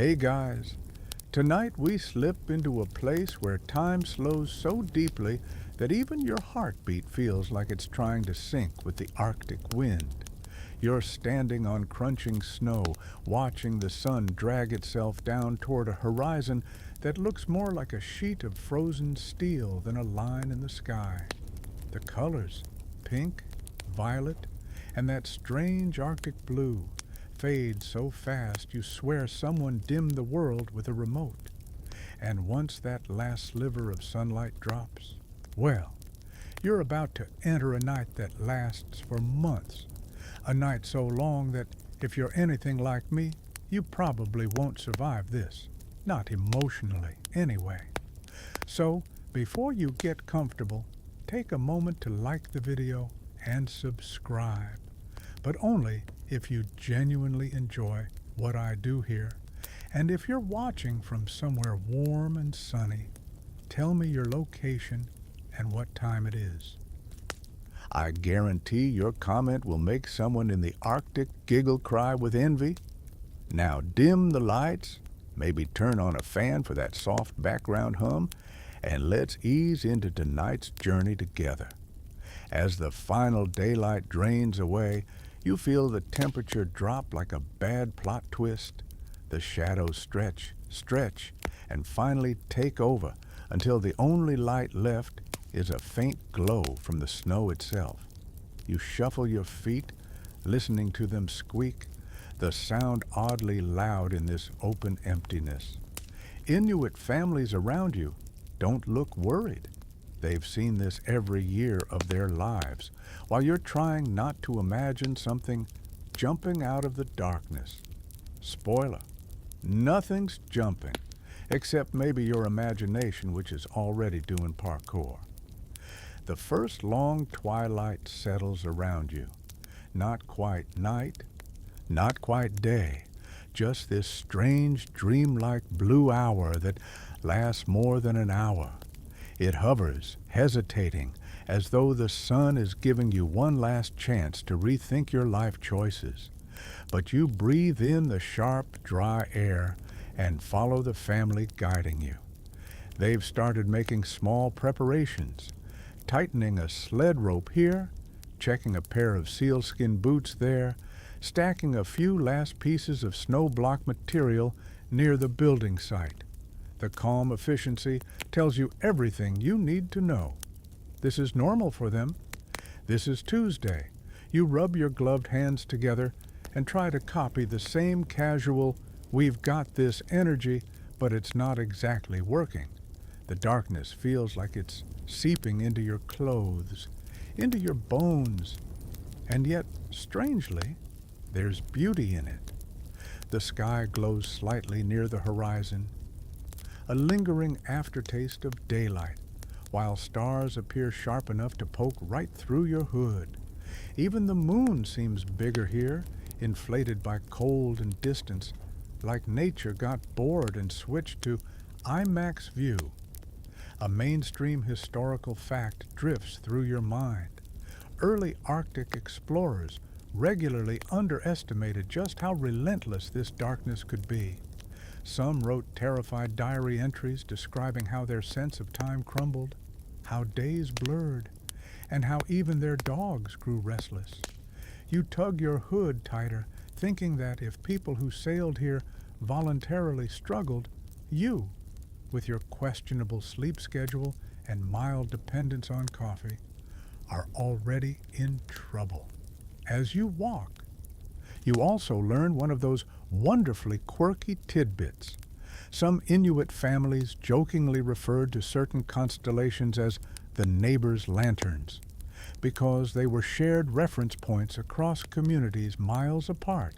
Hey guys, tonight we slip into a place where time slows so deeply that even your heartbeat feels like it's trying to sync with the Arctic wind. You're standing on crunching snow, watching the sun drag itself down toward a horizon that looks more like a sheet of frozen steel than a line in the sky. The colors, pink, violet, and that strange Arctic blue, fade so fast you swear someone dimmed the world with a remote. And once that last sliver of sunlight drops, well, you're about to enter a night that lasts for months. A night so long that if you're anything like me, you probably won't survive this. Not emotionally, anyway. So, before you get comfortable, take a moment to like the video and subscribe. But only if you genuinely enjoy what I do here. And if you're watching from somewhere warm and sunny, tell me your location and what time it is. I guarantee your comment will make someone in the Arctic giggle cry with envy. Now dim the lights, maybe turn on a fan for that soft background hum, and let's ease into tonight's journey together. As the final daylight drains away, you feel the temperature drop like a bad plot twist. The shadows stretch, and finally take over until the only light left is a faint glow from the snow itself. You shuffle your feet, listening to them squeak, the sound oddly loud in this open emptiness. Inuit families around you don't look worried. They've seen this every year of their lives, while you're trying not to imagine something jumping out of the darkness. Spoiler, nothing's jumping, except maybe your imagination, which is already doing parkour. The first long twilight settles around you. Not quite night, not quite day, just this strange dreamlike blue hour that lasts more than an hour. It hovers, hesitating, as though the sun is giving you one last chance to rethink your life choices. But you breathe in the sharp, dry air and follow the family guiding you. They've started making small preparations, tightening a sled rope here, checking a pair of sealskin boots there, stacking a few last pieces of snow block material near the building site. The calm efficiency tells you everything you need to know. This is normal for them. This is Tuesday. You rub your gloved hands together and try to copy the same casual, "we've got this" energy, but it's not exactly working. The darkness feels like it's seeping into your clothes, into your bones, and yet, strangely, there's beauty in it. The sky glows slightly near the horizon, a lingering aftertaste of daylight, while stars appear sharp enough to poke right through your hood. Even the moon seems bigger here, inflated by cold and distance, like nature got bored and switched to IMAX view. A mainstream historical fact drifts through your mind. Early Arctic explorers regularly underestimated just how relentless this darkness could be. Some wrote terrified diary entries describing how their sense of time crumbled, how days blurred, and how even their dogs grew restless. You tug your hood tighter, thinking that if people who sailed here voluntarily struggled, you, with your questionable sleep schedule and mild dependence on coffee, are already in trouble. As you walk, you also learn one of those wonderfully quirky tidbits. Some Inuit families jokingly referred to certain constellations as the neighbor's lanterns, because they were shared reference points across communities miles apart.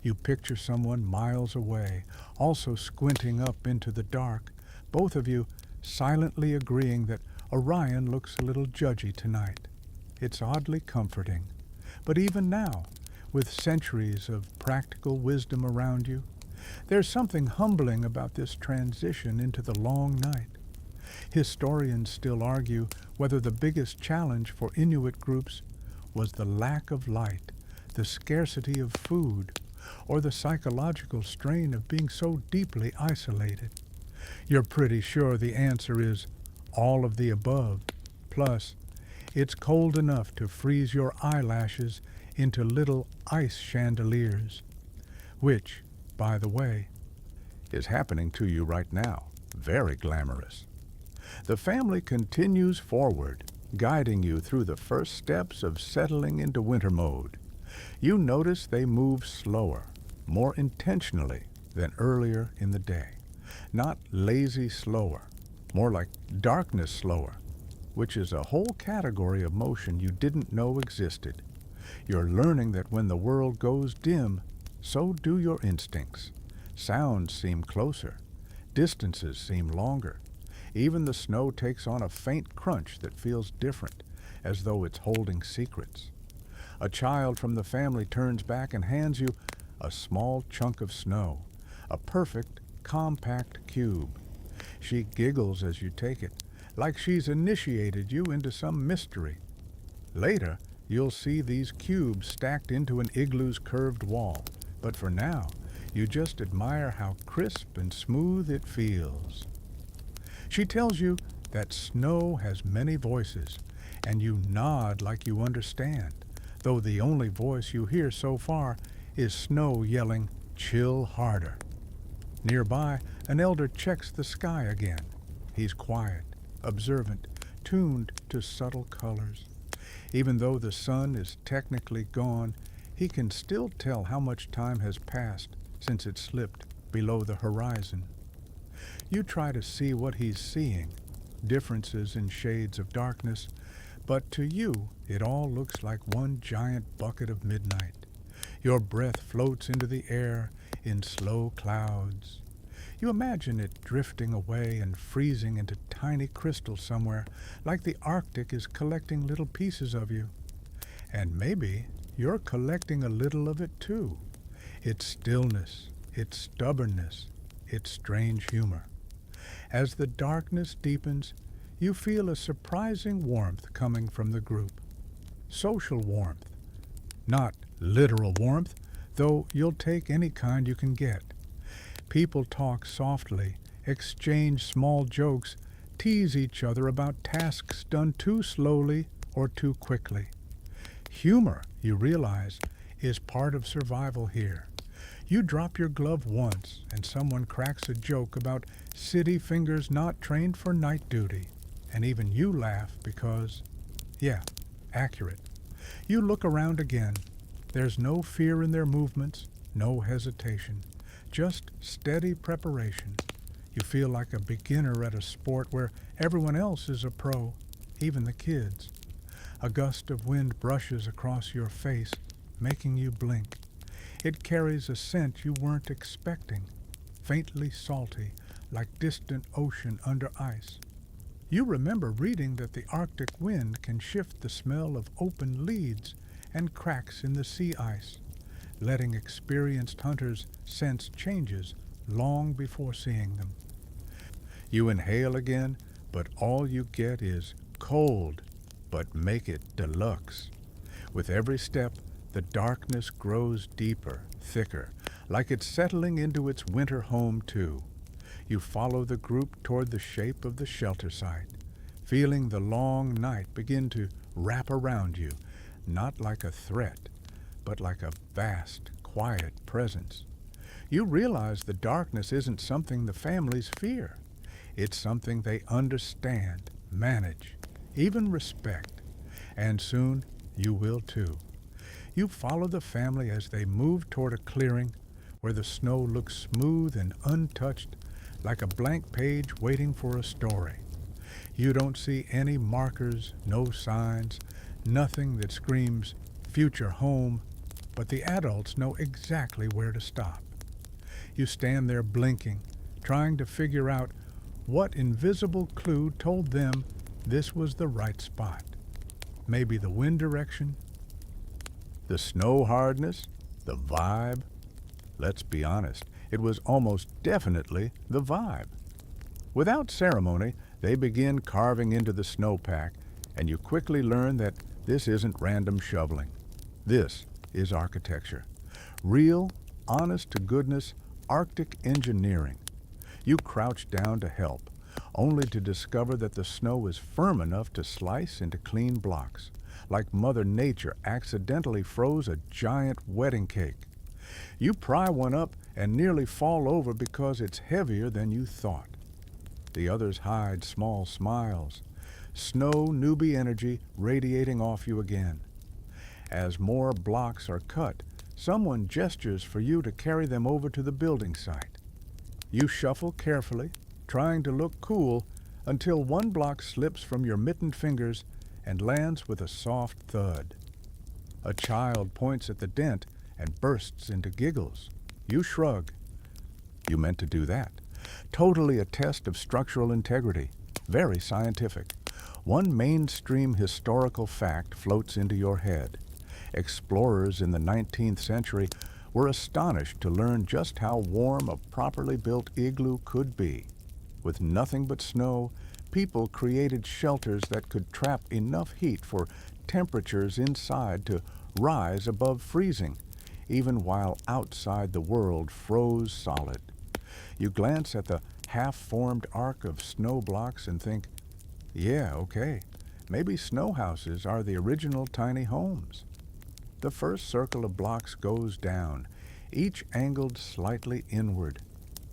You picture someone miles away, also squinting up into the dark, both of you silently agreeing that Orion looks a little judgy tonight. It's oddly comforting. But even now, with centuries of practical wisdom around you, there's something humbling about this transition into the long night. Historians still argue whether the biggest challenge for Inuit groups was the lack of light, the scarcity of food, or the psychological strain of being so deeply isolated? You're pretty sure the answer is all of the above. Plus, it's cold enough to freeze your eyelashes into little ice chandeliers, which, by the way, is happening to you right now. Very glamorous. The family continues forward, guiding you through the first steps of settling into winter mode. You notice they move slower, more intentionally than earlier in the day. Not lazy slower, more like darkness slower, which is a whole category of motion you didn't know existed. You're learning that when the world goes dim, so do your instincts. Sounds seem closer. Distances seem longer. Even the snow takes on a faint crunch that feels different, as though it's holding secrets. A child from the family turns back and hands you a small chunk of snow, a perfect, compact cube. She giggles as you take it, like she's initiated you into some mystery. Later, you'll see these cubes stacked into an igloo's curved wall, but for now, you just admire how crisp and smooth it feels. She tells you that snow has many voices, and you nod like you understand, though the only voice you hear so far is snow yelling, "Chill harder." Nearby, an elder checks the sky again. He's quiet, observant, tuned to subtle colors. Even though the sun is technically gone, he can still tell how much time has passed since it slipped below the horizon. You try to see what he's seeing, differences in shades of darkness, but to you it all looks like one giant bucket of midnight. Your breath floats into the air in slow clouds. You imagine it drifting away and freezing into tiny crystals somewhere, like the Arctic is collecting little pieces of you. And maybe you're collecting a little of it too. Its stillness, its stubbornness, its strange humor. As the darkness deepens, you feel a surprising warmth coming from the group. Social warmth. Not literal warmth, though you'll take any kind you can get. People talk softly, exchange small jokes, tease each other about tasks done too slowly or too quickly. Humor, you realize, is part of survival here. You drop your glove once and someone cracks a joke about city fingers not trained for night duty, and even you laugh because, yeah, accurate. You look around again. There's no fear in their movements, no hesitation, just steady preparation. You feel like a beginner at a sport where everyone else is a pro, even the kids. A gust of wind brushes across your face, making you blink. It carries a scent you weren't expecting, faintly salty, like distant ocean under ice. You remember reading that the Arctic wind can shift the smell of open leads and cracks in the sea ice, letting experienced hunters sense changes long before seeing them. You inhale again, but all you get is cold, but make it deluxe. With every step, the darkness grows deeper, thicker, like it's settling into its winter home too. You follow the group toward the shape of the shelter site, feeling the long night begin to wrap around you, not like a threat, but like a vast, quiet presence. You realize the darkness isn't something the families fear. It's something they understand, manage, even respect. And soon you will too. You follow the family as they move toward a clearing where the snow looks smooth and untouched, like a blank page waiting for a story. You don't see any markers, no signs, nothing that screams future home, but the adults know exactly where to stop. You stand there blinking, trying to figure out what invisible clue told them this was the right spot. Maybe the wind direction, the snow hardness, the vibe. Let's be honest, it was almost definitely the vibe. Without ceremony, they begin carving into the snowpack, and you quickly learn that this isn't random shoveling. This is architecture. Real, honest-to-goodness Arctic engineering. You crouch down to help, only to discover that the snow is firm enough to slice into clean blocks, like Mother Nature accidentally froze a giant wedding cake. You pry one up and nearly fall over because it's heavier than you thought. The others hide small smiles, snow newbie energy radiating off you again. As more blocks are cut, someone gestures for you to carry them over to the building site. You shuffle carefully, trying to look cool, until one block slips from your mittened fingers and lands with a soft thud. A child points at the dent and bursts into giggles. You shrug. You meant to do that. Totally a test of structural integrity. Very scientific. One mainstream historical fact floats into your head. Explorers in the 19th century were astonished to learn just how warm a properly built igloo could be. With nothing but snow, people created shelters that could trap enough heat for temperatures inside to rise above freezing, even while outside the world froze solid. You glance at the half-formed arc of snow blocks and think, yeah, okay, maybe snow houses are the original tiny homes. The first circle of blocks goes down, each angled slightly inward.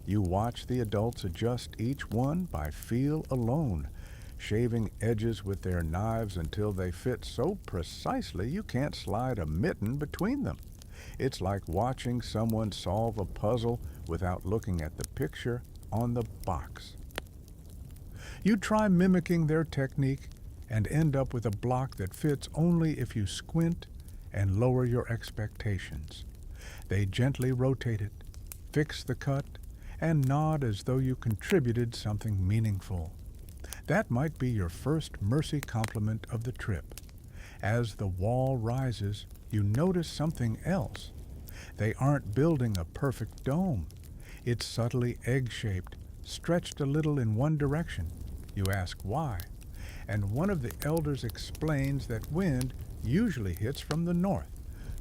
You watch the adults adjust each one by feel alone, shaving edges with their knives until they fit so precisely you can't slide a mitten between them. It's like watching someone solve a puzzle without looking at the picture on the box. You try mimicking their technique and end up with a block that fits only if you squint and lower your expectations. They gently rotate it, fix the cut, and nod as though you contributed something meaningful. That might be your first mercy compliment of the trip. As the wall rises, you notice something else. They aren't building a perfect dome. It's subtly egg-shaped, stretched a little in one direction. You ask why, and one of the elders explains that wind usually hits from the north,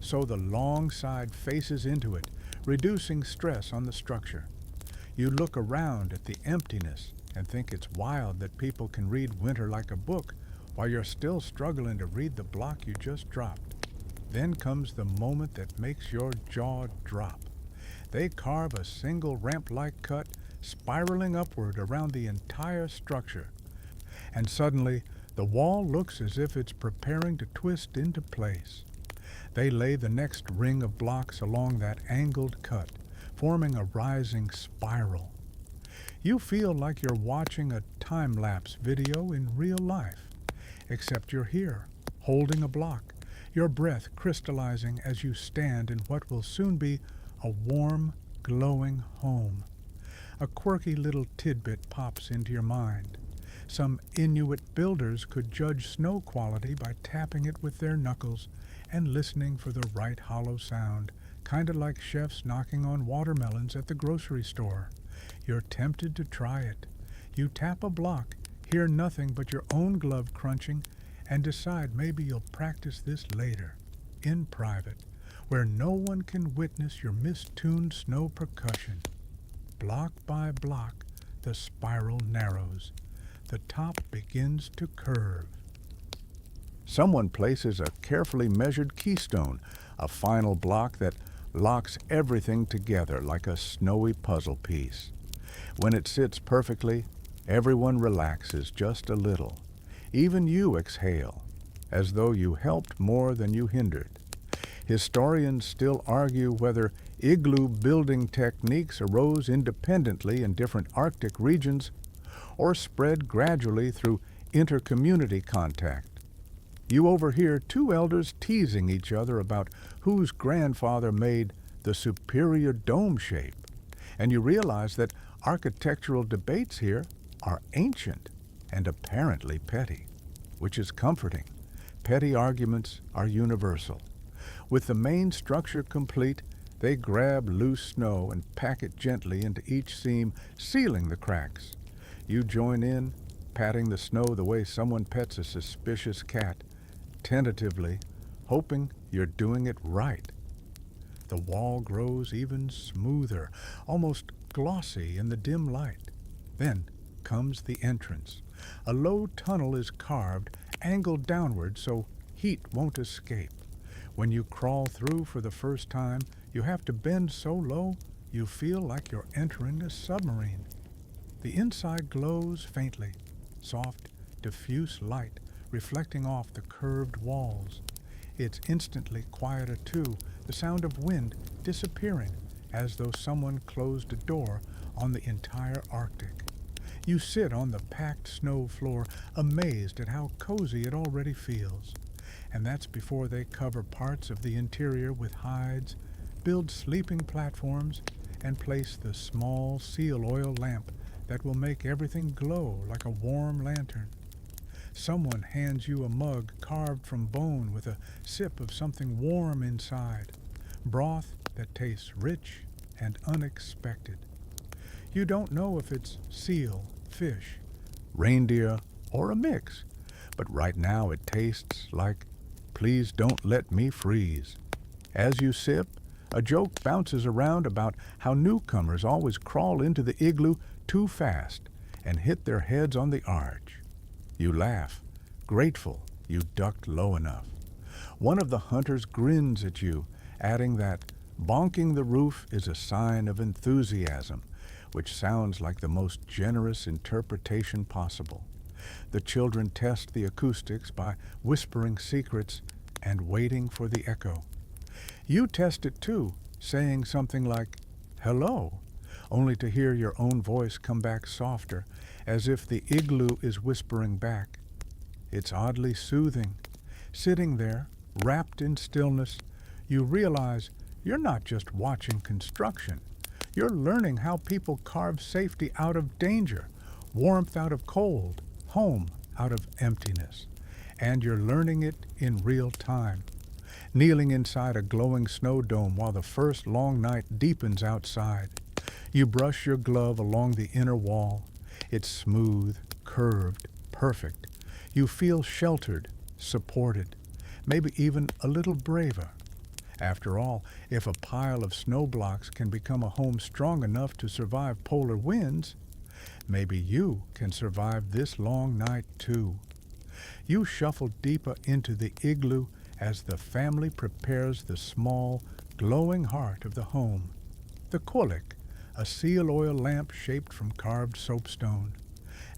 so the long side faces into it, reducing stress on the structure. You look around at the emptiness and think it's wild that people can read winter like a book while you're still struggling to read the block you just dropped. Then comes the moment that makes your jaw drop. They carve a single ramp-like cut spiraling upward around the entire structure, and suddenly the wall looks as if it's preparing to twist into place. They lay the next ring of blocks along that angled cut, forming a rising spiral. You feel like you're watching a time-lapse video in real life, except you're here, holding a block, your breath crystallizing as you stand in what will soon be a warm, glowing home. A quirky little tidbit pops into your mind. Some Inuit builders could judge snow quality by tapping it with their knuckles and listening for the right hollow sound, kind of like chefs knocking on watermelons at the grocery store. You're tempted to try it. You tap a block, hear nothing but your own glove crunching, and decide maybe you'll practice this later, in private, where no one can witness your mistuned snow percussion. Block by block, the spiral narrows. The top begins to curve. Someone places a carefully measured keystone, a final block that locks everything together like a snowy puzzle piece. When it sits perfectly, everyone relaxes just a little. Even you exhale, as though you helped more than you hindered. Historians still argue whether igloo building techniques arose independently in different Arctic regions or spread gradually through inter-community contact. You overhear two elders teasing each other about whose grandfather made the superior dome shape, and you realize that architectural debates here are ancient and apparently petty, which is comforting. Petty arguments are universal. With the main structure complete, they grab loose snow and pack it gently into each seam, sealing the cracks. You join in, patting the snow the way someone pets a suspicious cat, tentatively, hoping you're doing it right. The wall grows even smoother, almost glossy in the dim light. Then comes the entrance. A low tunnel is carved, angled downward so heat won't escape. When you crawl through for the first time, you have to bend so low you feel like you're entering a submarine. The inside glows faintly, soft, diffuse light reflecting off the curved walls. It's instantly quieter too, the sound of wind disappearing as though someone closed a door on the entire Arctic. You sit on the packed snow floor, amazed at how cozy it already feels. And that's before they cover parts of the interior with hides, build sleeping platforms, and place the small seal oil lamp that will make everything glow like a warm lantern. Someone hands you a mug carved from bone with a sip of something warm inside, broth that tastes rich and unexpected. You don't know if it's seal, fish, reindeer, or a mix, but right now it tastes like, please don't let me freeze. As you sip, a joke bounces around about how newcomers always crawl into the igloo too fast and hit their heads on the arch. You laugh, grateful you ducked low enough. One of the hunters grins at you, adding that bonking the roof is a sign of enthusiasm, which sounds like the most generous interpretation possible. The children test the acoustics by whispering secrets and waiting for the echo. You test it too, saying something like, hello, only to hear your own voice come back softer, as if the igloo is whispering back. It's oddly soothing. Sitting there, wrapped in stillness, you realize you're not just watching construction. You're learning how people carve safety out of danger, warmth out of cold, home out of emptiness. And you're learning it in real time. Kneeling inside a glowing snow dome while the first long night deepens outside. You brush your glove along the inner wall. It's smooth, curved, perfect. You feel sheltered, supported, maybe even a little braver. After all, if a pile of snow blocks can become a home strong enough to survive polar winds, maybe you can survive this long night too. You shuffle deeper into the igloo as the family prepares the small, glowing heart of the home. The quillik, a seal oil lamp shaped from carved soapstone.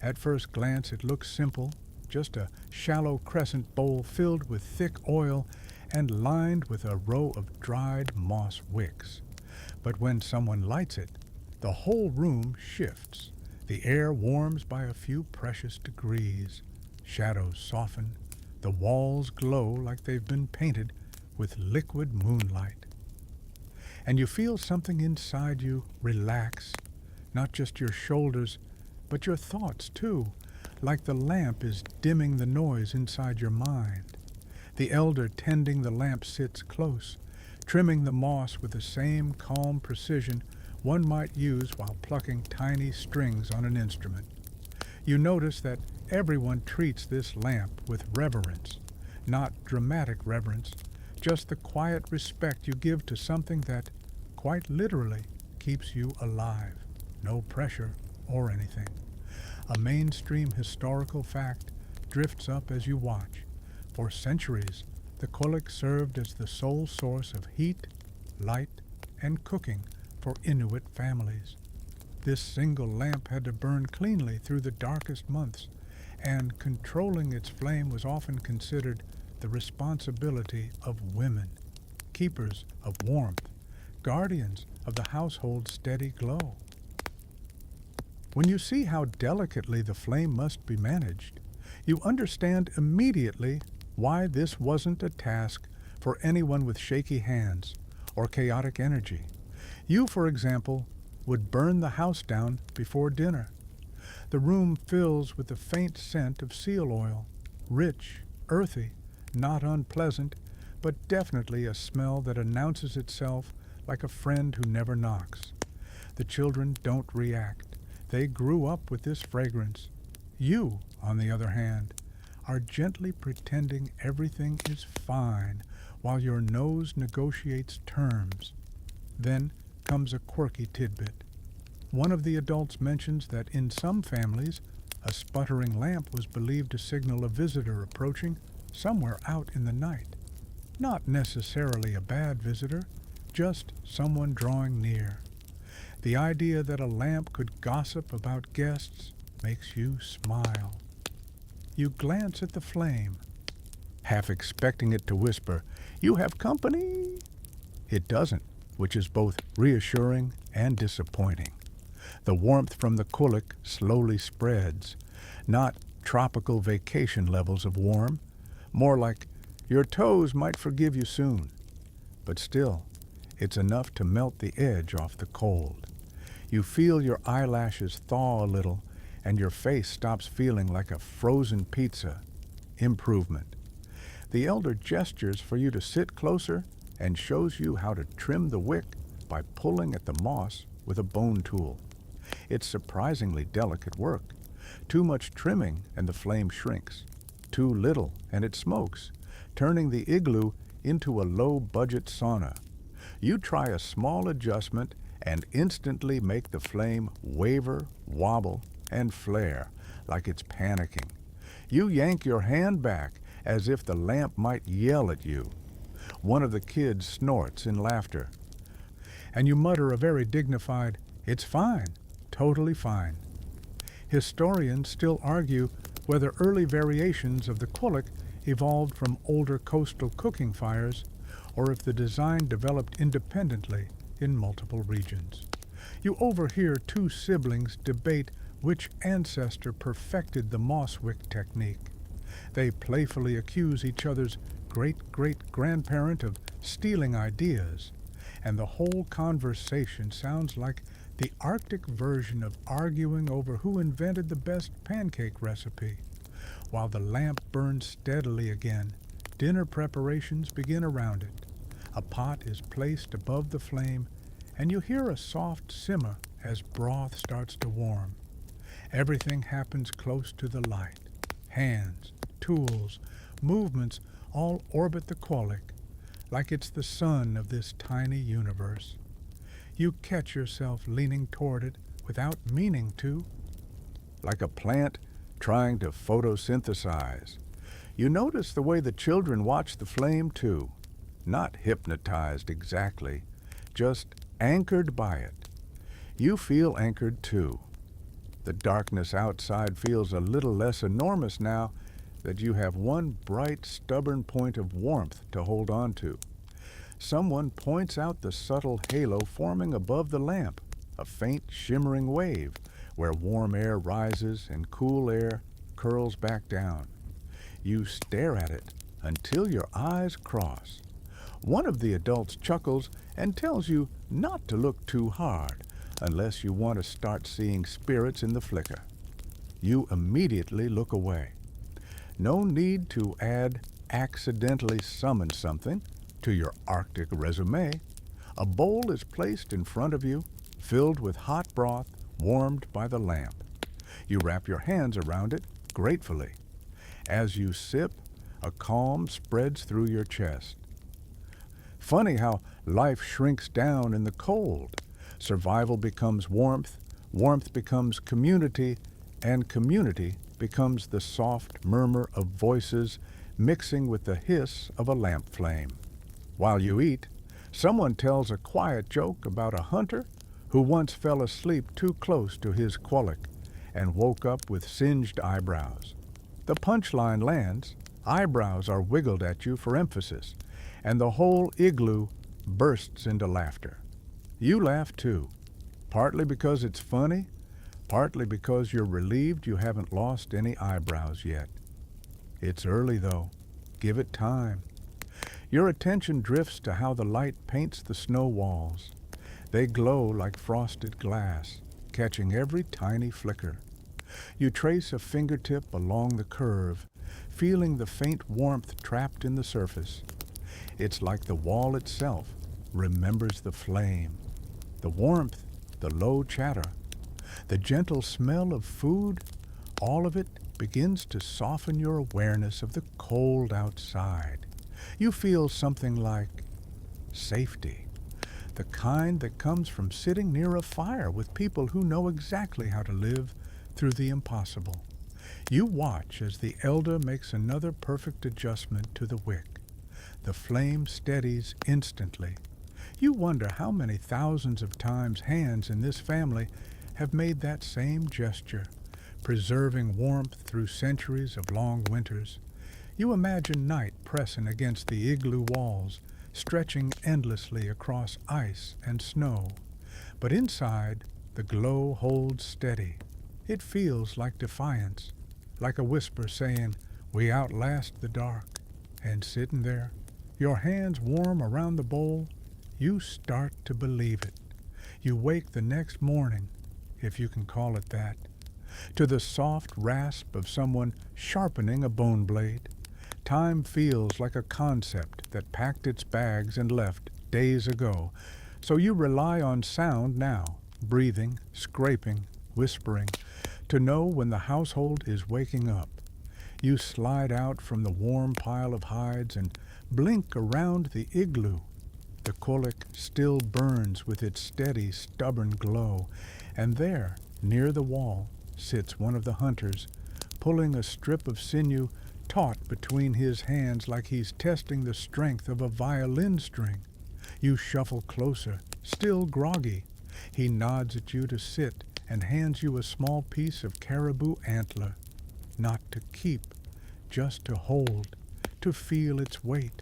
At first glance it looks simple, just a shallow crescent bowl filled with thick oil and lined with a row of dried moss wicks. But when someone lights it, the whole room shifts. The air warms by a few precious degrees. Shadows soften. The walls glow like they've been painted with liquid moonlight. And you feel something inside you relax, not just your shoulders, but your thoughts too, like the lamp is dimming the noise inside your mind. The elder tending the lamp sits close, trimming the moss with the same calm precision one might use while plucking tiny strings on an instrument. You notice that everyone treats this lamp with reverence, not dramatic reverence, just the quiet respect you give to something that, quite literally, keeps you alive. No pressure or anything. A mainstream historical fact drifts up as you watch. For centuries, the quillik served as the sole source of heat, light, and cooking for Inuit families. This single lamp had to burn cleanly through the darkest months, and controlling its flame was often considered the responsibility of women, keepers of warmth, guardians of the household's steady glow. When you see how delicately the flame must be managed, you understand immediately why this wasn't a task for anyone with shaky hands or chaotic energy. You, for example, would burn the house down before dinner. The room fills with the faint scent of seal oil, rich, earthy, not unpleasant, but definitely a smell that announces itself like a friend who never knocks. The children don't react. They grew up with this fragrance. You, on the other hand, are gently pretending everything is fine while your nose negotiates terms. Then comes a quirky tidbit. One of the adults mentions that in some families, a sputtering lamp was believed to signal a visitor approaching somewhere out in the night. Not necessarily a bad visitor, just someone drawing near. The idea that a lamp could gossip about guests makes you smile. You glance at the flame, half expecting it to whisper, "You have company." It doesn't, which is both reassuring and disappointing. The warmth from the kulik slowly spreads, not tropical vacation levels of warm, more like your toes might forgive you soon. But still, it's enough to melt the edge off the cold. You feel your eyelashes thaw a little, and your face stops feeling like a frozen pizza. Improvement. The elder gestures for you to sit closer and shows you how to trim the wick by pulling at the moss with a bone tool. It's surprisingly delicate work. Too much trimming and the flame shrinks. Too little and it smokes, turning the igloo into a low-budget sauna. You try a small adjustment and instantly make the flame waver, wobble, and flare like it's panicking. You yank your hand back as if the lamp might yell at you. One of the kids snorts in laughter, and you mutter a very dignified, "It's fine, totally fine." Historians still argue whether early variations of the kulik evolved from older coastal cooking fires or if the design developed independently in multiple regions. You overhear two siblings debate which ancestor perfected the mosswick technique. They playfully accuse each other's great-great-grandparent of stealing ideas, and the whole conversation sounds like the Arctic version of arguing over who invented the best pancake recipe. While the lamp burns steadily again, dinner preparations begin around it. A pot is placed above the flame, and you hear a soft simmer as broth starts to warm. Everything happens close to the light. Hands, tools, movements all orbit the quolic, like it's the sun of this tiny universe. You catch yourself leaning toward it without meaning to. Like a plant trying to photosynthesize. You notice the way the children watch the flame too. Not hypnotized exactly, just anchored by it. You feel anchored too. The darkness outside feels a little less enormous now that you have one bright, stubborn point of warmth to hold on to. Someone points out the subtle halo forming above the lamp, a faint shimmering wave where warm air rises and cool air curls back down. You stare at it until your eyes cross. One of the adults chuckles and tells you not to look too hard unless you want to start seeing spirits in the flicker. You immediately look away. No need to add "accidentally summon something" to your Arctic resume. A bowl is placed in front of you, filled with hot broth warmed by the lamp. You wrap your hands around it gratefully. As you sip, a calm spreads through your chest. Funny how life shrinks down in the cold. Survival becomes warmth, warmth becomes community, and community becomes the soft murmur of voices mixing with the hiss of a lamp flame. While you eat, someone tells a quiet joke about a hunter who once fell asleep too close to his quolic and woke up with singed eyebrows. The punchline lands, eyebrows are wiggled at you for emphasis, and the whole igloo bursts into laughter. You laugh too, partly because it's funny, partly because you're relieved you haven't lost any eyebrows yet. It's early though. Give it time. Your attention drifts to how the light paints the snow walls. They glow like frosted glass, catching every tiny flicker. You trace a fingertip along the curve, feeling the faint warmth trapped in the surface. It's like the wall itself remembers the flame. The warmth, the low chatter, the gentle smell of food, all of it begins to soften your awareness of the cold outside. You feel something like safety. the kind that comes from sitting near a fire with people who know exactly how to live through the impossible. You watch as the elder makes another perfect adjustment to the wick. The flame steadies instantly. You wonder how many thousands of times hands in this family have made that same gesture, preserving warmth through centuries of long winters. You imagine night pressing against the igloo walls, stretching endlessly across ice and snow. But inside, the glow holds steady. It feels like defiance, like a whisper saying, "We outlast the dark." And sitting there, your hands warm around the bowl, you start to believe it. You wake the next morning, if you can call it that, to the soft rasp of someone sharpening a bone blade. Time feels like a concept that packed its bags and left days ago, so you rely on sound now, breathing, scraping, whispering, to know when the household is waking up. You slide out from the warm pile of hides and blink around the igloo. The kolik still burns with its steady, stubborn glow, and there, near the wall, sits one of the hunters, pulling a strip of sinew taut between his hands like he's testing the strength of a violin string. You shuffle closer, still groggy. He nods at you to sit and hands you a small piece of caribou antler, not to keep, just to hold, to feel its weight.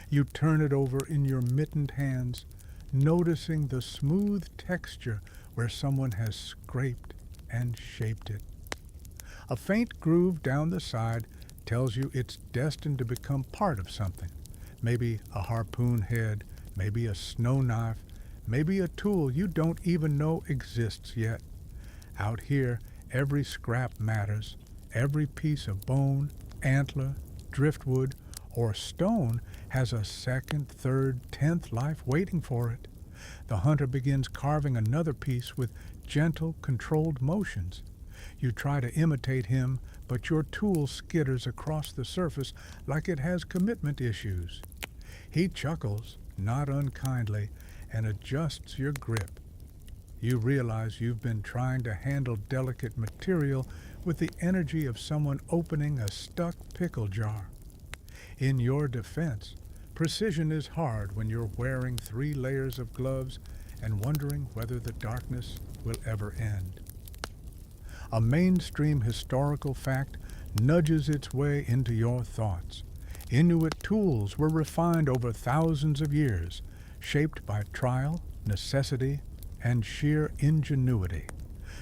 You turn it over in your mittened hands, noticing the smooth texture where someone has scraped and shaped it. A faint groove down the side tells you it's destined to become part of something. Maybe a harpoon head, maybe a snow knife, maybe a tool you don't even know exists yet. Out here, every scrap matters. Every piece of bone, antler, driftwood, or stone has a second, third, 10th life waiting for it. The hunter begins carving another piece with gentle, controlled motions. You try to imitate him, but your tool skitters across the surface like it has commitment issues. He chuckles, not unkindly, and adjusts your grip. You realize you've been trying to handle delicate material with the energy of someone opening a stuck pickle jar. In your defense, precision is hard when you're wearing 3 layers of gloves and wondering whether the darkness will ever end. A mainstream historical fact nudges its way into your thoughts. Inuit tools were refined over thousands of years, shaped by trial, necessity, and sheer ingenuity.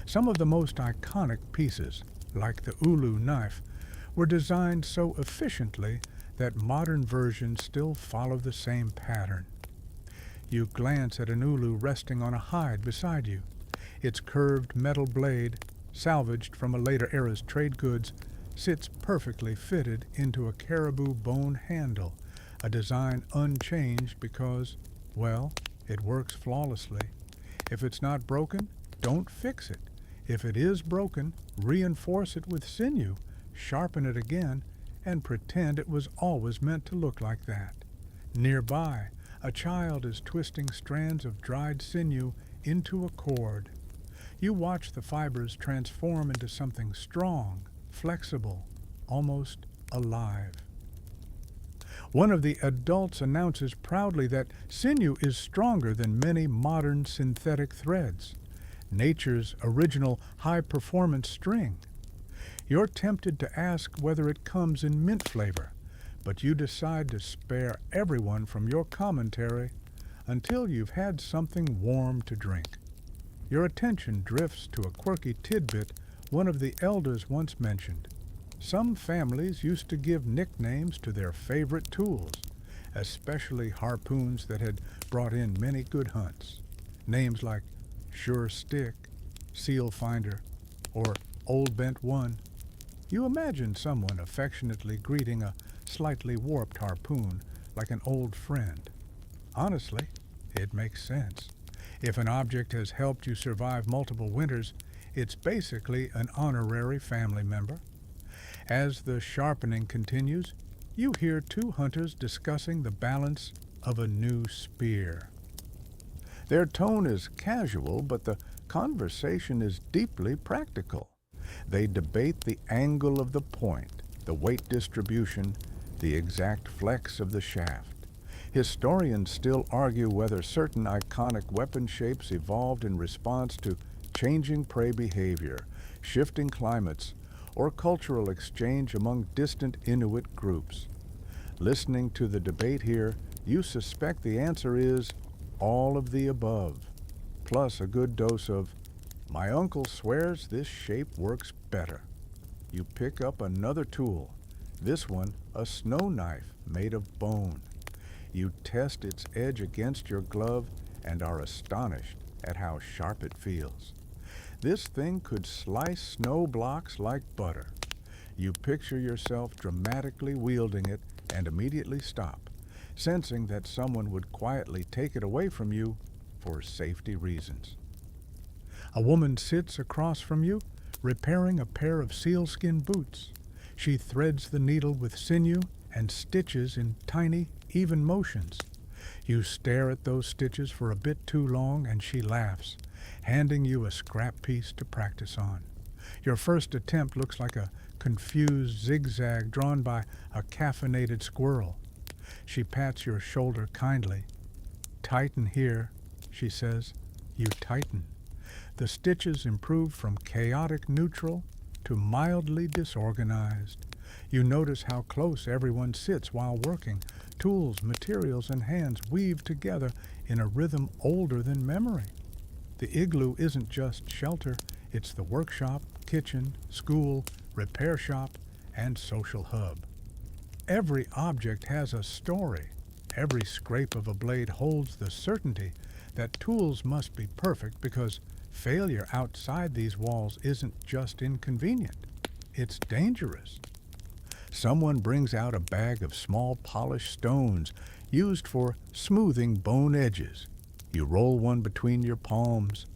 Some of the most iconic pieces, like the ulu knife, were designed so efficiently that modern versions still follow the same pattern. You glance at an ulu resting on a hide beside you. Its curved metal blade, salvaged from a later era's trade goods, sits perfectly fitted into a caribou bone handle, a design unchanged because, well, it works flawlessly. If it's not broken, don't fix it. If it is broken, reinforce it with sinew, sharpen it again, and pretend it was always meant to look like that. Nearby, a child is twisting strands of dried sinew into a cord. You watch the fibers transform into something strong, flexible, almost alive. One of the adults announces proudly that sinew is stronger than many modern synthetic threads, nature's original high-performance string. You're tempted to ask whether it comes in mint flavor, but you decide to spare everyone from your commentary until you've had something warm to drink. Your attention drifts to a quirky tidbit one of the elders once mentioned. Some families used to give nicknames to their favorite tools, especially harpoons that had brought in many good hunts. Names like Sure Stick, Seal Finder, or Old Bent One. You imagine someone affectionately greeting a slightly warped harpoon like an old friend. Honestly, it makes sense. If an object has helped you survive multiple winters, it's basically an honorary family member. As the sharpening continues, you hear 2 hunters discussing the balance of a new spear. Their tone is casual, but the conversation is deeply practical. They debate the angle of the point, the weight distribution, the exact flex of the shaft. Historians still argue whether certain iconic weapon shapes evolved in response to changing prey behavior, shifting climates, or cultural exchange among distant Inuit groups. Listening to the debate here, you suspect the answer is all of the above, plus a good dose of, my uncle swears this shape works better. You pick up another tool, this one a snow knife made of bone. You test its edge against your glove and are astonished at how sharp it feels. This thing could slice snow blocks like butter. You picture yourself dramatically wielding it and immediately stop, sensing that someone would quietly take it away from you for safety reasons. A woman sits across from you, repairing a pair of sealskin boots. She threads the needle with sinew and stitches in tiny, even motions. You stare at those stitches for a bit too long and she laughs, handing you a scrap piece to practice on. Your first attempt looks like a confused zigzag drawn by a caffeinated squirrel. She pats your shoulder kindly. Tighten here, she says. You tighten. The stitches improve from chaotic neutral to mildly disorganized. You notice how close everyone sits while working. Tools, materials, and hands weave together in a rhythm older than memory. The igloo isn't just shelter, it's the workshop, kitchen, school, repair shop, and social hub. Every object has a story. Every scrape of a blade holds the certainty that tools must be perfect because failure outside these walls isn't just inconvenient, it's dangerous. Someone brings out a bag of small polished stones used for smoothing bone edges. You roll one between your palms.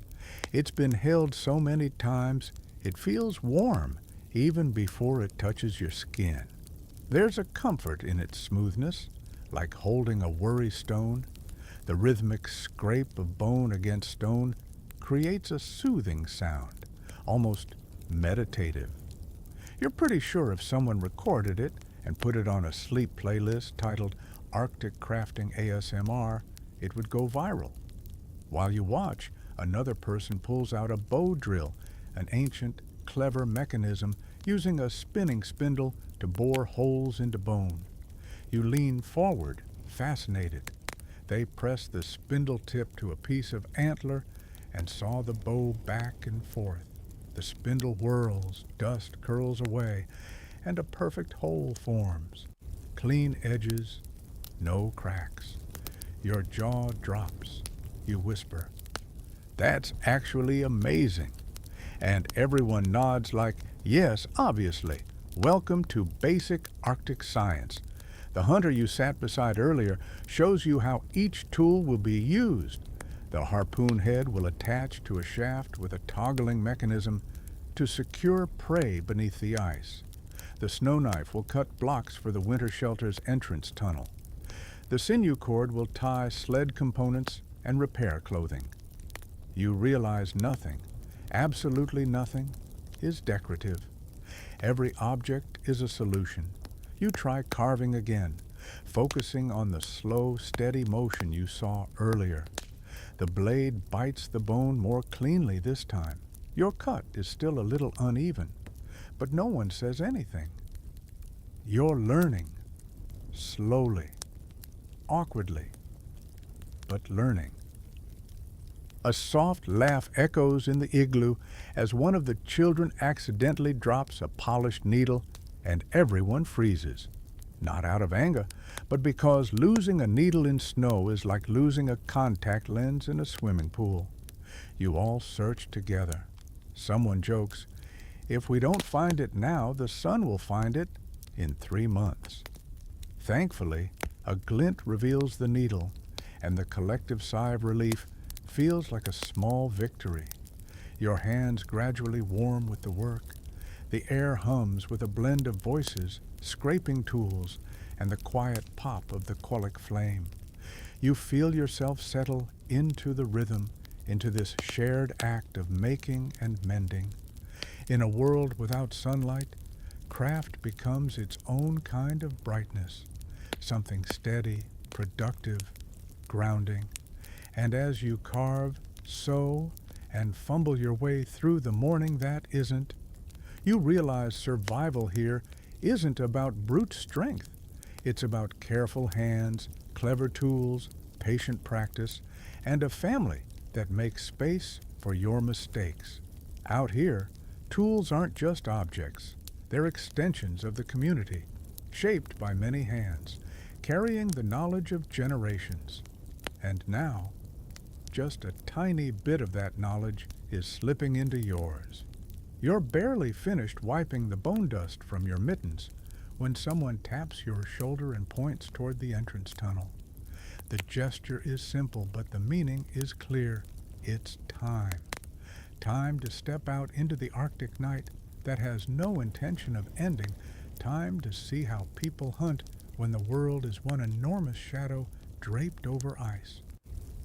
It's been held so many times it feels warm even before it touches your skin. There's a comfort in its smoothness, like holding a worry stone. The rhythmic scrape of bone against stone creates a soothing sound, almost meditative. You're pretty sure if someone recorded it and put it on a sleep playlist titled Arctic Crafting ASMR, it would go viral. While you watch, another person pulls out a bow drill, an ancient, clever mechanism using a spinning spindle to bore holes into bone. You lean forward, fascinated. They press the spindle tip to a piece of antler and saw the bow back and forth. The spindle whirls, dust curls away, and a perfect hole forms. Clean edges, no cracks. Your jaw drops. You whisper, "That's actually amazing." And everyone nods like, "Yes, obviously. Welcome to basic Arctic science." The hunter you sat beside earlier shows you how each tool will be used. The harpoon head will attach to a shaft with a toggling mechanism to secure prey beneath the ice. The snow knife will cut blocks for the winter shelter's entrance tunnel. The sinew cord will tie sled components and repair clothing. You realize nothing, absolutely nothing, is decorative. Every object is a solution. You try carving again, focusing on the slow, steady motion you saw earlier. The blade bites the bone more cleanly this time. Your cut is still a little uneven, but no one says anything. You're learning, slowly, awkwardly, but learning. A soft laugh echoes in the igloo as one of the children accidentally drops a polished needle and everyone freezes. Not out of anger, but because losing a needle in snow is like losing a contact lens in a swimming pool. You all search together. Someone jokes, "If we don't find it now, the sun will find it in 3 months." Thankfully, a glint reveals the needle, and the collective sigh of relief feels like a small victory. Your hands gradually warm with the work. The air hums with a blend of voices, scraping tools, and the quiet pop of the quillic flame. You feel yourself settle into the rhythm, into this shared act of making and mending. In a world without sunlight, craft becomes its own kind of brightness, something steady, productive, grounding. And as you carve, sew, and fumble your way through the morning that isn't, you realize survival here isn't about brute strength. It's about careful hands, clever tools, patient practice, and a family that makes space for your mistakes. Out here, tools aren't just objects. They're extensions of the community, shaped by many hands, carrying the knowledge of generations. And now, just a tiny bit of that knowledge is slipping into yours. You're barely finished wiping the bone dust from your mittens when someone taps your shoulder and points toward the entrance tunnel. The gesture is simple, but the meaning is clear. It's time. Time to step out into the Arctic night that has no intention of ending. Time to see how people hunt when the world is one enormous shadow draped over ice.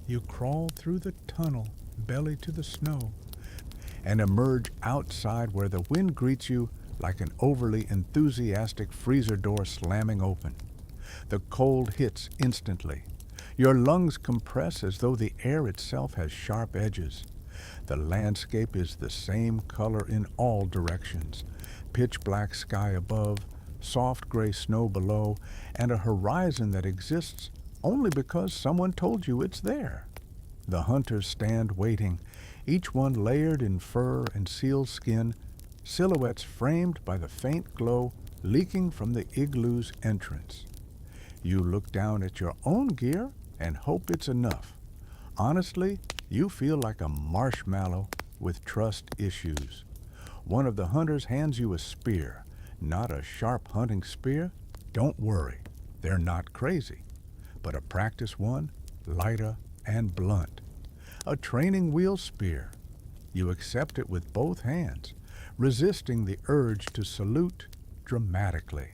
You crawl through the tunnel, belly to the snow, and emerge outside where the wind greets you like an overly enthusiastic freezer door slamming open. The cold hits instantly. Your lungs compress as though the air itself has sharp edges. The landscape is the same color in all directions. Pitch black sky above, soft gray snow below, and a horizon that exists only because someone told you it's there. The hunters stand waiting, each one layered in fur and seal skin, silhouettes framed by the faint glow leaking from the igloo's entrance. You look down at your own gear and hope it's enough. Honestly, you feel like a marshmallow with trust issues. One of the hunters hands you a spear, not a sharp hunting spear. Don't worry, they're not crazy, but a practice one, lighter and blunt. A training wheel spear. You accept it with both hands, resisting the urge to salute dramatically.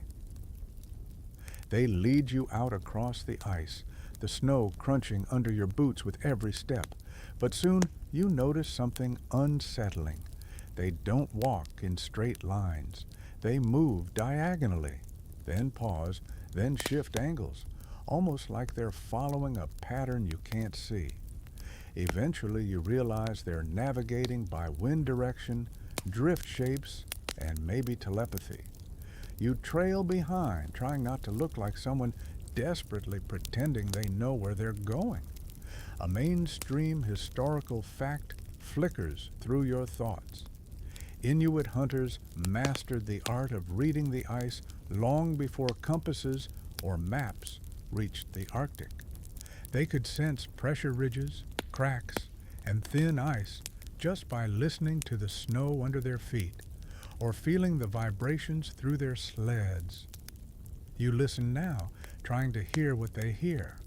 They lead you out across the ice, the snow crunching under your boots with every step. But soon you notice something unsettling. They don't walk in straight lines. They move diagonally, then pause, then shift angles, almost like they're following a pattern you can't see. Eventually you realize they're navigating by wind direction, drift shapes, and maybe telepathy. You trail behind, trying not to look like someone desperately pretending they know where they're going. A mainstream historical fact flickers through your thoughts. Inuit hunters mastered the art of reading the ice long before compasses or maps reached the Arctic. They could sense pressure ridges, cracks, and thin ice just by listening to the snow under their feet or feeling the vibrations through their sleds. You listen now, trying to hear what they hear.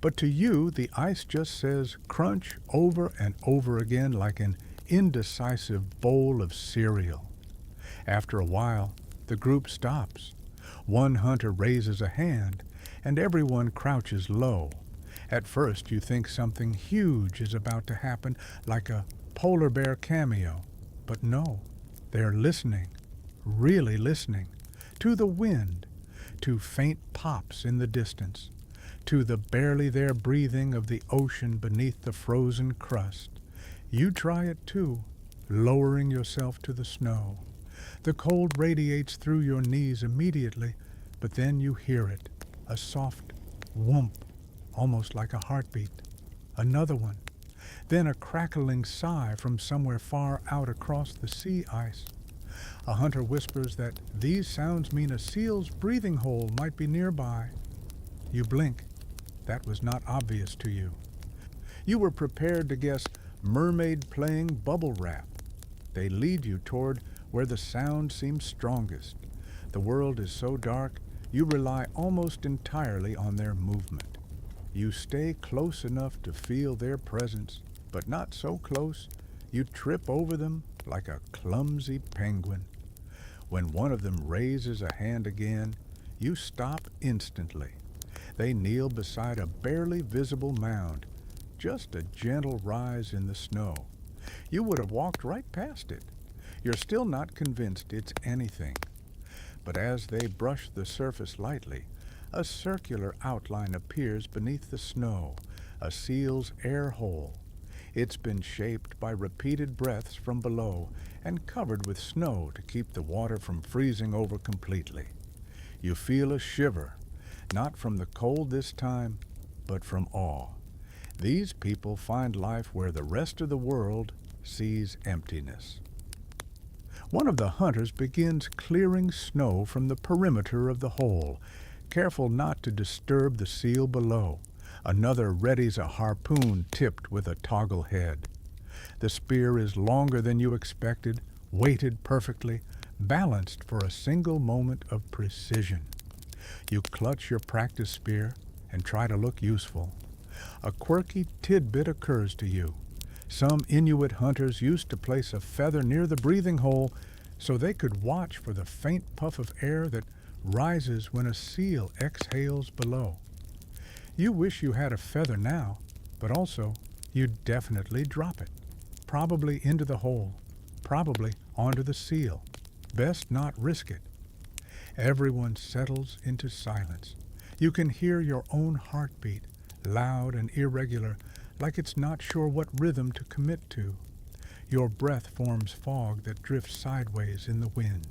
But to you, the ice just says crunch over and over again like an indecisive bowl of cereal. After a while, the group stops. One hunter raises a hand, and everyone crouches low. At first, you think something huge is about to happen, like a polar bear cameo. But no, they're listening, really listening, to the wind, to faint pops in the distance, to the barely there breathing of the ocean beneath the frozen crust. You try it too, lowering yourself to the snow. The cold radiates through your knees immediately, but then you hear it, a soft whoomp, almost like a heartbeat. Another one. Then a crackling sigh from somewhere far out across the sea ice. A hunter whispers that these sounds mean a seal's breathing hole might be nearby. You blink. That was not obvious to you. You were prepared to guess mermaid playing bubble wrap. They lead you toward where the sound seems strongest. The world is so dark, you rely almost entirely on their movement. You stay close enough to feel their presence, but not so close you trip over them like a clumsy penguin. When one of them raises a hand again, you stop instantly. They kneel beside a barely visible mound, just a gentle rise in the snow. You would have walked right past it. You're still not convinced it's anything. But as they brush the surface lightly, a circular outline appears beneath the snow, a seal's air hole. It's been shaped by repeated breaths from below and covered with snow to keep the water from freezing over completely. You feel a shiver, not from the cold this time, but from awe. These people find life where the rest of the world sees emptiness. One of the hunters begins clearing snow from the perimeter of the hole, careful not to disturb the seal below. Another readies a harpoon tipped with a toggle head. The spear is longer than you expected, weighted perfectly, balanced for a single moment of precision. You clutch your practice spear and try to look useful. A quirky tidbit occurs to you. Some Inuit hunters used to place a feather near the breathing hole so they could watch for the faint puff of air that rises when a seal exhales below. You wish you had a feather now, but also you'd definitely drop it. Probably into the hole, probably onto the seal. Best not risk it. Everyone settles into silence. You can hear your own heartbeat, loud and irregular, like it's not sure what rhythm to commit to. Your breath forms fog that drifts sideways in the wind.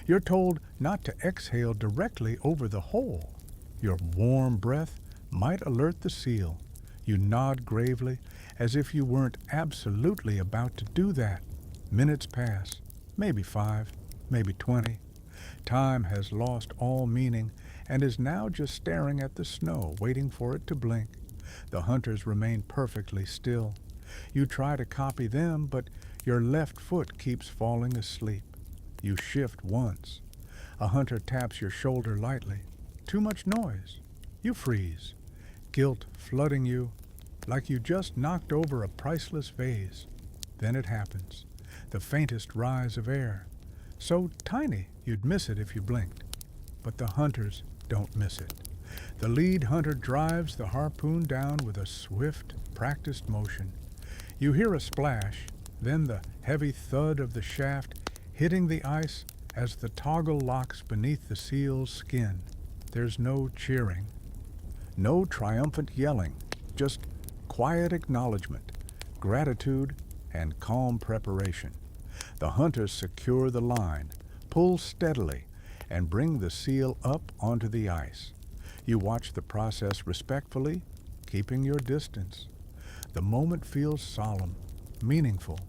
You're told not to exhale directly over the hole. Your warm breath might alert the seal. You nod gravely, as if you weren't absolutely about to do that. Minutes pass, maybe 5, maybe 20. Time has lost all meaning and is now just staring at the snow, waiting for it to blink. The hunters remain perfectly still. You try to copy them, but your left foot keeps falling asleep. You shift once. A hunter taps your shoulder lightly. Too much noise. You freeze, guilt flooding you like you just knocked over a priceless vase. Then it happens, the faintest rise of air, so tiny you'd miss it if you blinked. But the hunters don't miss it. The lead hunter drives the harpoon down with a swift, practiced motion. You hear a splash, then the heavy thud of the shaft hitting the ice as the toggle locks beneath the seal's skin. There's no cheering, no triumphant yelling, just quiet acknowledgement, gratitude, and calm preparation. The hunters secure the line, pull steadily, and bring the seal up onto the ice. You watch the process respectfully, keeping your distance. The moment feels solemn, meaningful,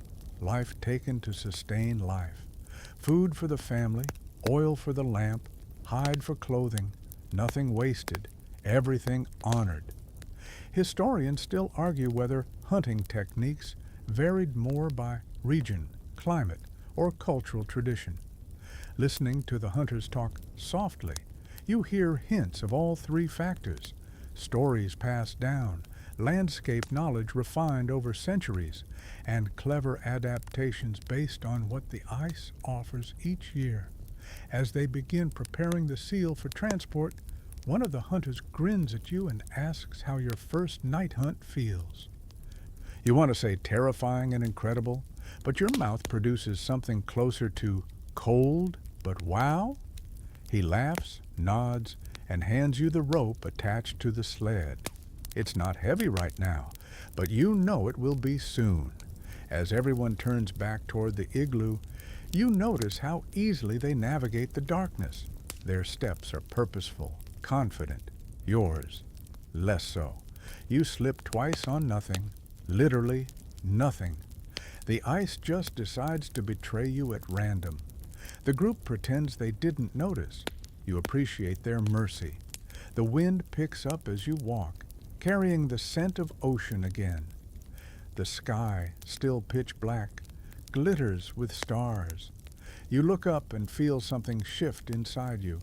life taken to sustain life. Food for the family, oil for the lamp, hide for clothing, nothing wasted, everything honored. Historians still argue whether hunting techniques varied more by region, climate, or cultural tradition. Listening to the hunters talk softly, you hear hints of all three factors: stories passed down, landscape knowledge refined over centuries, and clever adaptations based on what the ice offers each year. As they begin preparing the seal for transport, one of the hunters grins at you and asks how your first night hunt feels. You want to say terrifying and incredible, but your mouth produces something closer to cold but wow. He laughs, nods, and hands you the rope attached to the sled. It's not heavy right now, but you know it will be soon. As everyone turns back toward the igloo, you notice how easily they navigate the darkness. Their steps are purposeful, confident. Yours, less so. You slip twice on nothing, literally nothing. The ice just decides to betray you at random. The group pretends they didn't notice. You appreciate their mercy. The wind picks up as you walk, carrying the scent of ocean again. The sky, still pitch black, glitters with stars. You look up and feel something shift inside you.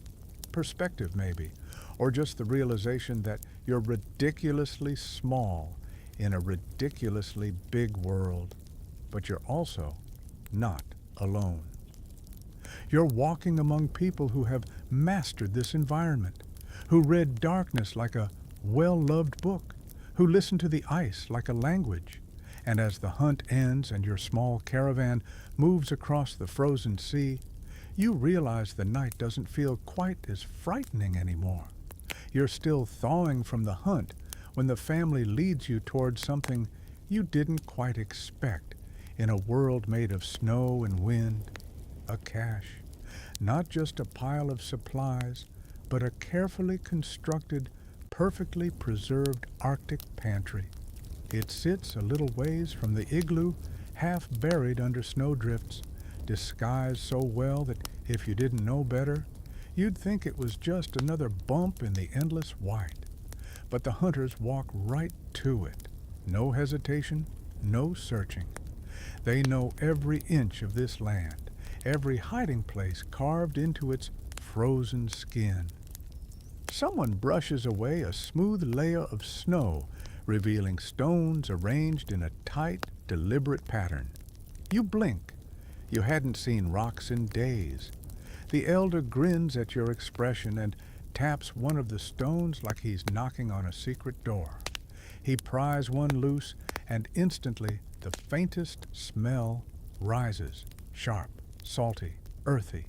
Perspective, maybe, or just the realization that you're ridiculously small in a ridiculously big world. But you're also not alone. You're walking among people who have mastered this environment, who read darkness like a well-loved book, who listened to the ice like a language. And as the hunt ends and your small caravan moves across the frozen sea, you realize the night doesn't feel quite as frightening anymore. You're still thawing from the hunt when the family leads you towards something you didn't quite expect in a world made of snow and wind, a cache. Not just a pile of supplies, but a carefully constructed, perfectly preserved Arctic pantry. It sits a little ways from the igloo, half buried under snowdrifts, disguised so well that if you didn't know better, you'd think it was just another bump in the endless white. But the hunters walk right to it. No hesitation, no searching. They know every inch of this land, every hiding place carved into its frozen skin. Someone brushes away a smooth layer of snow, revealing stones arranged in a tight, deliberate pattern. You blink. You hadn't seen rocks in days. The elder grins at your expression and taps one of the stones like he's knocking on a secret door. He pries one loose, and instantly the faintest smell rises, sharp, salty, earthy.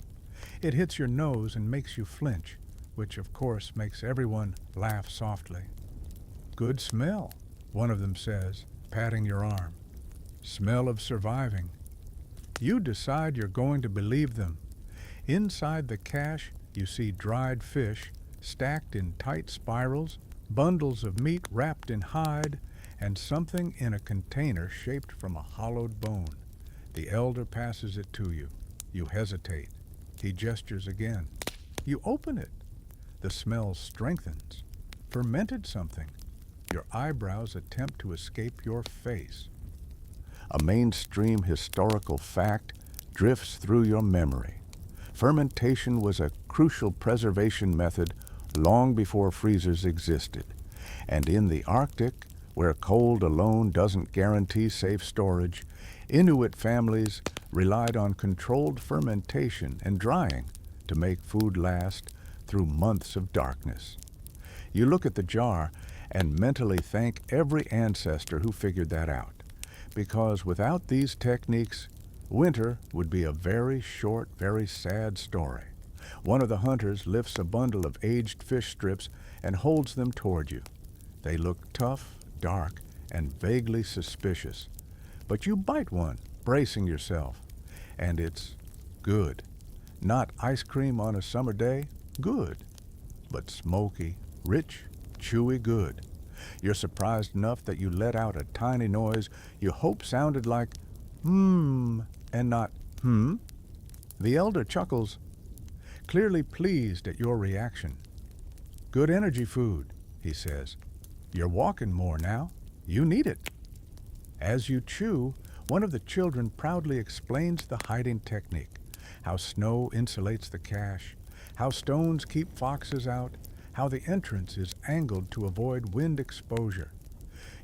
It hits your nose and makes you flinch, which of course makes everyone laugh softly. "Good smell," one of them says, patting your arm. "Smell of surviving." You decide you're going to believe them. Inside the cache, you see dried fish stacked in tight spirals, bundles of meat wrapped in hide, and something in a container shaped from a hollowed bone. The elder passes it to you. You hesitate. He gestures again. You open it. The smell strengthens. Fermented something. Your eyebrows attempt to escape your face. A mainstream historical fact drifts through your memory. Fermentation was a crucial preservation method long before freezers existed. And in the Arctic, where cold alone doesn't guarantee safe storage, Inuit families relied on controlled fermentation and drying to make food last through months of darkness. You look at the jar and mentally thank every ancestor who figured that out, because without these techniques, winter would be a very short, very sad story. One of the hunters lifts a bundle of aged fish strips and holds them toward you. They look tough, dark, and vaguely suspicious. But you bite one, bracing yourself, and it's good. Not ice cream on a summer day, good, but smoky, rich, chewy good. You're surprised enough that you let out a tiny noise you hope sounded like and not hmm. The elder chuckles, clearly pleased at your reaction. "Good energy food," he says. "You're walking more now. You need it." As you chew, one of the children proudly explains the hiding technique, how snow insulates the cache, how stones keep foxes out, how the entrance is angled to avoid wind exposure.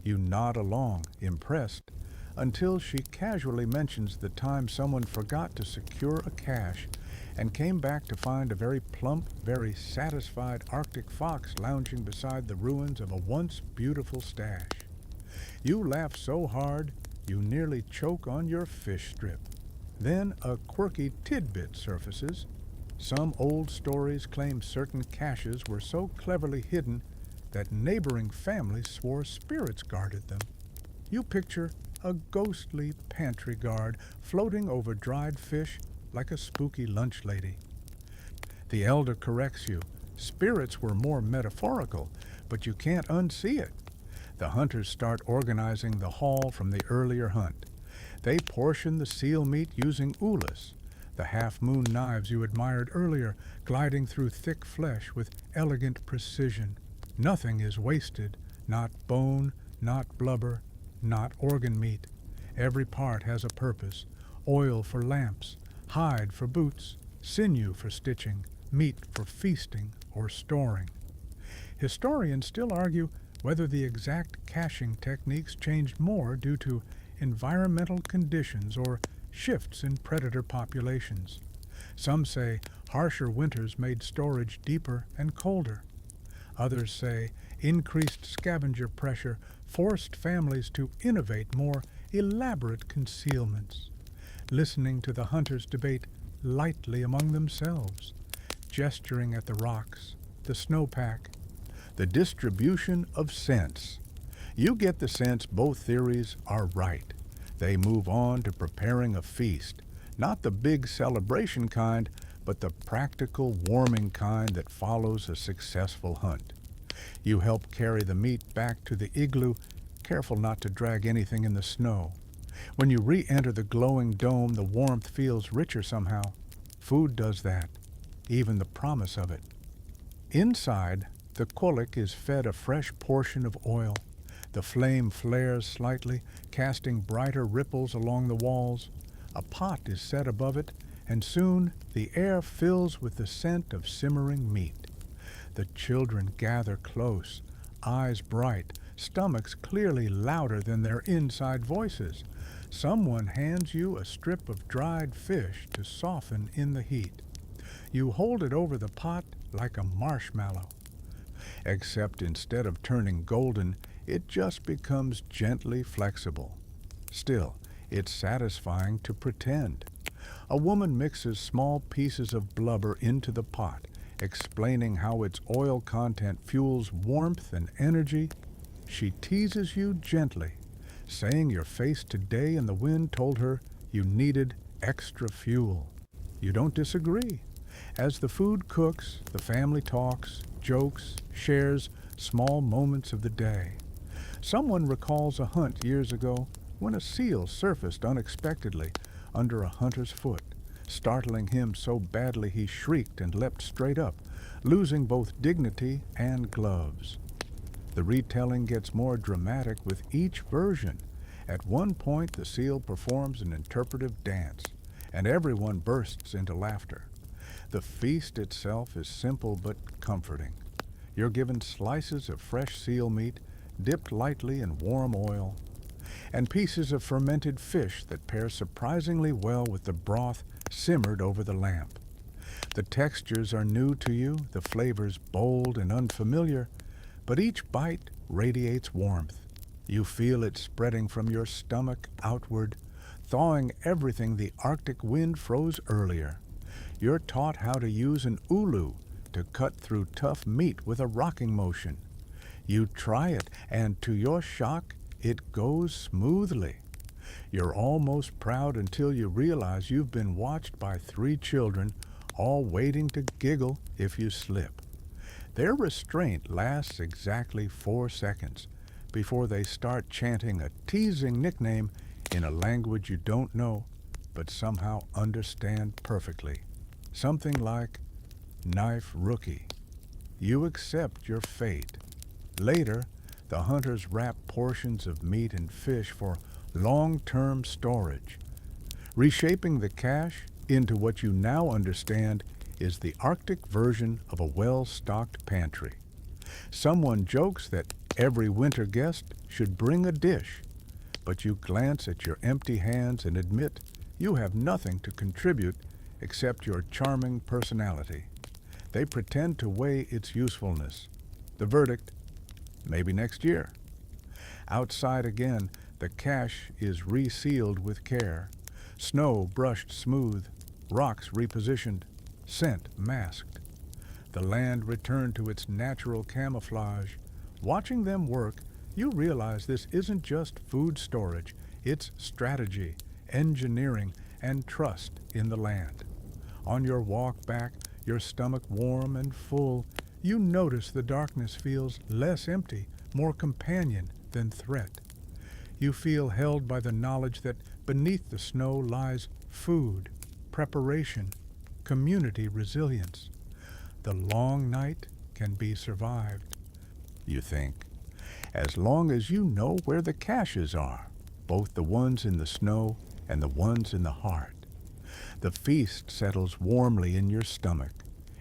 You nod along, impressed, until she casually mentions the time someone forgot to secure a cache and came back to find a very plump, very satisfied Arctic fox lounging beside the ruins of a once beautiful stash. You laugh so hard you nearly choke on your fish strip. Then a quirky tidbit surfaces. Some old stories claim certain caches were so cleverly hidden that neighboring families swore spirits guarded them. You picture a ghostly pantry guard floating over dried fish like a spooky lunch lady. The elder corrects you. Spirits were more metaphorical, but you can't unsee it. The hunters start organizing the haul from the earlier hunt. They portion the seal meat using ulas, the half-moon knives you admired earlier, gliding through thick flesh with elegant precision. Nothing is wasted, not bone, not blubber, not organ meat. Every part has a purpose: oil for lamps, hide for boots, sinew for stitching, meat for feasting or storing. Historians still argue whether the exact caching techniques changed more due to environmental conditions or shifts in predator populations. Some say harsher winters made storage deeper and colder. Others say increased scavenger pressure forced families to innovate more elaborate concealments. Listening to the hunters debate lightly among themselves, gesturing at the rocks, the snowpack, the distribution of scents. You get the sense both theories are right. They move on to preparing a feast, not the big celebration kind, but the practical, warming kind that follows a successful hunt. You help carry the meat back to the igloo, careful not to drag anything in the snow. When you re-enter the glowing dome, the warmth feels richer somehow. Food does that, even the promise of it. Inside, the kolik is fed a fresh portion of oil. The flame flares slightly, casting brighter ripples along the walls. A pot is set above it, and soon the air fills with the scent of simmering meat. The children gather close, eyes bright, stomachs clearly louder than their inside voices. Someone hands you a strip of dried fish to soften in the heat. You hold it over the pot like a marshmallow. Except instead of turning golden, it just becomes gently flexible. Still, it's satisfying to pretend. A woman mixes small pieces of blubber into the pot, explaining how its oil content fuels warmth and energy. She teases you gently, saying your face today in the wind told her you needed extra fuel. You don't disagree. As the food cooks, the family talks, jokes, shares small moments of the day. Someone recalls a hunt years ago when a seal surfaced unexpectedly under a hunter's foot, startling him so badly he shrieked and leapt straight up, losing both dignity and gloves. The retelling gets more dramatic with each version. At one point, the seal performs an interpretive dance, and everyone bursts into laughter. The feast itself is simple but comforting. You're given slices of fresh seal meat, dipped lightly in warm oil, and pieces of fermented fish that pair surprisingly well with the broth simmered over the lamp. The textures are new to you, the flavors bold and unfamiliar, but each bite radiates warmth. You feel it spreading from your stomach outward, thawing everything the Arctic wind froze earlier. You're taught how to use an ulu to cut through tough meat with a rocking motion. You try it, and to your shock, it goes smoothly. You're almost proud until you realize you've been watched by 3 children, all waiting to giggle if you slip. Their restraint lasts exactly 4 seconds before they start chanting a teasing nickname in a language you don't know, but somehow understand perfectly. Something like knife rookie. You accept your fate. Later, the hunters wrap portions of meat and fish for long-term storage, reshaping the cache into what you now understand is the Arctic version of a well-stocked pantry. Someone jokes that every winter guest should bring a dish, but you glance at your empty hands and admit you have nothing to contribute except your charming personality. They pretend to weigh its usefulness. The verdict, maybe next year. Outside again, the cache is resealed with care. Snow brushed smooth, rocks repositioned, scent masked. The land returned to its natural camouflage. Watching them work, you realize this isn't just food storage, it's strategy, engineering, and trust in the land. On your walk back, your stomach warm and full, you notice the darkness feels less empty, more companion than threat. You feel held by the knowledge that beneath the snow lies food, preparation, community resilience. The long night can be survived, you think, as long as you know where the caches are, both the ones in the snow and the ones in the heart. The feast settles warmly in your stomach,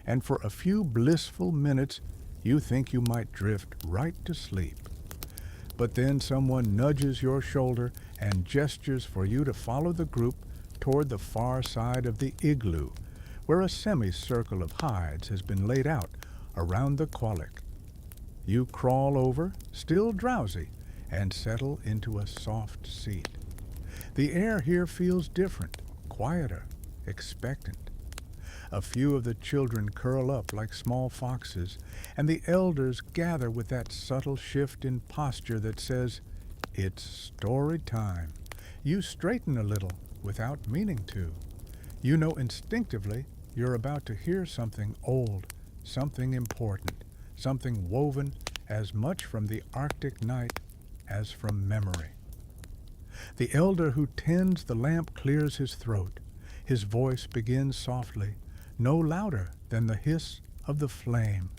and for a few blissful minutes you think you might drift right to sleep. But then someone nudges your shoulder and gestures for you to follow the group toward the far side of the igloo, where a semicircle of hides has been laid out around the kolik. You crawl over, still drowsy, and settle into a soft seat. The air here feels different, quieter, expectant. A few of the children curl up like small foxes, and the elders gather with that subtle shift in posture that says, "It's story time." You straighten a little without meaning to. You know instinctively you're about to hear something old, something important, something woven as much from the Arctic night as from memory. The elder who tends the lamp clears his throat. His voice begins softly, no louder than the hiss of the flame.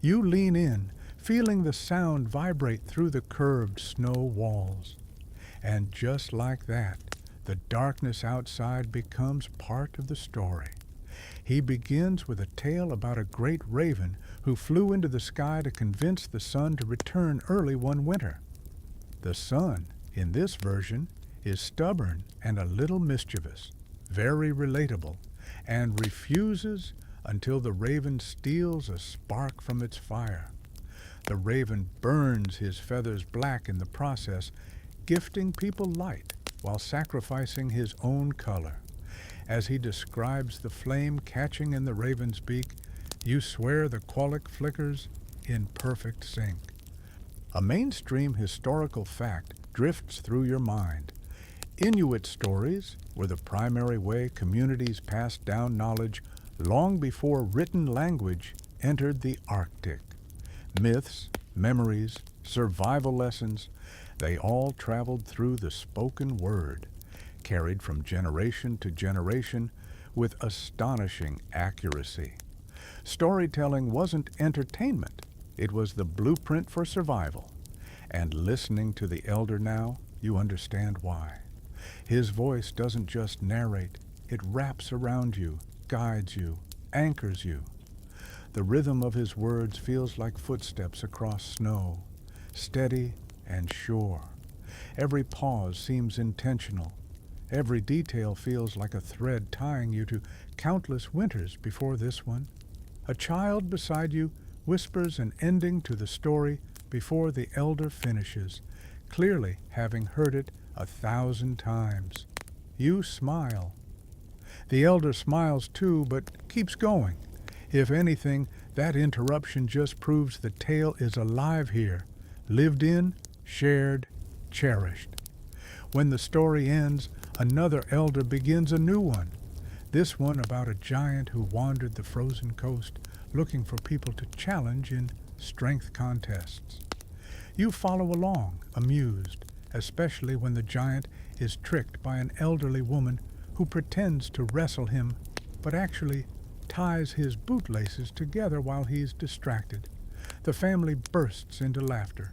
You lean in, feeling the sound vibrate through the curved snow walls. And just like that, the darkness outside becomes part of the story. He begins with a tale about a great raven who flew into the sky to convince the sun to return early one winter. The sun, in this version, is stubborn and a little mischievous, very relatable, and refuses until the raven steals a spark from its fire. The raven burns his feathers black in the process, gifting people light while sacrificing his own color. As he describes the flame catching in the raven's beak, you swear the qualic flickers in perfect sync. A mainstream historical fact drifts through your mind. Inuit stories were the primary way communities passed down knowledge long before written language entered the Arctic. Myths, memories, survival lessons, they all traveled through the spoken word, carried from generation to generation with astonishing accuracy. Storytelling wasn't entertainment, it was the blueprint for survival. And listening to the elder now, you understand why. His voice doesn't just narrate, it wraps around you, guides you, anchors you. The rhythm of his words feels like footsteps across snow, steady and sure. Every pause seems intentional. Every detail feels like a thread tying you to countless winters before this one. A child beside you whispers an ending to the story before the elder finishes, clearly having heard it 1,000 times. You smile. The elder smiles too, but keeps going. If anything, that interruption just proves the tale is alive here, lived in, shared, cherished. When the story ends, another elder begins a new one. This one about a giant who wandered the frozen coast looking for people to challenge in strength contests. You follow along, amused, especially when the giant is tricked by an elderly woman who pretends to wrestle him, but actually ties his bootlaces together while he's distracted. The family bursts into laughter.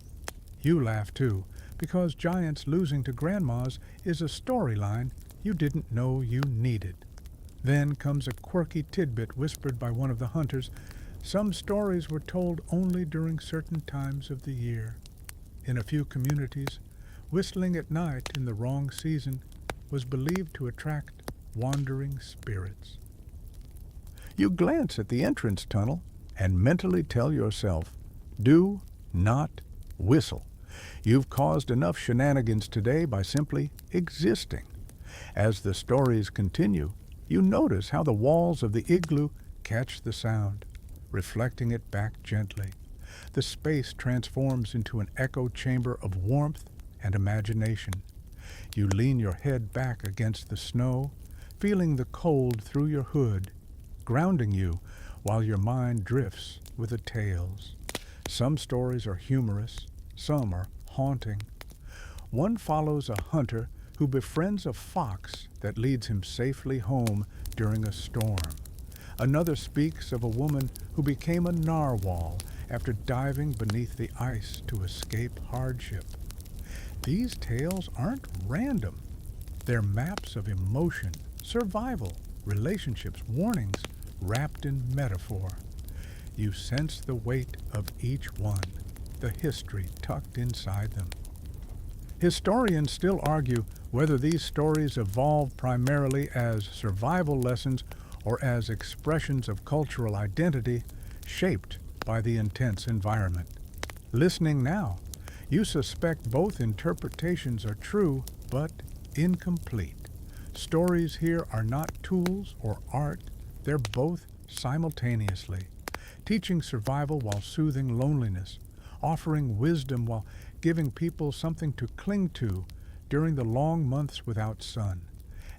You laugh too, because giants losing to grandmas is a storyline you didn't know you needed. Then comes a quirky tidbit whispered by one of the hunters. Some stories were told only during certain times of the year. In a few communities, whistling at night in the wrong season was believed to attract wandering spirits. You glance at the entrance tunnel and mentally tell yourself, do not whistle. You've caused enough shenanigans today by simply existing. As the stories continue, you notice how the walls of the igloo catch the sound, reflecting it back gently. The space transforms into an echo chamber of warmth and imagination. You lean your head back against the snow, feeling the cold through your hood, grounding you while your mind drifts with the tales. Some stories are humorous, some are haunting. One follows a hunter who befriends a fox that leads him safely home during a storm. Another speaks of a woman who became a narwhal after diving beneath the ice to escape hardship. These tales aren't random. They're maps of emotion, survival, relationships, warnings wrapped in metaphor. You sense the weight of each one, the history tucked inside them. Historians still argue whether these stories evolved primarily as survival lessons or as expressions of cultural identity shaped by the intense environment. Listening now, you suspect both interpretations are true, but incomplete. Stories here are not tools or art, they're both simultaneously, teaching survival while soothing loneliness, offering wisdom while giving people something to cling to during the long months without sun.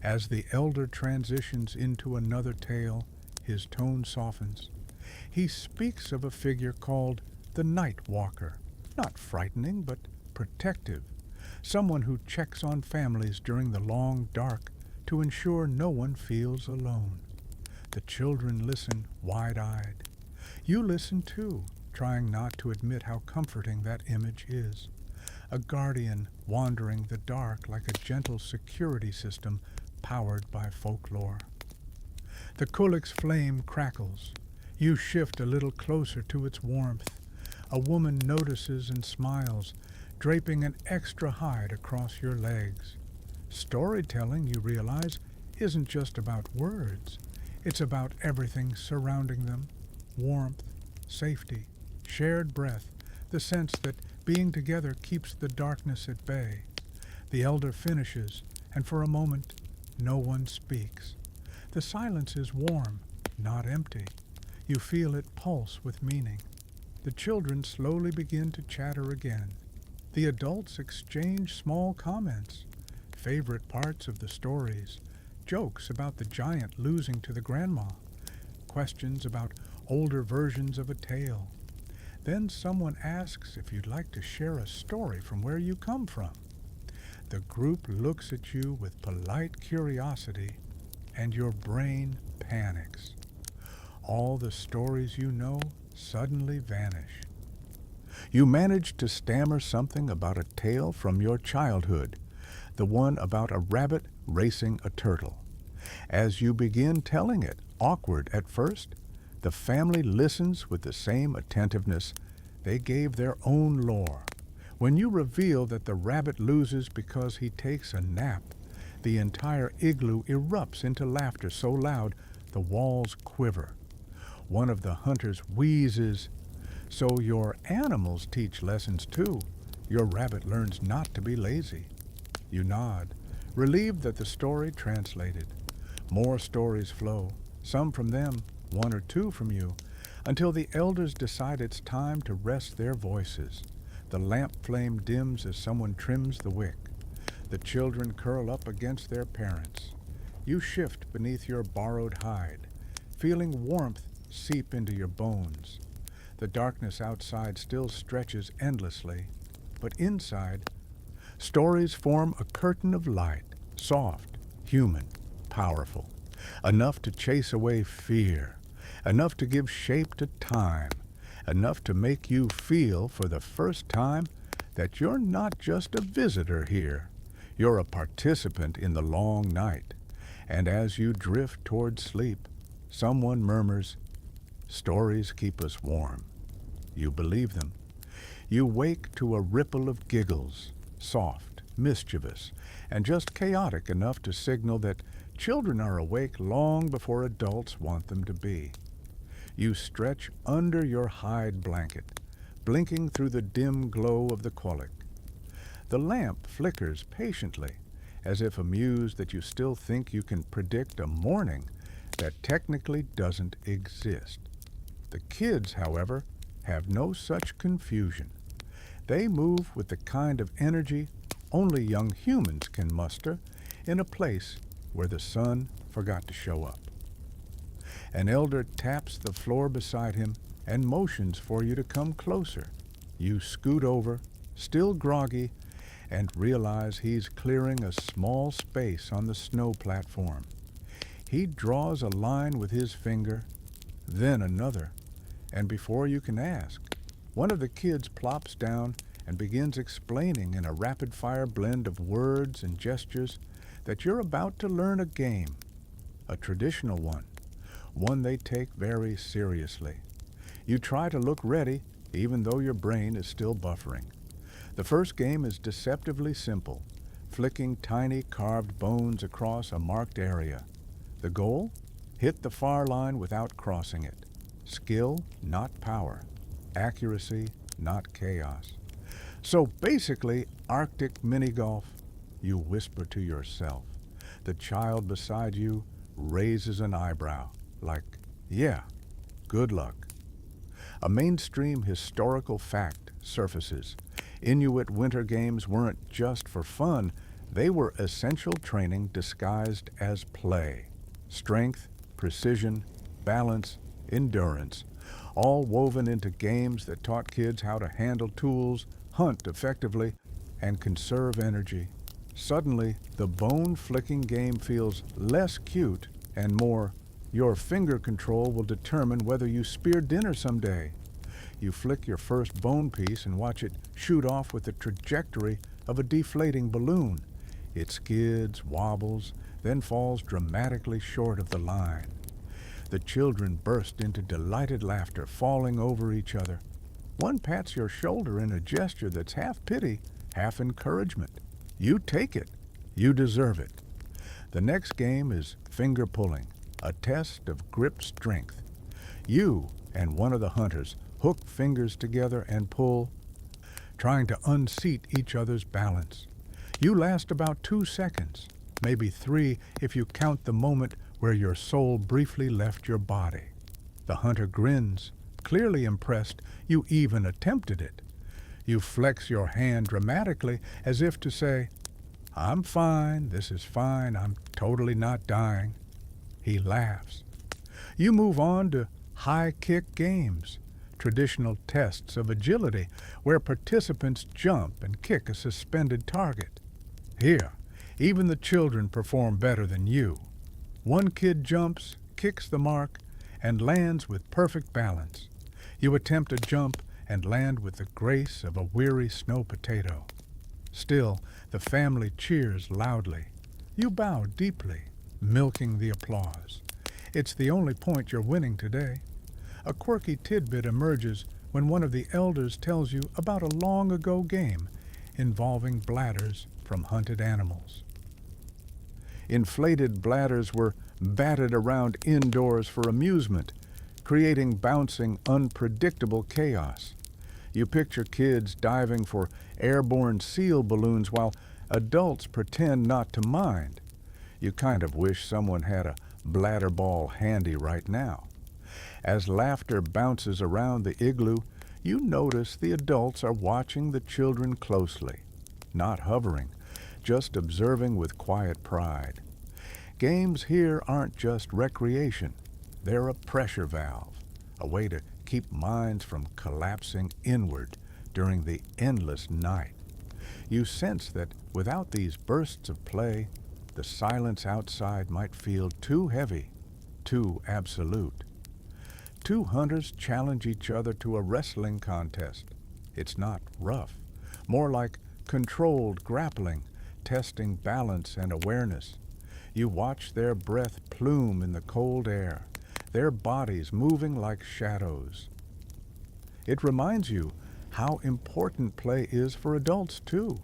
As the elder transitions into another tale, his tone softens. He speaks of a figure called the Night Walker, not frightening but protective, someone who checks on families during the long dark to ensure no one feels alone. The children listen wide-eyed. You listen too, trying not to admit how comforting that image is. A guardian wandering the dark like a gentle security system powered by folklore. The kulik's flame crackles. You shift a little closer to its warmth. A woman notices and smiles, draping an extra hide across your legs. Storytelling, you realize, isn't just about words. It's about everything surrounding them. Warmth, safety, shared breath, the sense that being together keeps the darkness at bay. The elder finishes, and for a moment, no one speaks. The silence is warm, not empty. You feel it pulse with meaning. The children slowly begin to chatter again. The adults exchange small comments, favorite parts of the stories, jokes about the giant losing to the grandma, questions about older versions of a tale. Then someone asks if you'd like to share a story from where you come from. The group looks at you with polite curiosity, and your brain panics. All the stories you know suddenly vanish. You manage to stammer something about a tale from your childhood, the one about a rabbit racing a turtle. As you begin telling it, awkward at first, the family listens with the same attentiveness they gave their own lore. When you reveal that the rabbit loses because he takes a nap, the entire igloo erupts into laughter so loud the walls quiver. One of the hunters wheezes. So your animals teach lessons too. Your rabbit learns not to be lazy. You nod, relieved that the story translated. More stories flow, some from them, one or two from you, until the elders decide it's time to rest their voices. The lamp flame dims as someone trims the wick. The children curl up against their parents. You shift beneath your borrowed hide, feeling warmth seep into your bones. The darkness outside still stretches endlessly, but inside, stories form a curtain of light, soft, human, powerful, enough to chase away fear, enough to give shape to time, enough to make you feel for the first time that you're not just a visitor here. You're a participant in the long night. And as you drift toward sleep, someone murmurs, "Stories keep us warm." You believe them. You wake to a ripple of giggles, soft, mischievous, and just chaotic enough to signal that children are awake long before adults want them to be. You stretch under your hide blanket, blinking through the dim glow of the quollic. The lamp flickers patiently, as if amused that you still think you can predict a morning that technically doesn't exist. The kids, however, have no such confusion. They move with the kind of energy only young humans can muster in a place where the sun forgot to show up. An elder taps the floor beside him and motions for you to come closer. You scoot over, still groggy, and realize he's clearing a small space on the snow platform. He draws a line with his finger, then another, and before you can ask, one of the kids plops down and begins explaining in a rapid-fire blend of words and gestures that you're about to learn a game, a traditional one they take very seriously. You try to look ready, even though your brain is still buffering. The first game is deceptively simple, flicking tiny carved bones across a marked area. The goal? Hit the far line without crossing it. Skill, not power. Accuracy, not chaos. So basically, Arctic mini golf, you whisper to yourself. The child beside you raises an eyebrow, like, yeah, good luck. A mainstream historical fact surfaces. Inuit winter games weren't just for fun, they were essential training disguised as play. Strength, precision, balance, endurance, all woven into games that taught kids how to handle tools, hunt effectively, and conserve energy. Suddenly, the bone-flicking game feels less cute and more, your finger control will determine whether you spear dinner someday. You flick your first bone piece and watch it shoot off with the trajectory of a deflating balloon. It skids, wobbles, then falls dramatically short of the line. The children burst into delighted laughter, falling over each other. One pats your shoulder in a gesture that's half pity, half encouragement. You take it. You deserve it. The next game is finger pulling, a test of grip strength. You and one of the hunters hook fingers together and pull, trying to unseat each other's balance. You last about 2 seconds, maybe 3 if you count the moment where your soul briefly left your body. The hunter grins, clearly impressed you even attempted it. You flex your hand dramatically as if to say, I'm fine, this is fine, I'm totally not dying. He laughs. You move on to high kick games, traditional tests of agility where participants jump and kick a suspended target. Here, even the children perform better than you. One kid jumps, kicks the mark, and lands with perfect balance. You attempt a jump and land with the grace of a weary snow potato. Still, the family cheers loudly. You bow deeply, milking the applause. It's the only point you're winning today. A quirky tidbit emerges when one of the elders tells you about a long-ago game involving bladders from hunted animals. Inflated bladders were batted around indoors for amusement, creating bouncing, unpredictable chaos. You picture kids diving for airborne seal balloons while adults pretend not to mind. You kind of wish someone had a bladder ball handy right now. As laughter bounces around the igloo, you notice the adults are watching the children closely, not hovering, just observing with quiet pride. Games here aren't just recreation. They're a pressure valve, a way to keep minds from collapsing inward during the endless night. You sense that without these bursts of play, the silence outside might feel too heavy, too absolute. 2 hunters challenge each other to a wrestling contest. It's not rough, more like controlled grappling, testing balance and awareness. You watch their breath plume in the cold air, their bodies moving like shadows. It reminds you how important play is for adults, too.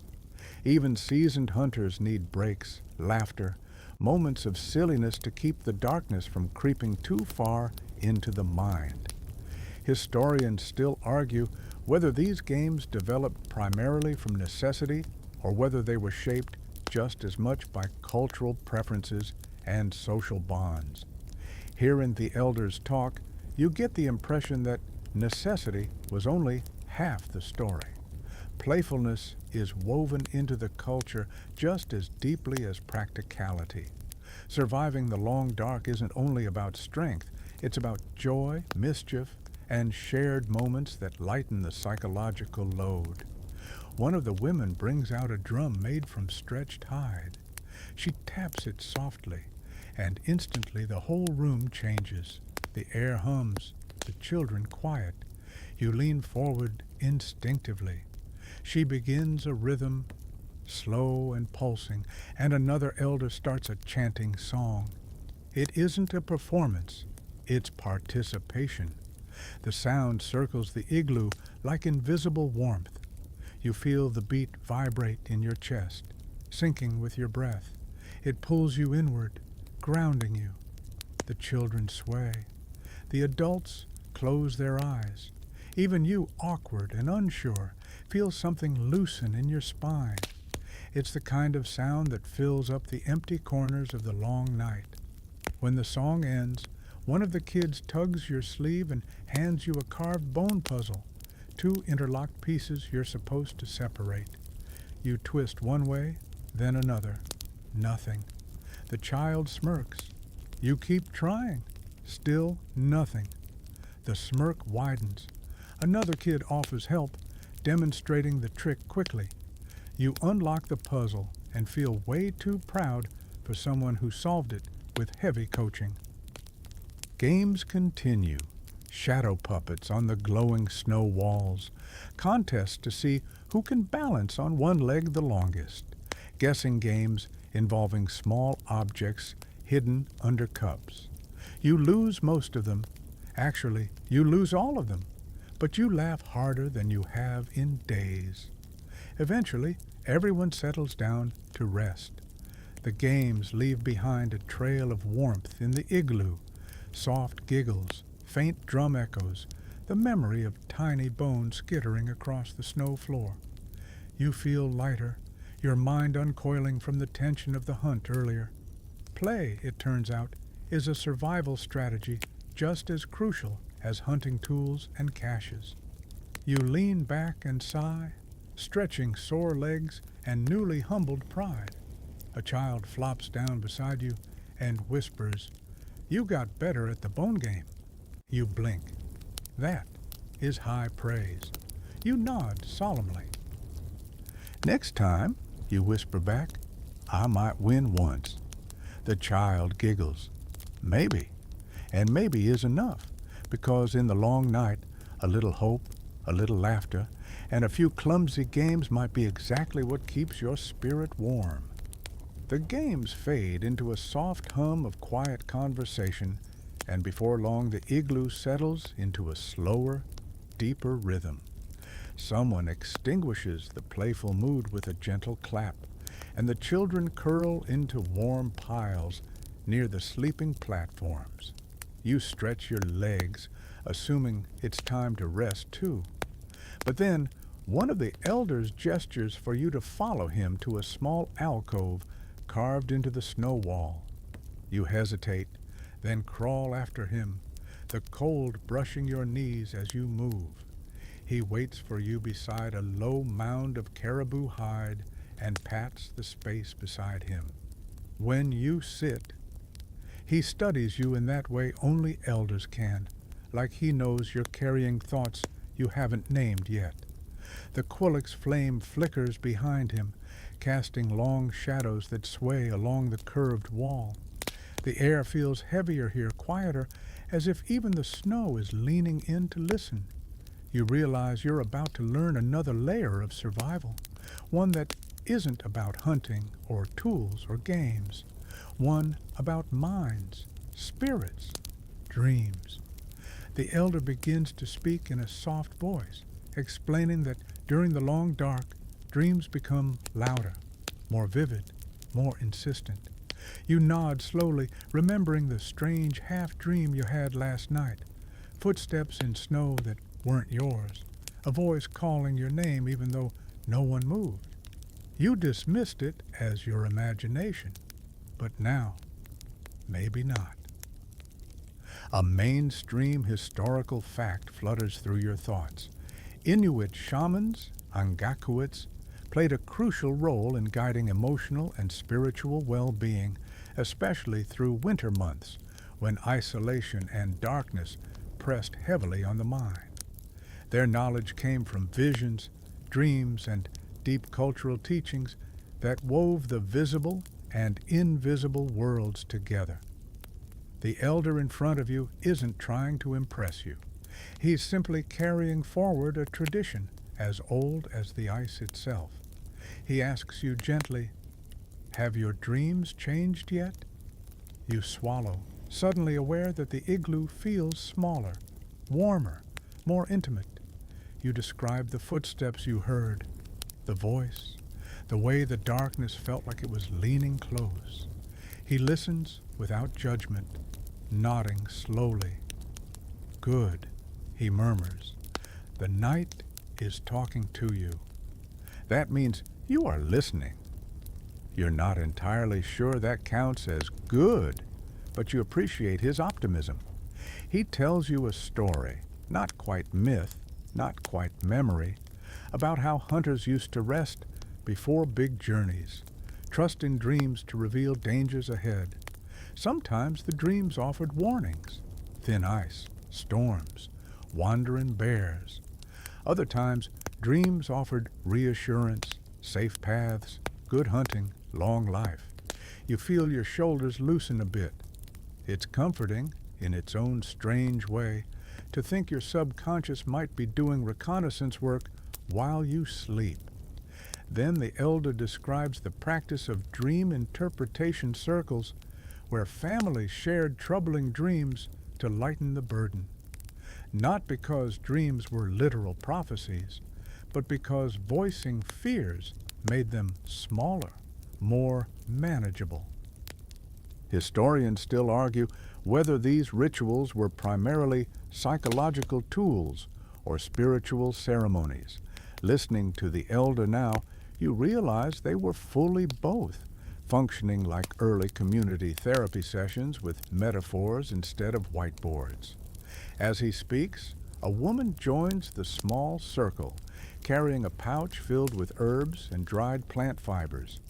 Even seasoned hunters need breaks, laughter, moments of silliness to keep the darkness from creeping too far into the mind. Historians still argue whether these games developed primarily from necessity or whether they were shaped just as much by cultural preferences and social bonds. Hearing the elders talk, you get the impression that necessity was only half the story. Playfulness is woven into the culture just as deeply as practicality. Surviving the long dark isn't only about strength, it's about joy, mischief, and shared moments that lighten the psychological load. One of the women brings out a drum made from stretched hide. She taps it softly, and instantly the whole room changes. The air hums, the children quiet. You lean forward instinctively. She begins a rhythm, slow and pulsing, and another elder starts a chanting song. It isn't a performance, it's participation. The sound circles the igloo like invisible warmth. You feel the beat vibrate in your chest, syncing with your breath. It pulls you inward, grounding you. The children sway. The adults close their eyes. Even you, awkward and unsure, feel something loosen in your spine. It's the kind of sound that fills up the empty corners of the long night. When the song ends, one of the kids tugs your sleeve and hands you a carved bone puzzle, two interlocked pieces you're supposed to separate. You twist one way, then another. Nothing. The child smirks. You keep trying. Still nothing. The smirk widens. Another kid offers help, demonstrating the trick quickly. You unlock the puzzle and feel way too proud for someone who solved it with heavy coaching. Games continue. Shadow puppets on the glowing snow walls. Contests to see who can balance on one leg the longest. Guessing games involving small objects hidden under cups. You lose most of them. Actually, you lose all of them. But you laugh harder than you have in days. Eventually, everyone settles down to rest. The games leave behind a trail of warmth in the igloo, soft giggles, faint drum echoes, the memory of tiny bones skittering across the snow floor. You feel lighter, your mind uncoiling from the tension of the hunt earlier. Play, it turns out, is a survival strategy just as crucial as hunting tools and caches. You lean back and sigh, stretching sore legs and newly humbled pride. A child flops down beside you and whispers, "You got better at the bone game." You blink. That is high praise. You nod solemnly. "Next time," you whisper back, "I might win once." The child giggles. Maybe. And maybe is enough, because in the long night, a little hope, a little laughter, and a few clumsy games might be exactly what keeps your spirit warm. The games fade into a soft hum of quiet conversation, and before long the igloo settles into a slower, deeper rhythm. Someone extinguishes the playful mood with a gentle clap, and the children curl into warm piles near the sleeping platforms. You stretch your legs, assuming it's time to rest too. But then, one of the elders gestures for you to follow him to a small alcove carved into the snow wall. You hesitate, then crawl after him, the cold brushing your knees as you move. He waits for you beside a low mound of caribou hide and pats the space beside him. When you sit, he studies you in that way only elders can, like he knows you're carrying thoughts you haven't named yet. The quillick's flame flickers behind him, casting long shadows that sway along the curved wall. The air feels heavier here, quieter, as if even the snow is leaning in to listen. You realize you're about to learn another layer of survival, one that isn't about hunting or tools or games, one about minds, spirits, dreams. The elder begins to speak in a soft voice, explaining that during the long dark, dreams become louder, more vivid, more insistent. You nod slowly, remembering the strange half-dream you had last night. Footsteps in snow that weren't yours. A voice calling your name even though no one moved. You dismissed it as your imagination. But now, maybe not. A mainstream historical fact flutters through your thoughts. Inuit shamans, Angakuits, played a crucial role in guiding emotional and spiritual well-being, especially through winter months, when isolation and darkness pressed heavily on the mind. Their knowledge came from visions, dreams, and deep cultural teachings that wove the visible and invisible worlds together. The elder in front of you isn't trying to impress you. He's simply carrying forward a tradition as old as the ice itself. He asks you gently, "Have your dreams changed yet?" You swallow, suddenly aware that the igloo feels smaller, warmer, more intimate. You describe the footsteps you heard, the voice, the way the darkness felt like it was leaning close. He listens without judgment, nodding slowly. "Good," he murmurs. The night is talking to you. That means you are listening. You're not entirely sure that counts as good, but you appreciate his optimism. He tells you a story, not quite myth, not quite memory, about how hunters used to rest before big journeys, trust in dreams to reveal dangers ahead. Sometimes the dreams offered warnings, thin ice, storms, wandering bears. Other times, dreams offered reassurance, safe paths, good hunting, long life. You feel your shoulders loosen a bit. It's comforting, in its own strange way, to think your subconscious might be doing reconnaissance work while you sleep. Then the elder describes the practice of dream interpretation circles where families shared troubling dreams to lighten the burden. Not because dreams were literal prophecies, but because voicing fears made them smaller, more manageable. Historians still argue whether these rituals were primarily psychological tools or spiritual ceremonies. Listening to the elder now, you realize they were fully both, functioning like early community therapy sessions with metaphors instead of whiteboards. As he speaks, a woman joins the small circle, carrying a pouch filled with herbs and dried plant fibers.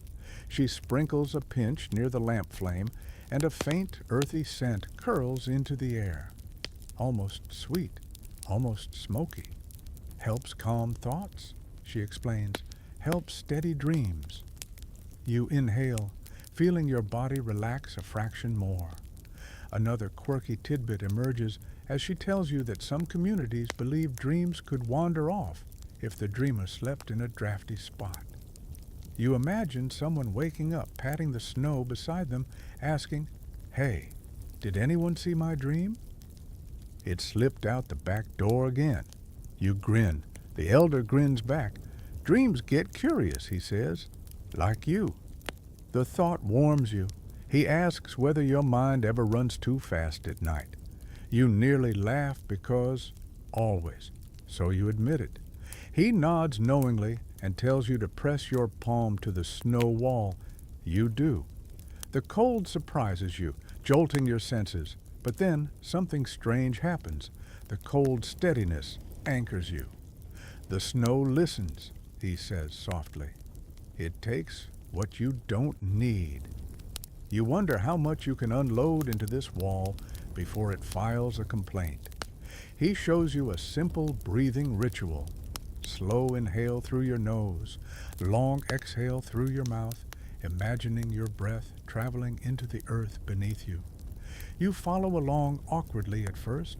She sprinkles a pinch near the lamp flame, and a faint, earthy scent curls into the air. Almost sweet, almost smoky. Helps calm thoughts, she explains. Helps steady dreams. You inhale, feeling your body relax a fraction more. Another quirky tidbit emerges as she tells you that some communities believe dreams could wander off if the dreamer slept in a drafty spot. You imagine someone waking up, patting the snow beside them, asking, "Hey, did anyone see my dream?" It slipped out the back door again. You grin. The elder grins back. "Dreams get curious," he says, "like you." The thought warms you. He asks whether your mind ever runs too fast at night. You nearly laugh because, always, so you admit it. He nods knowingly and tells you to press your palm to the snow wall. You do. The cold surprises you, jolting your senses, but then something strange happens. The cold steadiness anchors you. "The snow listens," he says softly. "It takes what you don't need." You wonder how much you can unload into this wall before it files a complaint. He shows you a simple breathing ritual. Slow inhale through your nose, long exhale through your mouth, imagining your breath traveling into the earth beneath you. You follow along awkwardly at first,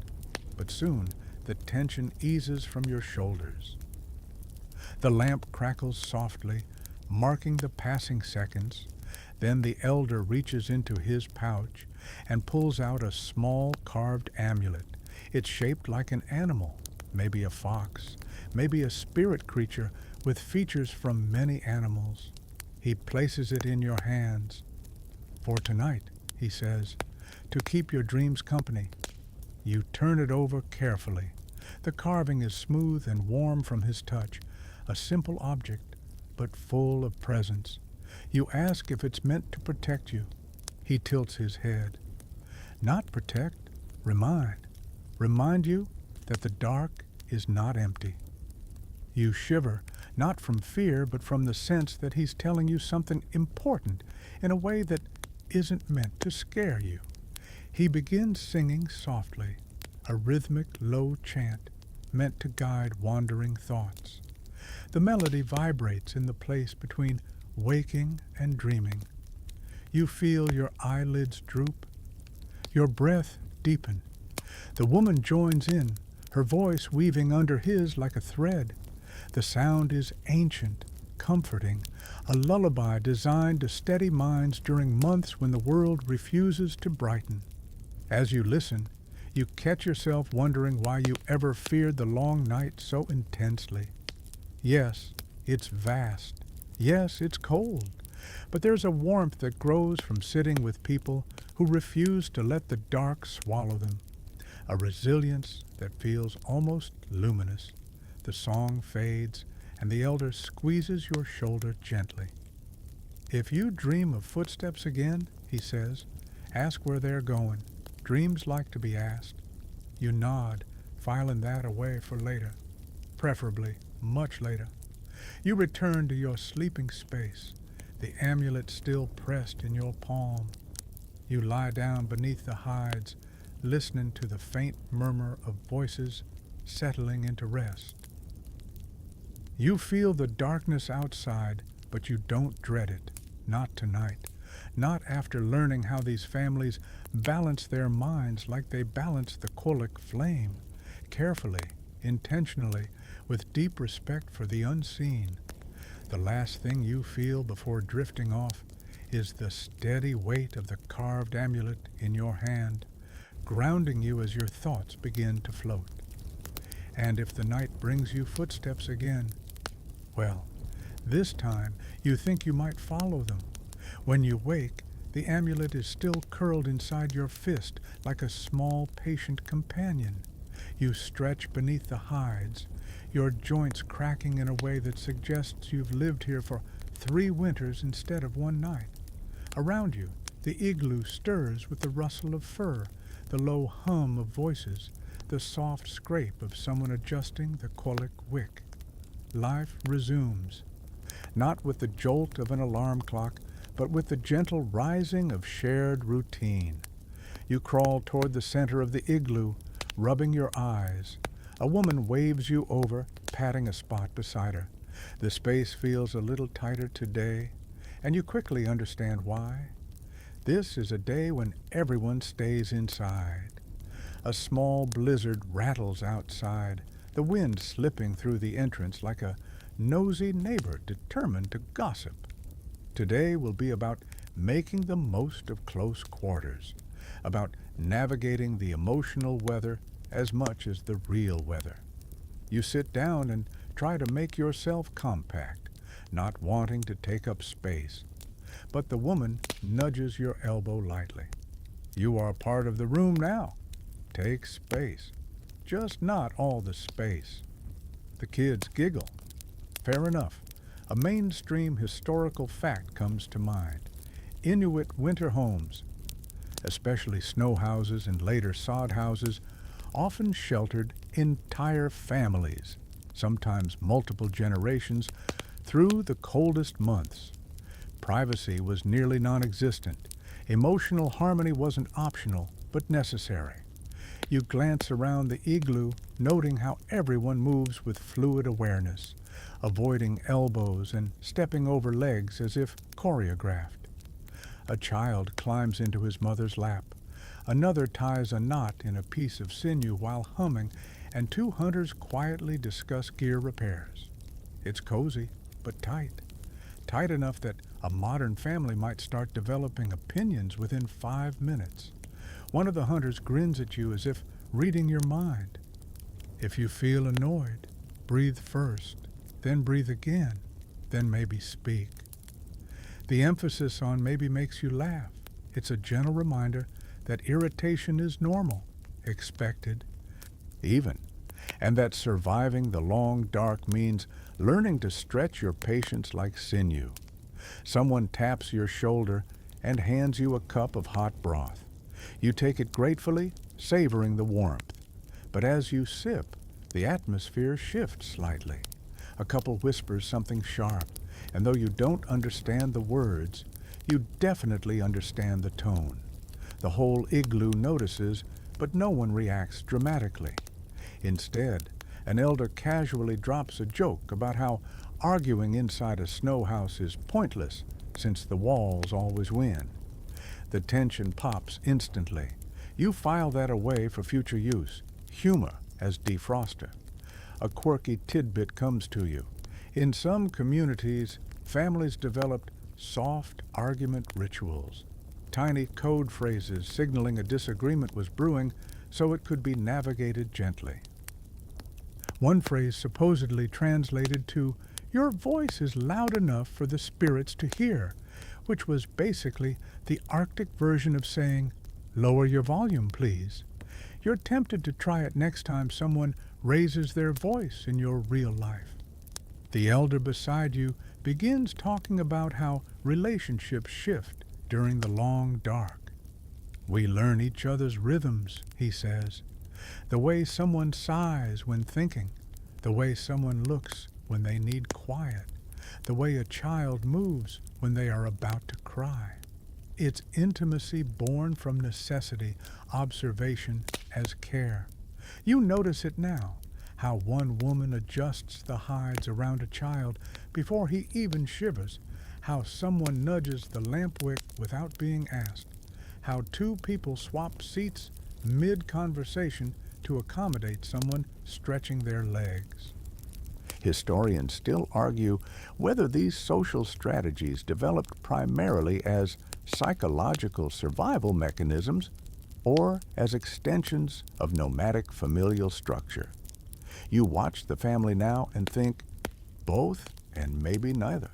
but soon the tension eases from your shoulders. The lamp crackles softly, marking the passing seconds. Then the elder reaches into his pouch and pulls out a small carved amulet. It's shaped like an animal, maybe a fox, maybe a spirit creature with features from many animals. He places it in your hands. "For tonight," he says, "to keep your dreams company." You turn it over carefully. The carving is smooth and warm from his touch, a simple object, but full of presence. You ask if it's meant to protect you. He tilts his head. Not protect, remind. Remind you that the dark is not empty. You shiver, not from fear, but from the sense that he's telling you something important in a way that isn't meant to scare you. He begins singing softly, a rhythmic low chant meant to guide wandering thoughts. The melody vibrates in the place between waking and dreaming. You feel your eyelids droop, your breath deepen. The woman joins in, her voice weaving under his like a thread. The sound is ancient, comforting, a lullaby designed to steady minds during months when the world refuses to brighten. As you listen, you catch yourself wondering why you ever feared the long night so intensely. Yes, it's vast. Yes, it's cold. But there's a warmth that grows from sitting with people who refuse to let the dark swallow them. A resilience that feels almost luminous. The song fades, and the elder squeezes your shoulder gently. If you dream of footsteps again, he says, ask where they're going. Dreams like to be asked. You nod, filing that away for later, preferably much later. You return to your sleeping space, the amulet still pressed in your palm. You lie down beneath the hides, listening to the faint murmur of voices settling into rest. You feel the darkness outside, but you don't dread it. Not tonight. Not after learning how these families balance their minds like they balance the Kolic flame, carefully, intentionally, with deep respect for the unseen. The last thing you feel before drifting off is the steady weight of the carved amulet in your hand, grounding you as your thoughts begin to float. And if the night brings you footsteps again, well, this time you think you might follow them. When you wake, the amulet is still curled inside your fist like a small, patient companion. You stretch beneath the hides, your joints cracking in a way that suggests you've lived here for 3 winters instead of 1 night. Around you, the igloo stirs with the rustle of fur, the low hum of voices, the soft scrape of someone adjusting the Kolic wick. Life resumes, not with the jolt of an alarm clock, but with the gentle rising of shared routine. You crawl toward the center of the igloo, rubbing your eyes. A woman waves you over, patting a spot beside her. The space feels a little tighter today, and you quickly understand why. This is a day when everyone stays inside. A small blizzard rattles outside, the wind slipping through the entrance like a nosy neighbor determined to gossip. Today will be about making the most of close quarters, about navigating the emotional weather as much as the real weather. You sit down and try to make yourself compact, not wanting to take up space. But the woman nudges your elbow lightly. You are part of the room now. Take space, just not all the space. The kids giggle. Fair enough. A mainstream historical fact comes to mind. Inuit winter homes, especially snow houses and later sod houses, often sheltered entire families, sometimes multiple generations, through the coldest months. Privacy was nearly non-existent. Emotional harmony wasn't optional, but necessary. You glance around the igloo, noting how everyone moves with fluid awareness, avoiding elbows and stepping over legs as if choreographed. A child climbs into his mother's lap. Another ties a knot in a piece of sinew while humming, and 2 hunters quietly discuss gear repairs. It's cozy, but tight. Tight enough that a modern family might start developing opinions within 5 minutes. One of the hunters grins at you as if reading your mind. If you feel annoyed, breathe first, then breathe again, then maybe speak. The emphasis on maybe makes you laugh. It's a gentle reminder that irritation is normal, expected, even, and that surviving the long dark means learning to stretch your patience like sinew. Someone taps your shoulder and hands you a cup of hot broth. You take it gratefully, savoring the warmth. But as you sip, the atmosphere shifts slightly. A couple whispers something sharp, and though you don't understand the words, you definitely understand the tone. The whole igloo notices, but no one reacts dramatically. Instead, an elder casually drops a joke about how arguing inside a snow house is pointless since the walls always win. The tension pops instantly. You file that away for future use, humor as defroster. A quirky tidbit comes to you. In some communities, families developed soft argument rituals, tiny code phrases signaling a disagreement was brewing so it could be navigated gently. One phrase supposedly translated to, "Your voice is loud enough for the spirits to hear," which was basically the Arctic version of saying, "Lower your volume, please." You're tempted to try it next time someone raises their voice in your real life. The elder beside you begins talking about how relationships shift during the long dark. We learn each other's rhythms, he says. The way someone sighs when thinking, the way someone looks when they need quiet, the way a child moves when they are about to cry. It's intimacy born from necessity, observation as care. You notice it now, how one woman adjusts the hides around a child before he even shivers, how someone nudges the lamp wick without being asked, how two people swap seats mid-conversation to accommodate someone stretching their legs. Historians still argue whether these social strategies developed primarily as psychological survival mechanisms or as extensions of nomadic familial structure. You watch the family now and think, both and maybe neither.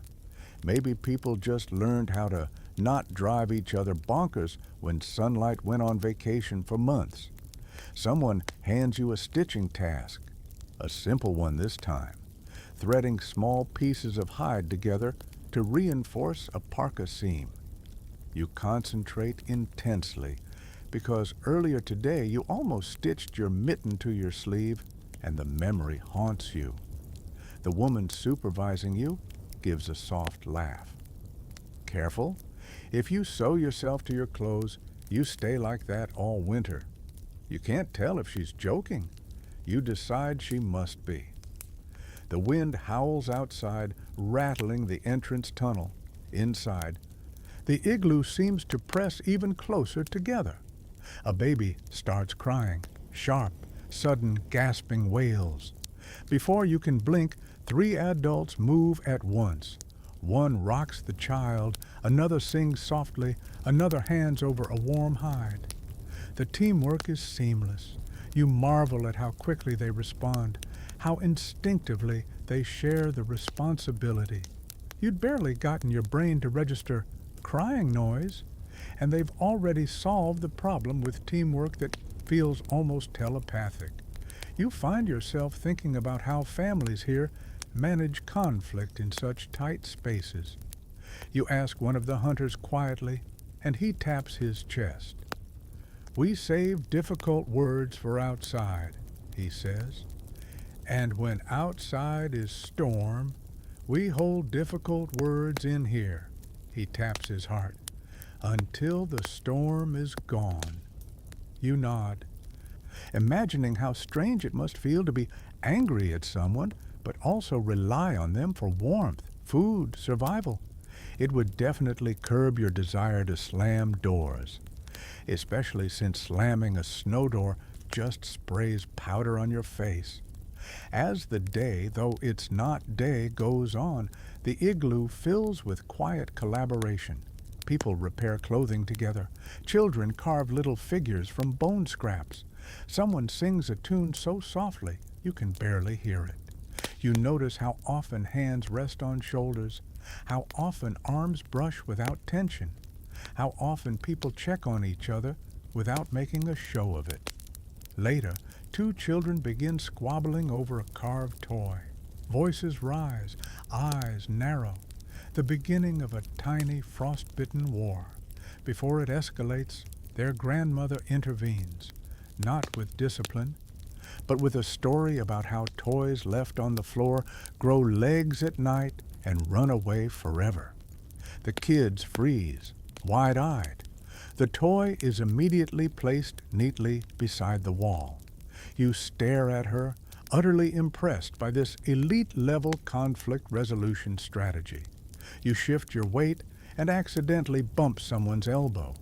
Maybe people just learned how to not drive each other bonkers when sunlight went on vacation for months. Someone hands you a stitching task, a simple one this time, threading small pieces of hide together to reinforce a parka seam. You concentrate intensely because earlier today you almost stitched your mitten to your sleeve and the memory haunts you. The woman supervising you gives a soft laugh. Careful, if you sew yourself to your clothes, you stay like that all winter. You can't tell if she's joking. You decide she must be. The wind howls outside, rattling the entrance tunnel. Inside, the igloo seems to press even closer together. A baby starts crying, sharp, sudden, gasping wails. Before you can blink, 3 adults move at once. One rocks the child, another sings softly, another hands over a warm hide. The teamwork is seamless. You marvel at how quickly they respond, how instinctively they share the responsibility. You'd barely gotten your brain to register crying noise, and they've already solved the problem with teamwork that feels almost telepathic. You find yourself thinking about how families here manage conflict in such tight spaces. You ask one of the hunters quietly, and he taps his chest. "We save difficult words for outside," he says. "And when outside is storm, we hold difficult words in here," he taps his heart, "until the storm is gone." You nod, imagining how strange it must feel to be angry at someone, but also rely on them for warmth, food, survival. It would definitely curb your desire to slam doors, especially since slamming a snow door just sprays powder on your face. As the day, though it's not day, goes on, the igloo fills with quiet collaboration. People repair clothing together. Children carve little figures from bone scraps. Someone sings a tune so softly you can barely hear it. You notice how often hands rest on shoulders, how often arms brush without tension, how often people check on each other without making a show of it. Later, 2 children begin squabbling over a carved toy. Voices rise, eyes narrow, the beginning of a tiny frost-bitten war. Before it escalates, their grandmother intervenes, not with discipline, but with a story about how toys left on the floor grow legs at night and run away forever. The kids freeze, wide-eyed. The toy is immediately placed neatly beside the wall. You stare at her, utterly impressed by this elite-level conflict resolution strategy. You shift your weight and accidentally bump someone's elbow.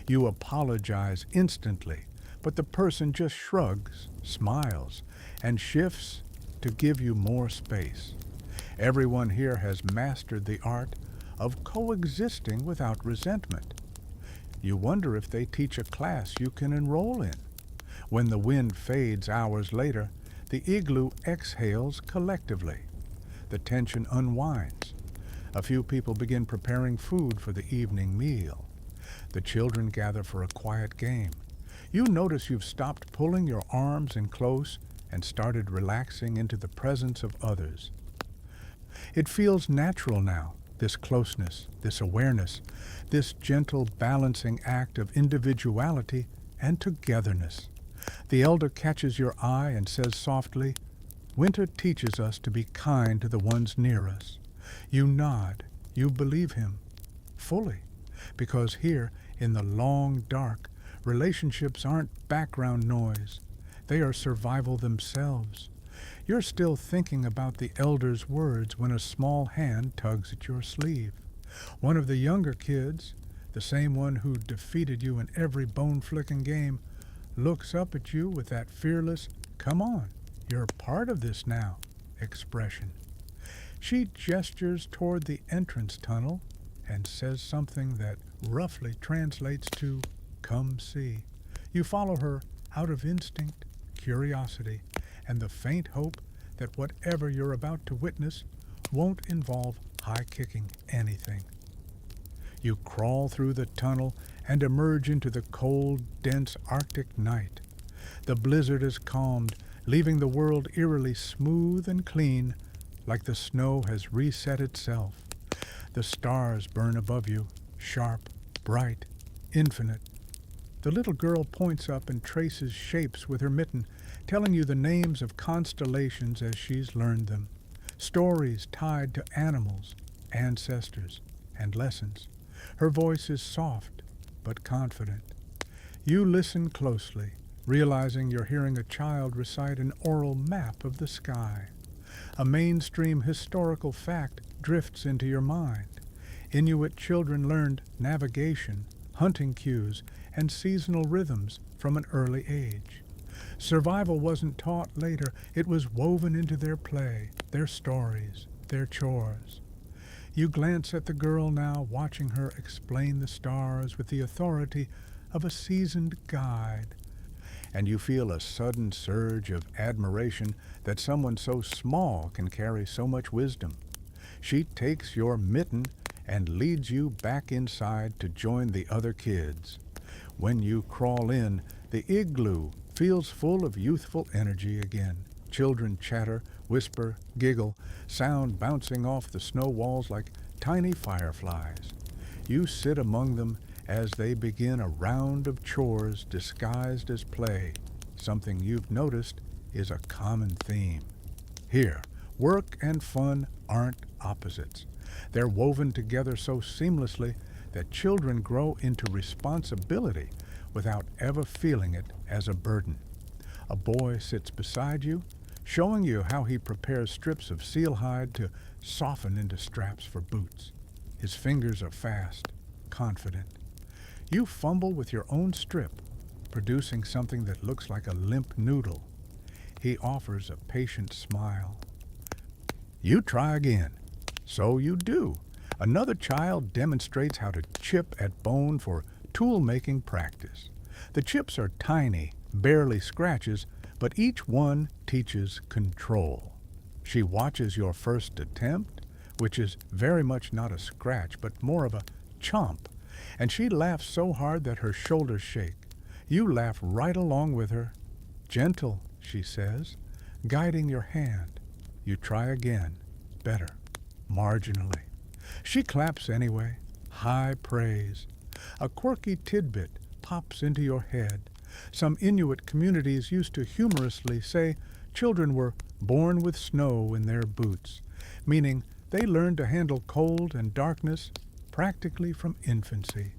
You apologize instantly, but the person just shrugs, smiles, and shifts to give you more space. Everyone here has mastered the art of coexisting without resentment. You wonder if they teach a class you can enroll in. When the wind fades hours later, the igloo exhales collectively. The tension unwinds. A few people begin preparing food for the evening meal. The children gather for a quiet game. You notice you've stopped pulling your arms in close and started relaxing into the presence of others. It feels natural now, this closeness, this awareness, this gentle balancing act of individuality and togetherness. The elder catches your eye and says softly, "Winter teaches us to be kind to the ones near us." You nod. You believe him fully, because here in the long dark, relationships aren't background noise. They are survival themselves. You're still thinking about the elder's words when a small hand tugs at your sleeve. One of the younger kids, the same one who defeated you in every bone-flicking game, looks up at you with that fearless, "Come on, you're part of this now," expression. She gestures toward the entrance tunnel and says something that roughly translates to, "Come see." You follow her out of instinct, curiosity, and the faint hope that whatever you're about to witness won't involve high-kicking anything. You crawl through the tunnel and emerge into the cold, dense Arctic night. The blizzard has calmed, leaving the world eerily smooth and clean, like the snow has reset itself. The stars burn above you, sharp, bright, infinite. The little girl points up and traces shapes with her mitten, telling you the names of constellations as she's learned them, stories tied to animals, ancestors, and lessons. Her voice is soft but confident. You listen closely, realizing you're hearing a child recite an oral map of the sky. A mainstream historical fact drifts into your mind. Inuit children learned navigation, hunting cues, and seasonal rhythms from an early age. Survival wasn't taught later, it was woven into their play, their stories, their chores. You glance at the girl now, watching her explain the stars with the authority of a seasoned guide, and you feel a sudden surge of admiration that someone so small can carry so much wisdom. She takes your mitten and leads you back inside to join the other kids. When you crawl in, the igloo feels full of youthful energy again. Children chatter, whisper, giggle, sound bouncing off the snow walls like tiny fireflies. You sit among them as they begin a round of chores disguised as play. Something you've noticed is a common theme. Here, work and fun aren't opposites. They're woven together so seamlessly that children grow into responsibility without ever feeling it as a burden. A boy sits beside you, showing you how he prepares strips of seal hide to soften into straps for boots. His fingers are fast, confident. You fumble with your own strip, producing something that looks like a limp noodle. He offers a patient smile. You try again. So you do. Another child demonstrates how to chip at bone for tool-making practice. The chips are tiny, barely scratches, but each one teaches control. She watches your first attempt, which is very much not a scratch, but more of a chomp, and she laughs so hard that her shoulders shake. You laugh right along with her. "Gentle," she says, guiding your hand. You try again, better, marginally. She claps anyway, high praise. A quirky tidbit pops into your head. Some Inuit communities used to humorously say children were born with snow in their boots, meaning they learned to handle cold and darkness practically from infancy.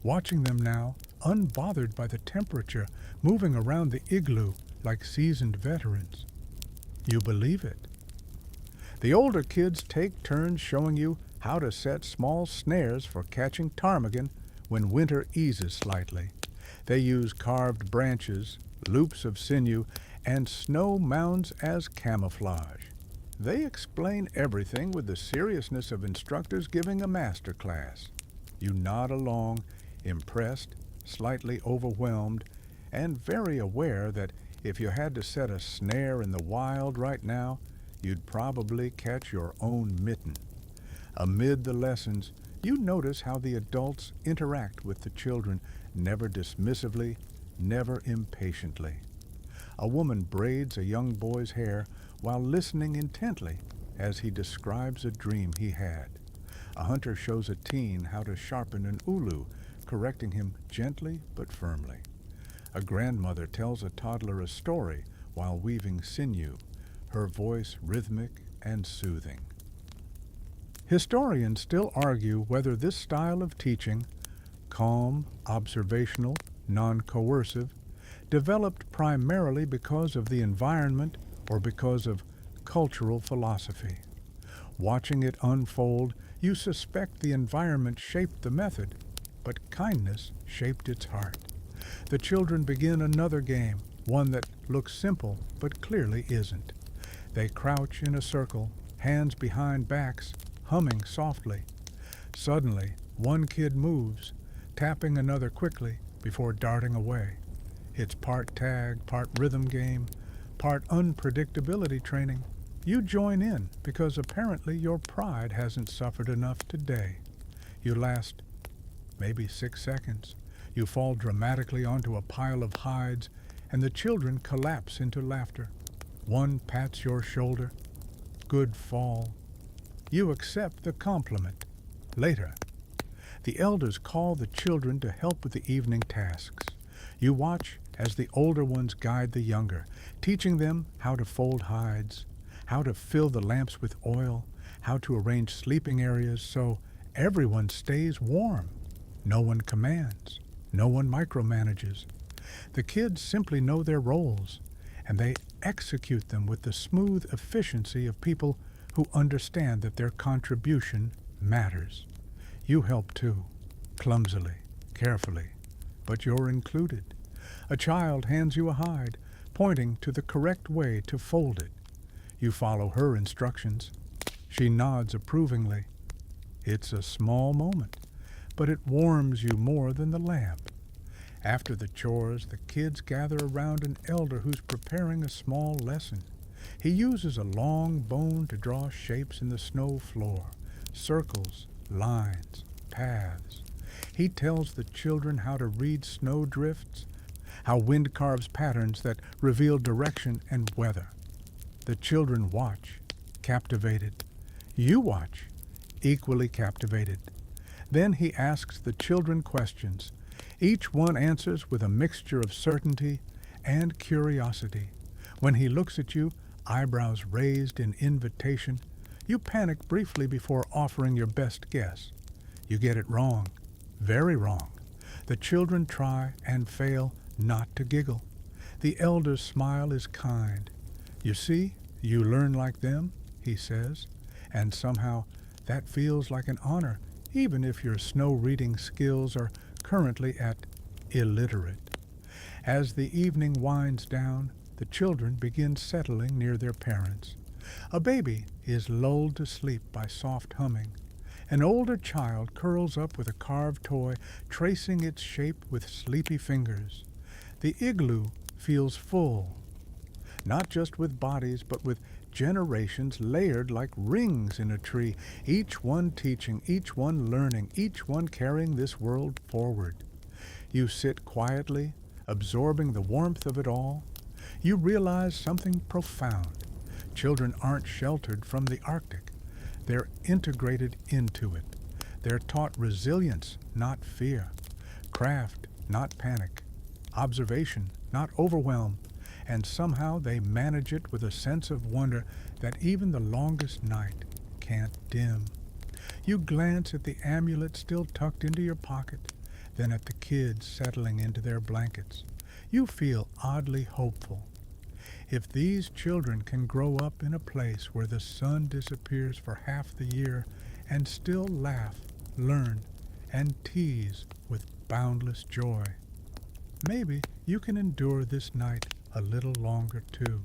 Watching them now, unbothered by the temperature, moving around the igloo like seasoned veterans. You believe it. The older kids take turns showing you how to set small snares for catching ptarmigan when winter eases slightly. They use carved branches, loops of sinew, and snow mounds as camouflage. They explain everything with the seriousness of instructors giving a master class. You nod along, impressed, slightly overwhelmed, and very aware that if you had to set a snare in the wild right now, you'd probably catch your own mitten. Amid the lessons, you notice how the adults interact with the children, never dismissively, never impatiently. A woman braids a young boy's hair while listening intently as he describes a dream he had. A hunter shows a teen how to sharpen an ulu, correcting him gently but firmly. A grandmother tells a toddler a story while weaving sinew, her voice rhythmic and soothing. Historians still argue whether this style of teaching, calm, observational, non-coercive, developed primarily because of the environment or because of cultural philosophy. Watching it unfold, you suspect the environment shaped the method, but kindness shaped its heart. The children begin another game, one that looks simple but clearly isn't. They crouch in a circle, hands behind backs, humming softly. Suddenly, one kid moves, tapping another quickly before darting away. It's part tag, part rhythm game, part unpredictability training. You join in because apparently your pride hasn't suffered enough today. You last maybe 6 seconds. You fall dramatically onto a pile of hides, and the children collapse into laughter. One pats your shoulder. Good fall. You accept the compliment. Later, the elders call the children to help with the evening tasks. You watch as the older ones guide the younger, teaching them how to fold hides, how to fill the lamps with oil, how to arrange sleeping areas so everyone stays warm. No one commands. No one micromanages. The kids simply know their roles, and they execute them with the smooth efficiency of people who understand that their contribution matters. You help too, clumsily, carefully, but you're included. A child hands you a hide, pointing to the correct way to fold it. You follow her instructions. She nods approvingly. It's a small moment, but it warms you more than the lamp. After the chores, the kids gather around an elder who's preparing a small lesson. He uses a long bone to draw shapes in the snow floor, circles, lines, paths. He tells the children how to read snow drifts, how wind carves patterns that reveal direction and weather. The children watch, captivated. You watch, equally captivated. Then he asks the children questions. Each one answers with a mixture of certainty and curiosity. When he looks at you, eyebrows raised in invitation, you panic briefly before offering your best guess. You get it wrong, very wrong. The children try and fail not to giggle. The elder's smile is kind. You see, you learn like them, he says, and somehow that feels like an honor, even if your snow reading skills are currently at illiterate. As the evening winds down, the children begin settling near their parents. A baby is lulled to sleep by soft humming. An older child curls up with a carved toy, tracing its shape with sleepy fingers. The igloo feels full, not just with bodies, but with generations layered like rings in a tree, each one teaching, each one learning, each one carrying this world forward. You sit quietly, absorbing the warmth of it all. You realize something profound. Children aren't sheltered from the Arctic. They're integrated into it. They're taught resilience, not fear, craft, not panic, observation, not overwhelm, and somehow they manage it with a sense of wonder that even the longest night can't dim. You glance at the amulet still tucked into your pocket, then at the kids settling into their blankets. You feel oddly hopeful. If these children can grow up in a place where the sun disappears for half the year and still laugh, learn, and tease with boundless joy, maybe you can endure this night a little longer too.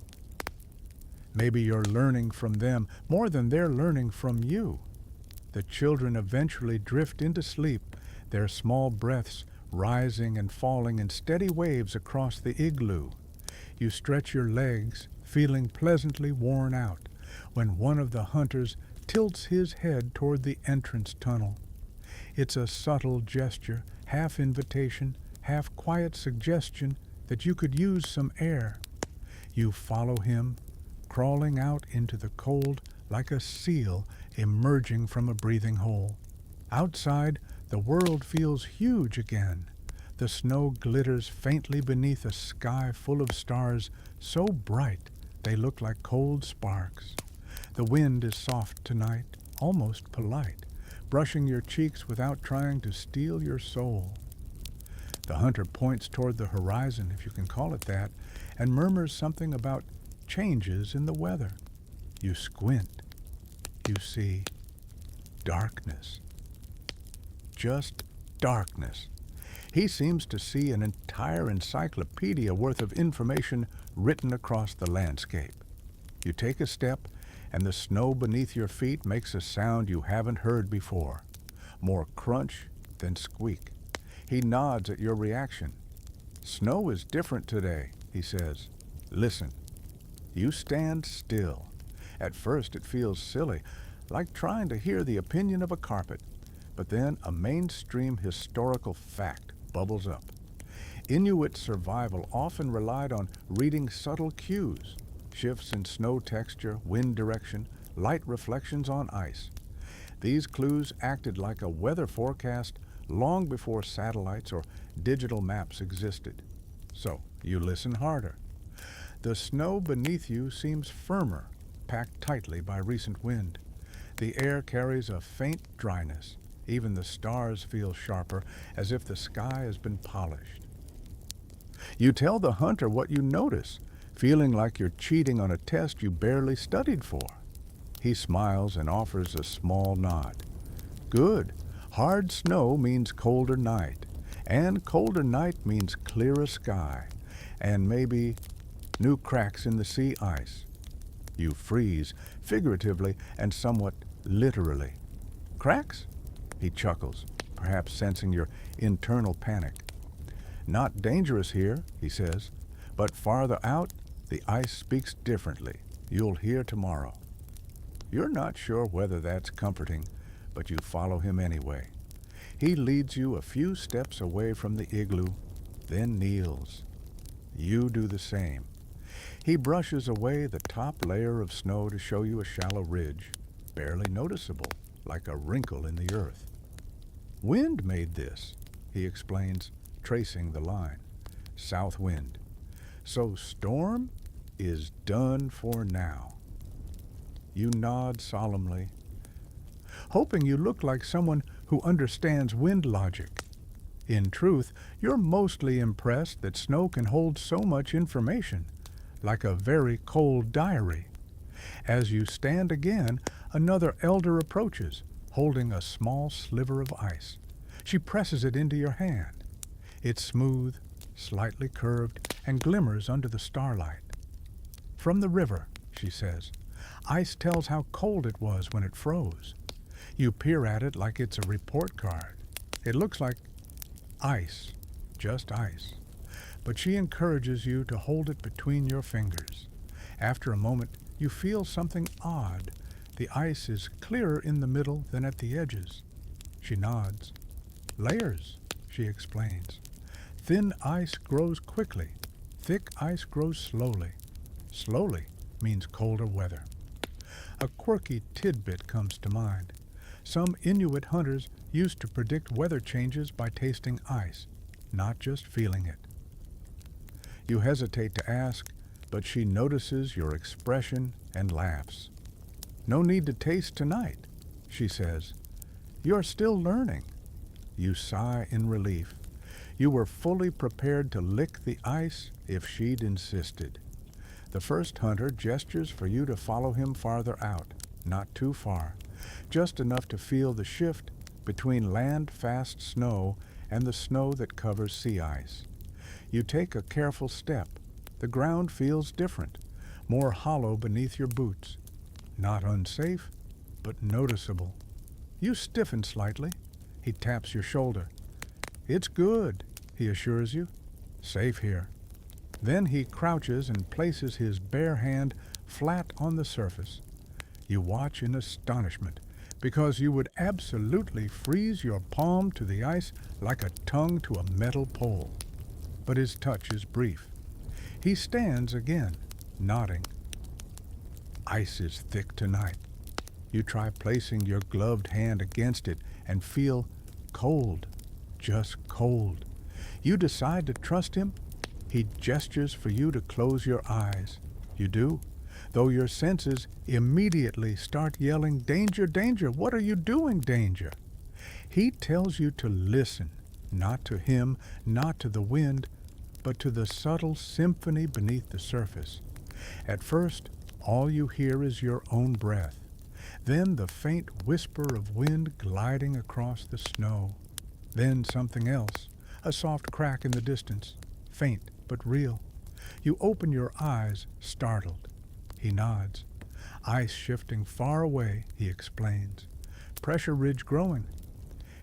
Maybe you're learning from them more than they're learning from you. The children eventually drift into sleep, their small breaths rising and falling in steady waves across the igloo. You stretch your legs, feeling pleasantly worn out, when one of the hunters tilts his head toward the entrance tunnel. It's a subtle gesture, half invitation, half-quiet suggestion that you could use some air. You follow him, crawling out into the cold like a seal emerging from a breathing hole. Outside, the world feels huge again. The snow glitters faintly beneath a sky full of stars so bright they look like cold sparks. The wind is soft tonight, almost polite, brushing your cheeks without trying to steal your soul. The hunter points toward the horizon, if you can call it that, and murmurs something about changes in the weather. You squint. You see darkness. Just darkness. He seems to see an entire encyclopedia worth of information written across the landscape. You take a step, and the snow beneath your feet makes a sound you haven't heard before. More crunch than squeak. He nods at your reaction. Snow is different today, he says. Listen. You stand still. At first it feels silly, like trying to hear the opinion of a carpet. But then a mainstream historical fact bubbles up. Inuit survival often relied on reading subtle cues, shifts in snow texture, wind direction, light reflections on ice. These clues acted like a weather forecast long before satellites or digital maps existed. So you listen harder. The snow beneath you seems firmer, packed tightly by recent wind. The air carries a faint dryness. Even the stars feel sharper, as if the sky has been polished. You tell the hunter what you notice, feeling like you're cheating on a test you barely studied for. He smiles and offers a small nod. Good. Hard snow means colder night, and colder night means clearer sky, and maybe new cracks in the sea ice. You freeze, figuratively and somewhat literally. Cracks? He chuckles, perhaps sensing your internal panic. Not dangerous here, he says, but farther out, the ice speaks differently. You'll hear tomorrow. You're not sure whether that's comforting, but you follow him anyway. He leads you a few steps away from the igloo, then kneels. You do the same. He brushes away the top layer of snow to show you a shallow ridge, barely noticeable, like a wrinkle in the earth. Wind made this, he explains, tracing the line. South wind. So storm is done for now. You nod solemnly, hoping you look like someone who understands wind logic. In truth, you're mostly impressed that snow can hold so much information, like a very cold diary. As you stand again, another elder approaches, holding a small sliver of ice. She presses it into your hand. It's smooth, slightly curved, and glimmers under the starlight. From the river, she says. Ice tells how cold it was when it froze. You peer at it like it's a report card. It looks like ice, just ice. But she encourages you to hold it between your fingers. After a moment, you feel something odd. The ice is clearer in the middle than at the edges. She nods. Layers, she explains. Thin ice grows quickly. Thick ice grows slowly. Slowly means colder weather. A quirky tidbit comes to mind. Some Inuit hunters used to predict weather changes by tasting ice, not just feeling it. You hesitate to ask, but she notices your expression and laughs. No need to taste tonight, she says. You're still learning. You sigh in relief. You were fully prepared to lick the ice if she'd insisted. The first hunter gestures for you to follow him farther out, not too far, just enough to feel the shift between land-fast snow and the snow that covers sea ice. You take a careful step. The ground feels different, more hollow beneath your boots. Not unsafe, but noticeable. You stiffen slightly. He taps your shoulder. It's good, he assures you. Safe here. Then he crouches and places his bare hand flat on the surface. You watch in astonishment, because you would absolutely freeze your palm to the ice like a tongue to a metal pole. But his touch is brief. He stands again, nodding. Ice is thick tonight. You try placing your gloved hand against it and feel cold, just cold. You decide to trust him. He gestures for you to close your eyes. You do, though your senses immediately start yelling, "Danger, danger, what are you doing, danger?" He tells you to listen, not to him, not to the wind, but to the subtle symphony beneath the surface. At first, all you hear is your own breath. Then the faint whisper of wind gliding across the snow. Then something else, a soft crack in the distance, faint but real. You open your eyes, startled. He nods. Ice shifting far away, he explains. Pressure ridge growing.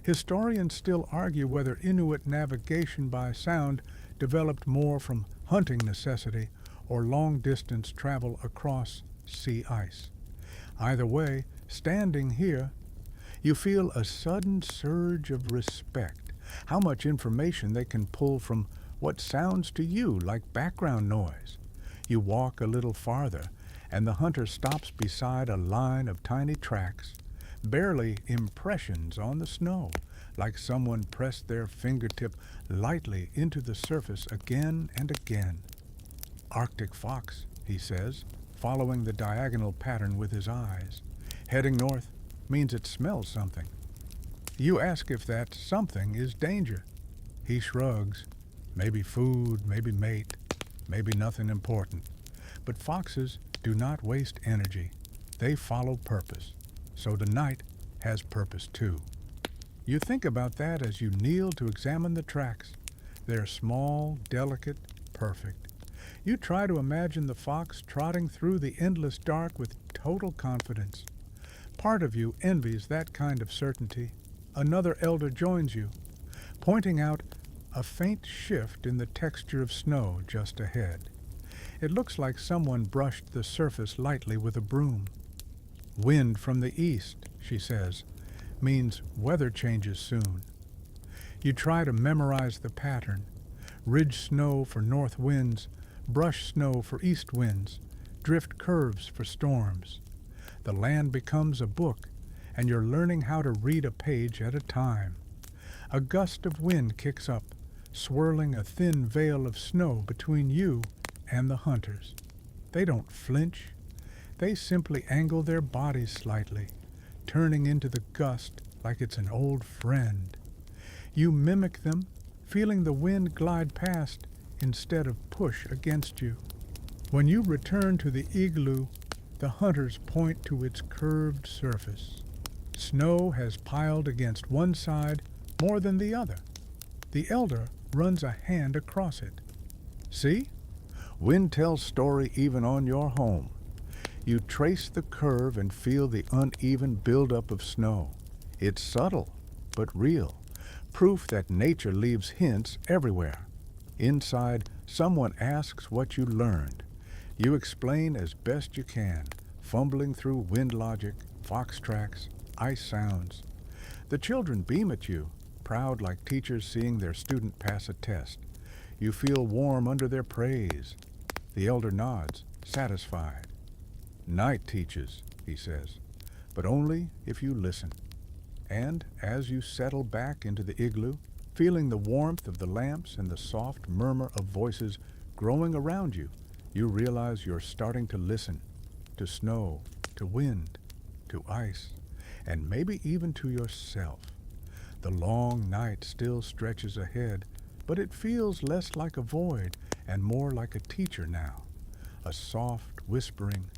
Historians still argue whether Inuit navigation by sound developed more from hunting necessity or long-distance travel across sea ice. Either way, standing here, you feel a sudden surge of respect. How much information they can pull from what sounds to you like background noise. You walk a little farther, and the hunter stops beside a line of tiny tracks, barely impressions on the snow, like someone pressed their fingertip lightly into the surface again and again. Arctic fox, he says, following the diagonal pattern with his eyes. Heading north means it smells something. You ask if that something is danger. He shrugs. Maybe food, maybe mate, maybe nothing important. But foxes do not waste energy. They follow purpose. So the night has purpose too. You think about that as you kneel to examine the tracks. They're small, delicate, perfect. You try to imagine the fox trotting through the endless dark with total confidence. Part of you envies that kind of certainty. Another elder joins you, pointing out a faint shift in the texture of snow just ahead. It looks like someone brushed the surface lightly with a broom. Wind from the east, she says, means weather changes soon. You try to memorize the pattern. Ridge snow for north winds, brush snow for east winds, drift curves for storms. The land becomes a book, and you're learning how to read a page at a time. A gust of wind kicks up, swirling a thin veil of snow between you and the hunters. They don't flinch. They simply angle their bodies slightly, turning into the gust like it's an old friend. You mimic them, feeling the wind glide past instead of push against you. When you return to the igloo, the hunters point to its curved surface. Snow has piled against one side more than the other. The elder runs a hand across it. See? Wind tells story even on your home. You trace the curve and feel the uneven buildup of snow. It's subtle, but real. Proof that nature leaves hints everywhere. Inside, someone asks what you learned. You explain as best you can, fumbling through wind logic, fox tracks, ice sounds. The children beam at you, proud like teachers seeing their student pass a test. You feel warm under their praise. The elder nods, satisfied. Night teaches, he says, but only if you listen. And as you settle back into the igloo, feeling the warmth of the lamps and the soft murmur of voices growing around you, you realize you're starting to listen, to snow, to wind, to ice, and maybe even to yourself. The long night still stretches ahead, but it feels less like a void and more like a teacher now, a soft, whispering,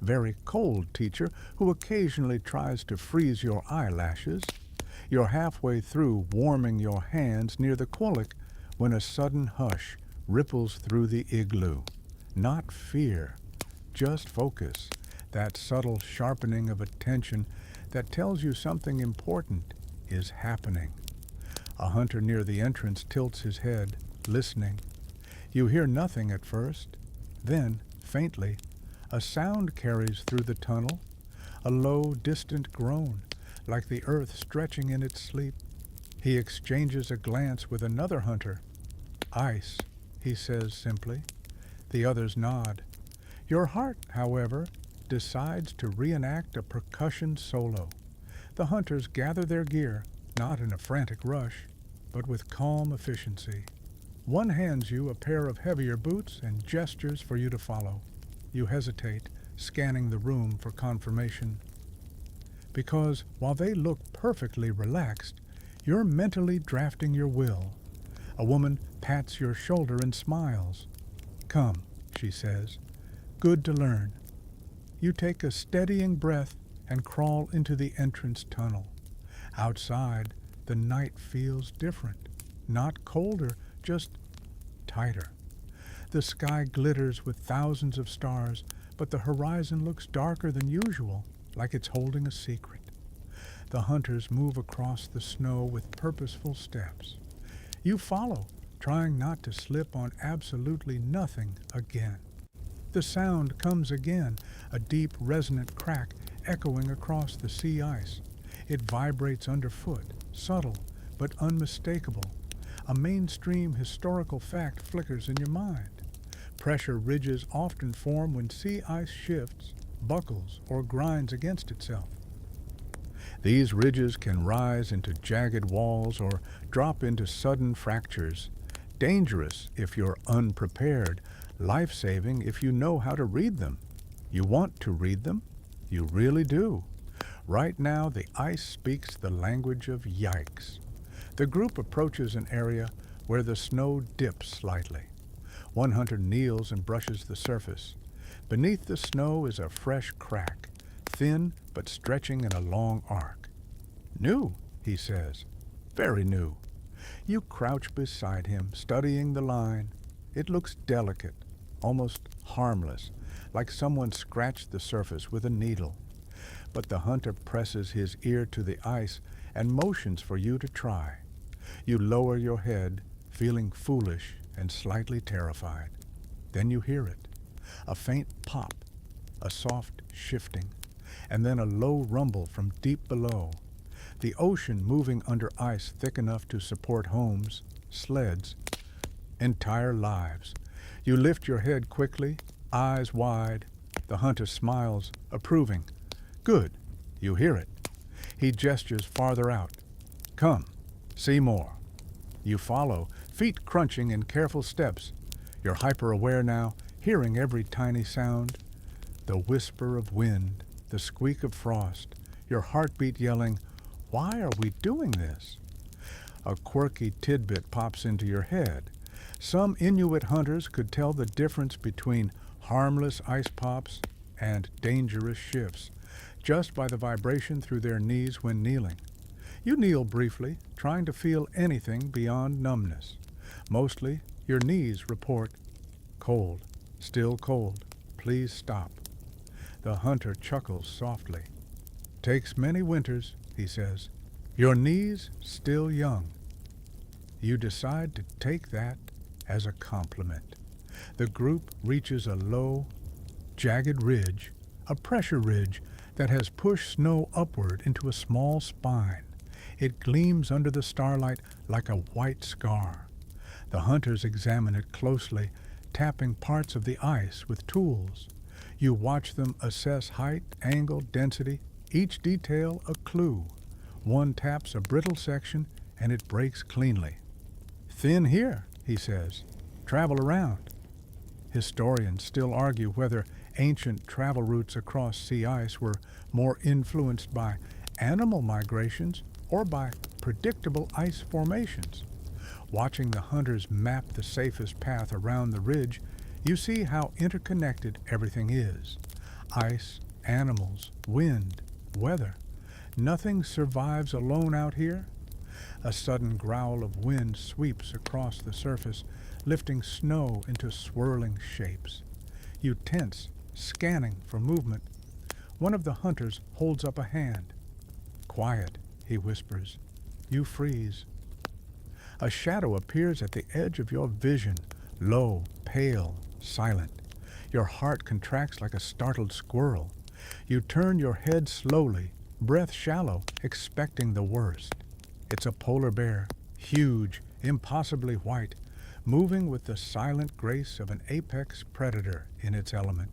very cold teacher who occasionally tries to freeze your eyelashes. You're halfway through warming your hands near the quollic when a sudden hush ripples through the igloo. Not fear, just focus, that subtle sharpening of attention that tells you something important is happening. A hunter near the entrance tilts his head, listening. You hear nothing at first. Then, faintly, a sound carries through the tunnel, a low, distant groan, like the earth stretching in its sleep. He exchanges a glance with another hunter. "Ice," he says simply. The others nod. Your heart, however, decides to reenact a percussion solo. The hunters gather their gear, not in a frantic rush, but with calm efficiency. One hands you a pair of heavier boots and gestures for you to follow. You hesitate, scanning the room for confirmation. Because while they look perfectly relaxed, you're mentally drafting your will. A woman pats your shoulder and smiles. "Come," she says. "Good to learn." You take a steadying breath and crawl into the entrance tunnel. Outside, the night feels different. Not colder, just tighter. The sky glitters with thousands of stars, but the horizon looks darker than usual, like it's holding a secret. The hunters move across the snow with purposeful steps. You follow, trying not to slip on absolutely nothing again. The sound comes again, a deep, resonant crack echoing across the sea ice. It vibrates underfoot, subtle but unmistakable. A mainstream historical fact flickers in your mind. Pressure ridges often form when sea ice shifts, buckles, or grinds against itself. These ridges can rise into jagged walls or drop into sudden fractures. Dangerous if you're unprepared, life-saving if you know how to read them. You want to read them? You really do. Right now, the ice speaks the language of yikes. The group approaches an area where the snow dips slightly. One hunter kneels and brushes the surface. Beneath the snow is a fresh crack, thin but stretching in a long arc. "New," he says. "Very new." You crouch beside him, studying the line. It looks delicate, almost harmless, like someone scratched the surface with a needle. But the hunter presses his ear to the ice and motions for you to try. You lower your head, feeling foolish and slightly terrified. Then you hear it. A faint pop, a soft shifting, and then a low rumble from deep below. The ocean moving under ice thick enough to support homes, sleds, entire lives. You lift your head quickly, eyes wide. The hunter smiles, approving. "Good, you hear it." He gestures farther out. "Come, see more." You follow, feet crunching in careful steps. You're hyper-aware now, hearing every tiny sound. The whisper of wind, the squeak of frost, your heartbeat yelling, "Why are we doing this?" A quirky tidbit pops into your head. Some Inuit hunters could tell the difference between harmless ice pops and dangerous shifts, just by the vibration through their knees when kneeling. You kneel briefly, trying to feel anything beyond numbness. Mostly, your knees report, "Cold, still cold, please stop." The hunter chuckles softly. "Takes many winters," he says. "Your knees still young." You decide to take that as a compliment. The group reaches a low, jagged ridge, a pressure ridge that has pushed snow upward into a small spine. It gleams under the starlight like a white scar. The hunters examine it closely, tapping parts of the ice with tools. You watch them assess height, angle, density, each detail a clue. One taps a brittle section and it breaks cleanly. "Thin here," he says. "Travel around." Historians still argue whether ancient travel routes across sea ice were more influenced by animal migrations or by predictable ice formations. Watching the hunters map the safest path around the ridge, you see how interconnected everything is. Ice, animals, wind, weather. Nothing survives alone out here. A sudden growl of wind sweeps across the surface, lifting snow into swirling shapes. You tense, scanning for movement. One of the hunters holds up a hand. "Quiet," he whispers. You freeze. A shadow appears at the edge of your vision, low, pale, silent. Your heart contracts like a startled squirrel. You turn your head slowly, breath shallow, expecting the worst. It's a polar bear, huge, impossibly white, moving with the silent grace of an apex predator in its element.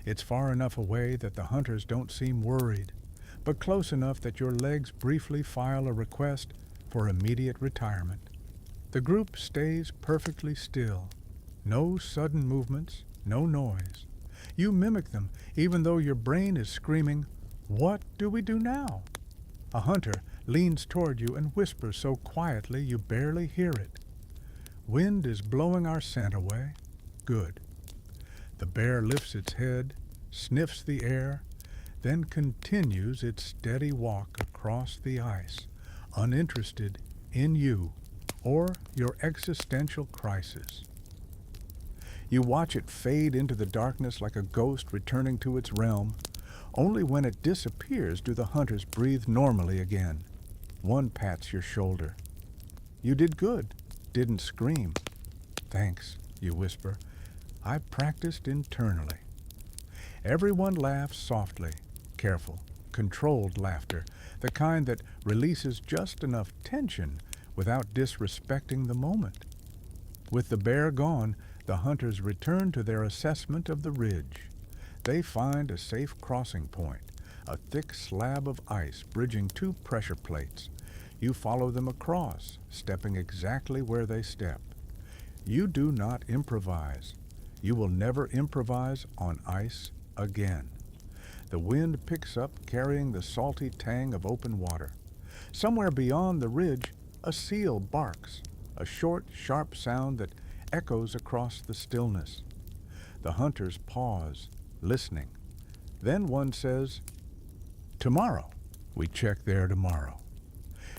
It's far enough away that the hunters don't seem worried, but close enough that your legs briefly file a request for immediate retirement. The group stays perfectly still. No sudden movements, no noise. You mimic them, even though your brain is screaming, "What do we do now?" A hunter leans toward you and whispers so quietly you barely hear it. "Wind is blowing our scent away." Good. The bear lifts its head, sniffs the air, then continues its steady walk across the ice, uninterested in you or your existential crisis. You watch it fade into the darkness like a ghost returning to its realm. Only when it disappears do the hunters breathe normally again. One pats your shoulder. "You did good. Didn't scream." "Thanks," you whisper. "I practiced internally." Everyone laughs softly, careful, controlled laughter, the kind that releases just enough tension without disrespecting the moment. With the bear gone, the hunters return to their assessment of the ridge. They find a safe crossing point, a thick slab of ice bridging two pressure plates. You follow them across, stepping exactly where they step. You do not improvise. You will never improvise on ice again. The wind picks up, carrying the salty tang of open water. Somewhere beyond the ridge, a seal barks, a short, sharp sound that echoes across the stillness. The hunters pause, listening. Then one says, "Tomorrow." We check there tomorrow.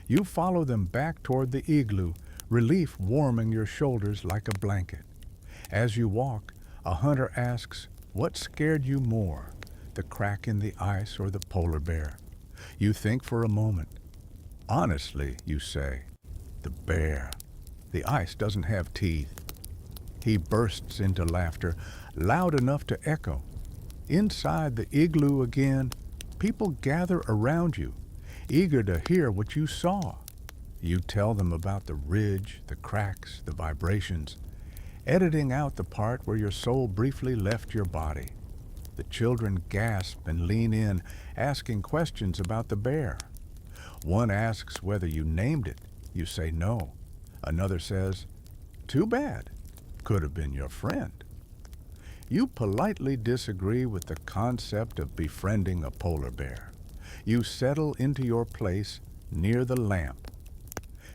You follow them back toward the igloo, relief warming your shoulders like a blanket. As you walk, a hunter asks, "What scared you more, the crack in the ice or the polar bear?" You think for a moment. "Honestly," you say, "the bear. The ice doesn't have teeth." He bursts into laughter, loud enough to echo. Inside the igloo again, people gather around you, eager to hear what you saw. You tell them about the ridge, the cracks, the vibrations, editing out the part where your soul briefly left your body. The children gasp and lean in, asking questions about the bear. One asks whether you named it. You say no. Another says, "Too bad. Could have been your friend." You politely disagree with the concept of befriending a polar bear. You settle into your place near the lamp.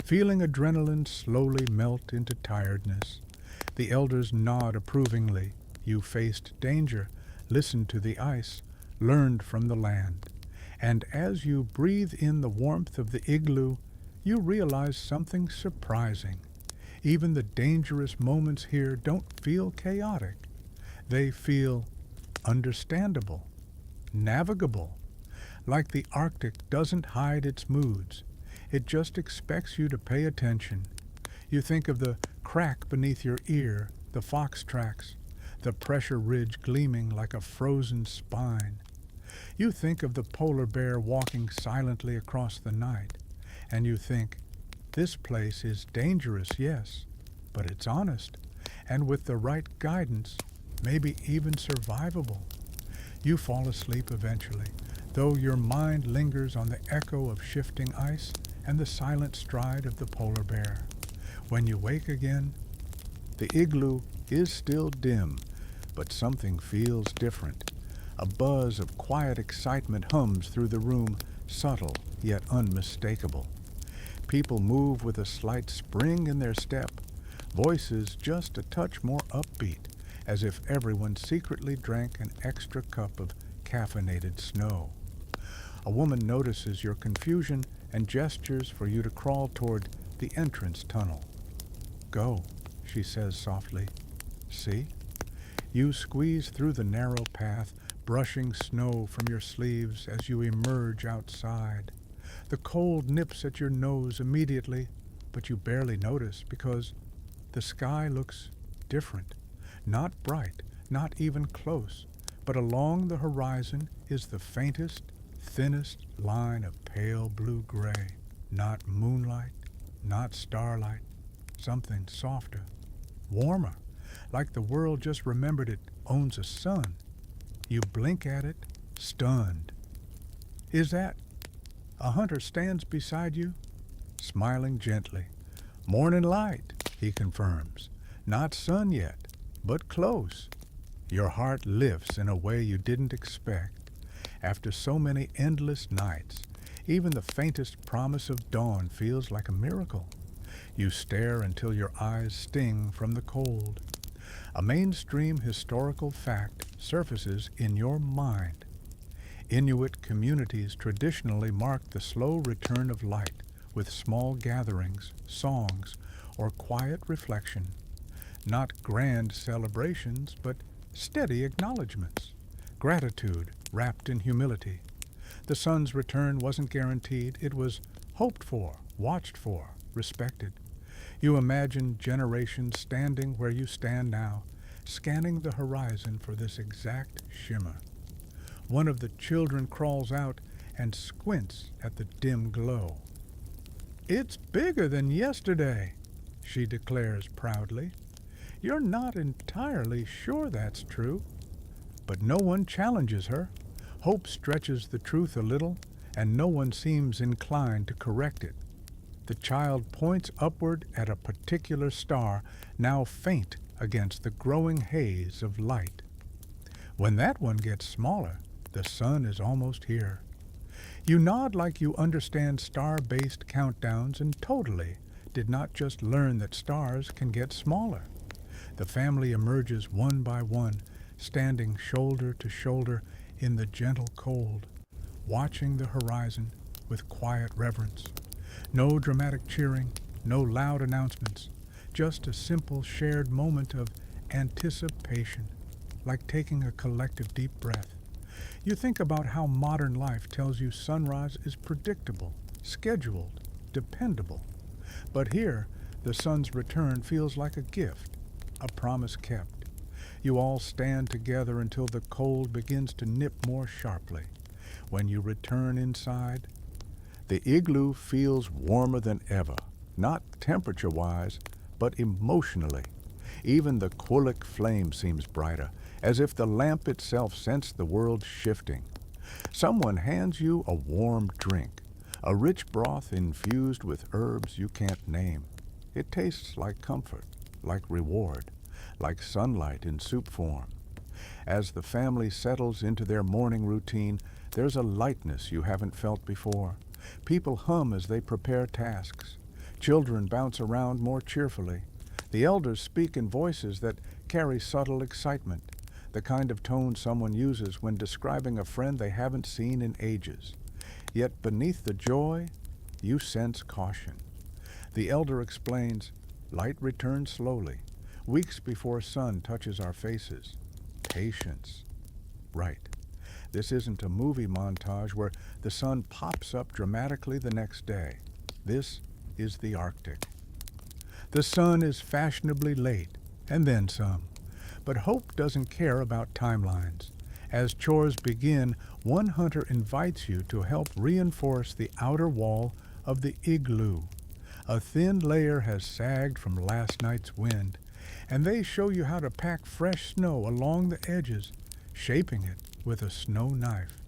Feeling adrenaline slowly melt into tiredness, the elders nod approvingly. You faced danger, listened to the ice, learned from the land. And as you breathe in the warmth of the igloo, you realize something surprising. Even the dangerous moments here don't feel chaotic. They feel understandable, navigable, like the Arctic doesn't hide its moods. It just expects you to pay attention. You think of the crack beneath your ear, the fox tracks, the pressure ridge gleaming like a frozen spine. You think of the polar bear walking silently across the night, and you think, this place is dangerous, yes, but it's honest, and with the right guidance, maybe even survivable. You fall asleep eventually, though your mind lingers on the echo of shifting ice and the silent stride of the polar bear. When you wake again, the igloo is still dim, but something feels different. A buzz of quiet excitement hums through the room, subtle yet unmistakable. People move with a slight spring in their step, voices just a touch more upbeat, as if everyone secretly drank an extra cup of caffeinated snow. A woman notices your confusion and gestures for you to crawl toward the entrance tunnel. "Go," she says softly. "See?" You squeeze through the narrow path, brushing snow from your sleeves as you emerge outside. The cold nips at your nose immediately, but you barely notice because the sky looks different. Not bright, not even close, but along the horizon is the faintest, thinnest line of pale blue-gray. Not moonlight, not starlight, something softer, warmer, like the world just remembered it owns a sun. You blink at it, stunned. Is that? A hunter stands beside you, smiling gently. Morning light, he confirms. Not sun yet, but close. Your heart lifts in a way you didn't expect. After so many endless nights, even the faintest promise of dawn feels like a miracle. You stare until your eyes sting from the cold. A mainstream historical fact surfaces in your mind. Inuit communities traditionally mark the slow return of light with small gatherings, songs, or quiet reflection. Not grand celebrations, but steady acknowledgments. Gratitude wrapped in humility. The sun's return wasn't guaranteed. It was hoped for, watched for, respected. You imagine generations standing where you stand now, scanning the horizon for this exact shimmer. One of the children crawls out and squints at the dim glow. "It's bigger than yesterday," she declares proudly. You're not entirely sure that's true. But no one challenges her. Hope stretches the truth a little, and no one seems inclined to correct it. The child points upward at a particular star, now faint against the growing haze of light. When that one gets smaller, the sun is almost here. You nod like you understand star-based countdowns and totally did not just learn that stars can get smaller. The family emerges one by one, standing shoulder to shoulder in the gentle cold, watching the horizon with quiet reverence. No dramatic cheering, no loud announcements, just a simple shared moment of anticipation, like taking a collective deep breath. You think about how modern life tells you sunrise is predictable, scheduled, dependable. But here, the sun's return feels like a gift, a promise kept. You all stand together until the cold begins to nip more sharply. When you return inside, the igloo feels warmer than ever, not temperature-wise, but emotionally. Even the quillic flame seems brighter, as if the lamp itself sensed the world shifting. Someone hands you a warm drink, a rich broth infused with herbs you can't name. It tastes like comfort, like reward, like sunlight in soup form. As the family settles into their morning routine, there's a lightness you haven't felt before. People hum as they prepare tasks. Children bounce around more cheerfully. The elders speak in voices that carry subtle excitement, the kind of tone someone uses when describing a friend they haven't seen in ages. Yet beneath the joy, you sense caution. The elder explains, light returns slowly, weeks before sun touches our faces. Patience. Right. This isn't a movie montage where the sun pops up dramatically the next day. This is the Arctic. The sun is fashionably late, and then some. But hope doesn't care about timelines. As chores begin, one hunter invites you to help reinforce the outer wall of the igloo. A thin layer has sagged from last night's wind, and they show you how to pack fresh snow along the edges, shaping it with a snow knife.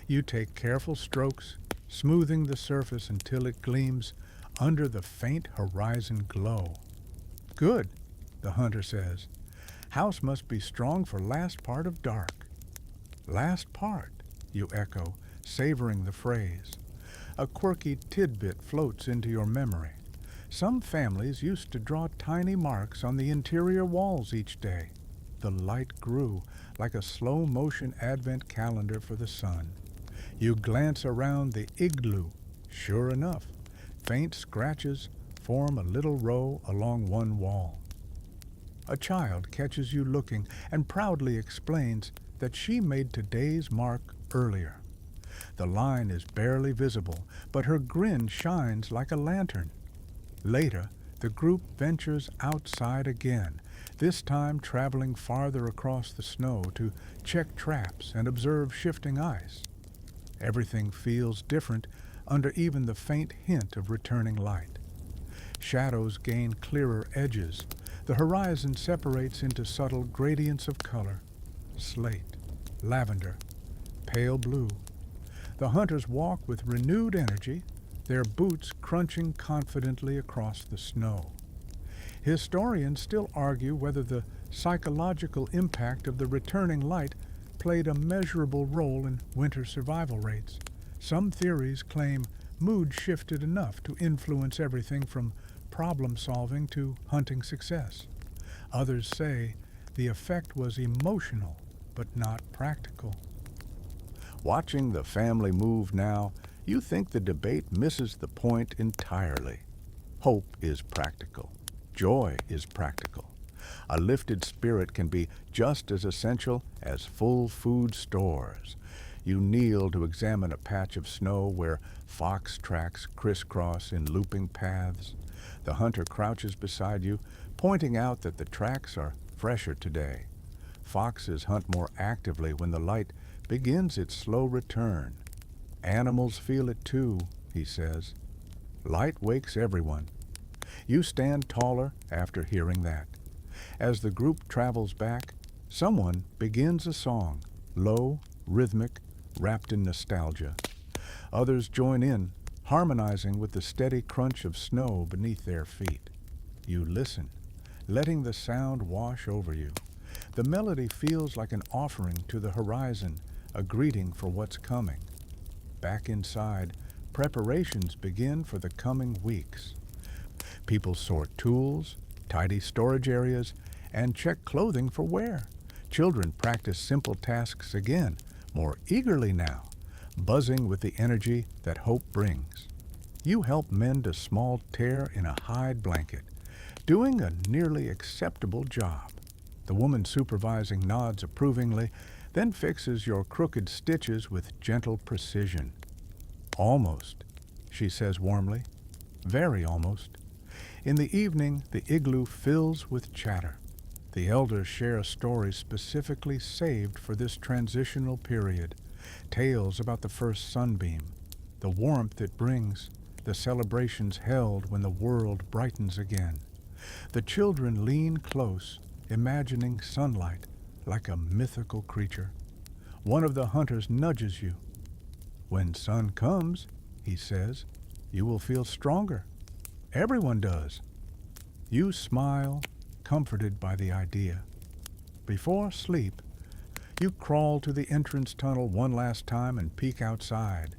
You take careful strokes, smoothing the surface until it gleams under the faint horizon glow. Good, the hunter says. House must be strong for last part of dark. Last part, you echo, savoring the phrase. A quirky tidbit floats into your memory. Some families used to draw tiny marks on the interior walls each day. The light grew like a slow-motion advent calendar for the sun. You glance around the igloo. Sure enough, faint scratches form a little row along one wall. A child catches you looking and proudly explains that she made today's mark earlier. The line is barely visible, but her grin shines like a lantern. Later, the group ventures outside again, this time traveling farther across the snow to check traps and observe shifting ice. Everything feels different under even the faint hint of returning light. Shadows gain clearer edges. The horizon separates into subtle gradients of color: slate, lavender, pale blue. The hunters walk with renewed energy, their boots crunching confidently across the snow. Historians still argue whether the psychological impact of the returning light played a measurable role in winter survival rates. Some theories claim mood shifted enough to influence everything from problem solving to hunting success. Others say the effect was emotional but not practical. Watching the family move now, you think the debate misses the point entirely. Hope is practical. Joy is practical. A lifted spirit can be just as essential as full food stores. You kneel to examine a patch of snow where fox tracks crisscross in looping paths. The hunter crouches beside you, pointing out that the tracks are fresher today. Foxes hunt more actively when the light begins its slow return. Animals feel it too, he says. Light wakes everyone. You stand taller after hearing that. As the group travels back, someone begins a song, low, rhythmic, wrapped in nostalgia. Others join in, harmonizing with the steady crunch of snow beneath their feet. You listen, letting the sound wash over you. The melody feels like an offering to the horizon, a greeting for what's coming. Back inside, preparations begin for the coming weeks. People sort tools, tidy storage areas, and check clothing for wear. Children practice simple tasks again, more eagerly now, buzzing with the energy that hope brings. You help mend a small tear in a hide blanket, doing a nearly acceptable job. The woman supervising nods approvingly, then fixes your crooked stitches with gentle precision. Almost, she says warmly. Very almost. In the evening, the igloo fills with chatter. The elders share stories specifically saved for this transitional period. Tales about the first sunbeam, the warmth it brings, the celebrations held when the world brightens again. The children lean close, imagining sunlight like a mythical creature. One of the hunters nudges you. When sun comes, he says, you will feel stronger. Everyone does. You smile, comforted by the idea. Before sleep, you crawl to the entrance tunnel one last time and peek outside.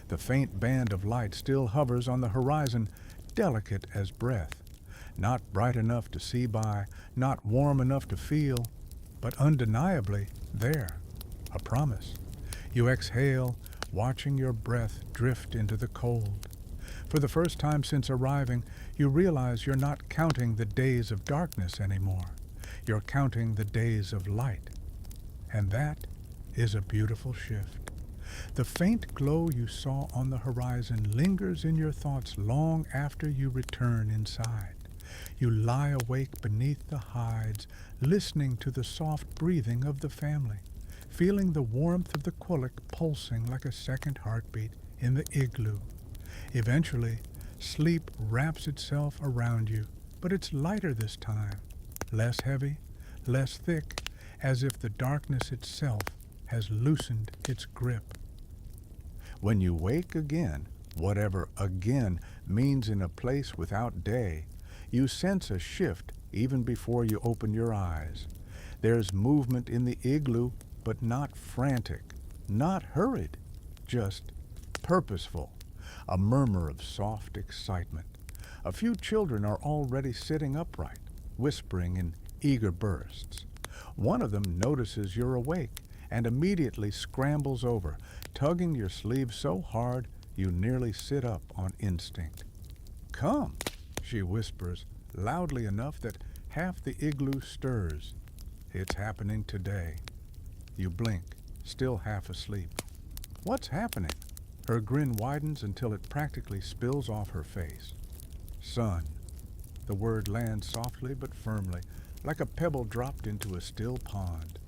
The faint band of light still hovers on the horizon, delicate as breath. Not bright enough to see by, not warm enough to feel, but undeniably there, a promise. You exhale, watching your breath drift into the cold. For the first time since arriving, you realize you're not counting the days of darkness anymore. You're counting the days of light. And that is a beautiful shift. The faint glow you saw on the horizon lingers in your thoughts long after you return inside. You lie awake beneath the hides, listening to the soft breathing of the family, feeling the warmth of the quillic pulsing like a second heartbeat in the igloo. Eventually, sleep wraps itself around you, but it's lighter this time, less heavy, less thick, as if the darkness itself has loosened its grip. When you wake again, whatever again means in a place without day, you sense a shift even before you open your eyes. There's movement in the igloo, but not frantic, not hurried, just purposeful, a murmur of soft excitement. A few children are already sitting upright, whispering in eager bursts. One of them notices you're awake and immediately scrambles over, tugging your sleeve so hard you nearly sit up on instinct. "Come," she whispers, loudly enough that half the igloo stirs. "It's happening today." You blink, still half asleep. "What's happening?" Her grin widens until it practically spills off her face. "Sun." The word lands softly but firmly, like a pebble dropped into a still pond.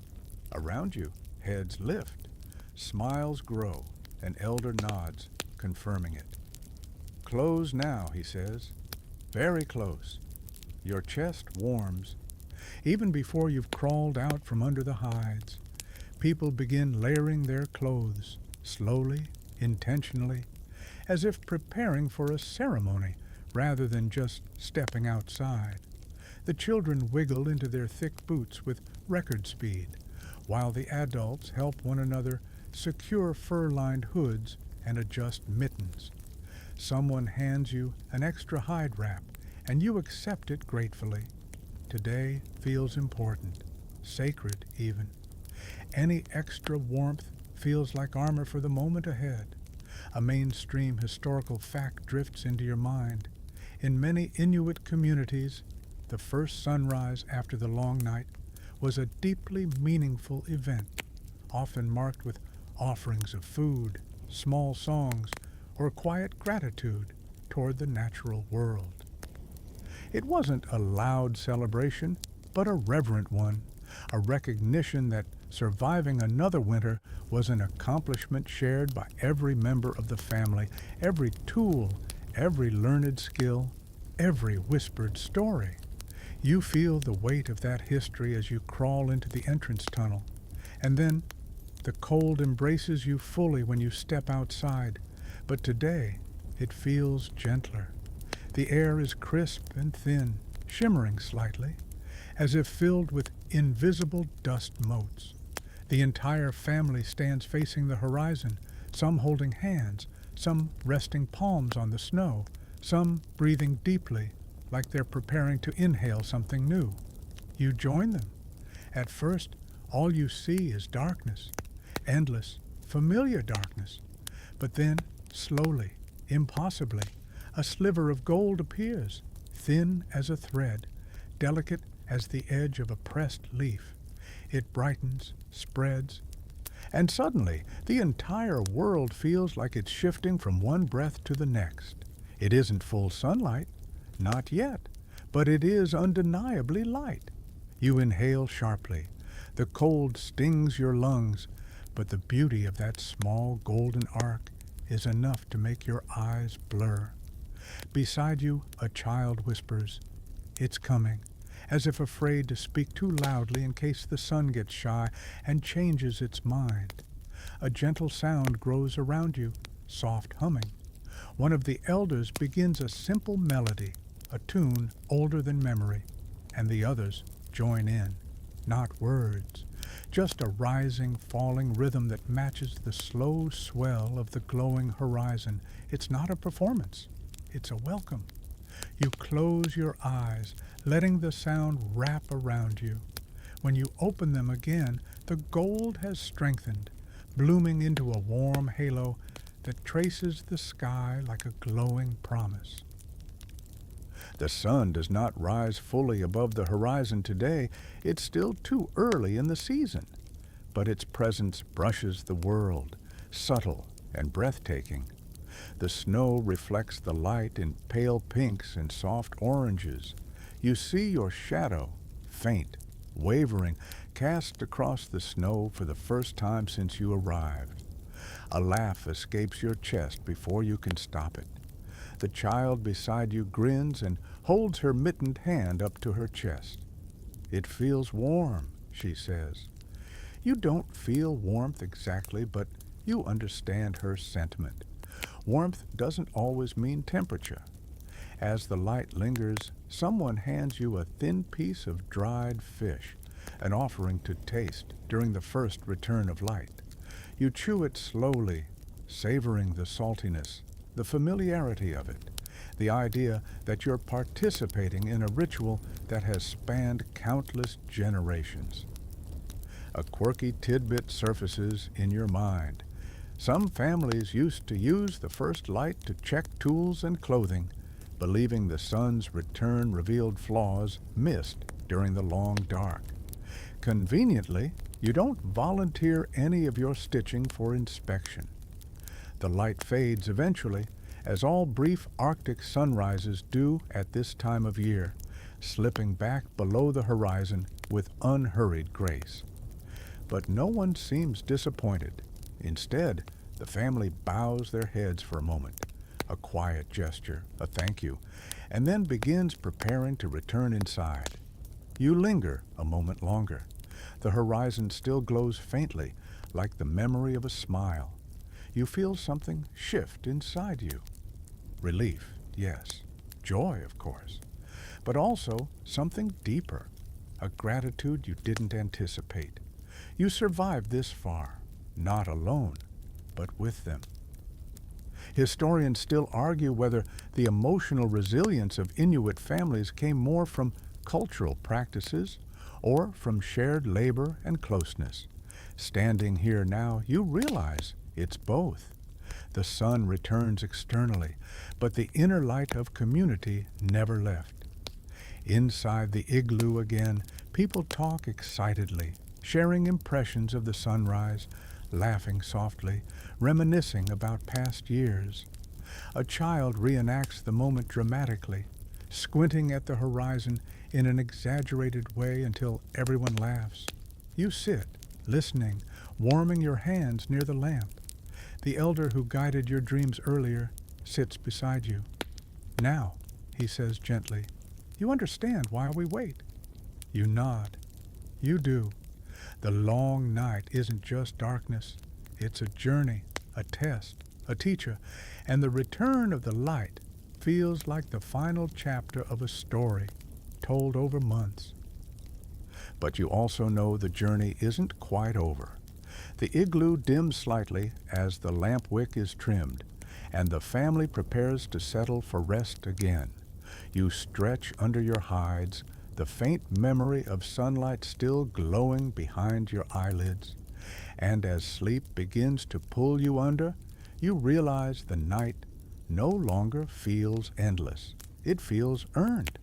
Around you, heads lift, smiles grow, an elder nods, confirming it. Close now, he says. Very close. Your chest warms. Even before you've crawled out from under the hides, people begin layering their clothes, slowly, intentionally, as if preparing for a ceremony rather than just stepping outside. The children wiggle into their thick boots with record speed, while the adults help one another secure fur-lined hoods and adjust mittens. Someone hands you an extra hide wrap, and you accept it gratefully. Today feels important, sacred even. Any extra warmth feels like armor for the moment ahead. A mainstream historical fact drifts into your mind. In many Inuit communities, the first sunrise after the long night was a deeply meaningful event, often marked with offerings of food, small songs, or quiet gratitude toward the natural world. It wasn't a loud celebration, but a reverent one, a recognition that surviving another winter was an accomplishment shared by every member of the family, every tool, every learned skill, every whispered story. You feel the weight of that history as you crawl into the entrance tunnel, and then the cold embraces you fully when you step outside. But today, it feels gentler. The air is crisp and thin, shimmering slightly, as if filled with invisible dust motes. The entire family stands facing the horizon, some holding hands, some resting palms on the snow, some breathing deeply, like they're preparing to inhale something new. You join them. At first, all you see is darkness, endless, familiar darkness. But then, slowly, impossibly, a sliver of gold appears, thin as a thread, delicate as the edge of a pressed leaf. It brightens, spreads, and suddenly the entire world feels like it's shifting from one breath to the next. It isn't full sunlight, not yet, but it is undeniably light. You inhale sharply. The cold stings your lungs, but the beauty of that small golden arc is enough to make your eyes blur. Beside you, a child whispers, "It's coming," as if afraid to speak too loudly in case the sun gets shy and changes its mind. A gentle sound grows around you, soft humming. One of the elders begins a simple melody, a tune older than memory, and the others join in. Not words, just a rising, falling rhythm that matches the slow swell of the glowing horizon. It's not a performance, it's a welcome. You close your eyes, letting the sound wrap around you. When you open them again, the gold has strengthened, blooming into a warm halo that traces the sky like a glowing promise. The sun does not rise fully above the horizon today. It's still too early in the season. But its presence brushes the world, subtle and breathtaking. The snow reflects the light in pale pinks and soft oranges. You see your shadow, faint, wavering, cast across the snow for the first time since you arrived. A laugh escapes your chest before you can stop it. The child beside you grins and holds her mittened hand up to her chest. "It feels warm," she says. You don't feel warmth exactly, but you understand her sentiment. Warmth doesn't always mean temperature. As the light lingers, someone hands you a thin piece of dried fish, an offering to taste during the first return of light. You chew it slowly, savoring the saltiness, the familiarity of it, the idea that you're participating in a ritual that has spanned countless generations. A quirky tidbit surfaces in your mind. Some families used to use the first light to check tools and clothing, believing the sun's return revealed flaws missed during the long dark. Conveniently, you don't volunteer any of your stitching for inspection. The light fades eventually, as all brief Arctic sunrises do at this time of year. slipping back below the horizon with unhurried grace. But no one seems disappointed. Instead, the family bows their heads for a moment, a quiet gesture, a thank you, and then begins preparing to return inside. You linger a moment longer. The horizon still glows faintly, like the memory of a smile. You feel something shift inside you. Relief, yes. Joy, of course. But also something deeper, a gratitude you didn't anticipate. You survived this far, not alone, but with them. Historians still argue whether the emotional resilience of Inuit families came more from cultural practices or from shared labor and closeness. Standing here now, you realize it's both. The sun returns externally, but the inner light of community never left. Inside the igloo again, people talk excitedly, sharing impressions of the sunrise, laughing softly, reminiscing about past years. A child reenacts the moment dramatically, squinting at the horizon in an exaggerated way until everyone laughs. You sit, listening, warming your hands near the lamp. The elder who guided your dreams earlier sits beside you. Now, he says gently, you understand why we wait. You nod. You do. The long night isn't just darkness. It's a journey, a test, a teacher, and the return of the light feels like the final chapter of a story told over months. But you also know the journey isn't quite over. The igloo dims slightly as the lamp wick is trimmed, and the family prepares to settle for rest again. You stretch under your hides, the faint memory of sunlight still glowing behind your eyelids. And as sleep begins to pull you under, you realize the night no longer feels endless. It feels earned.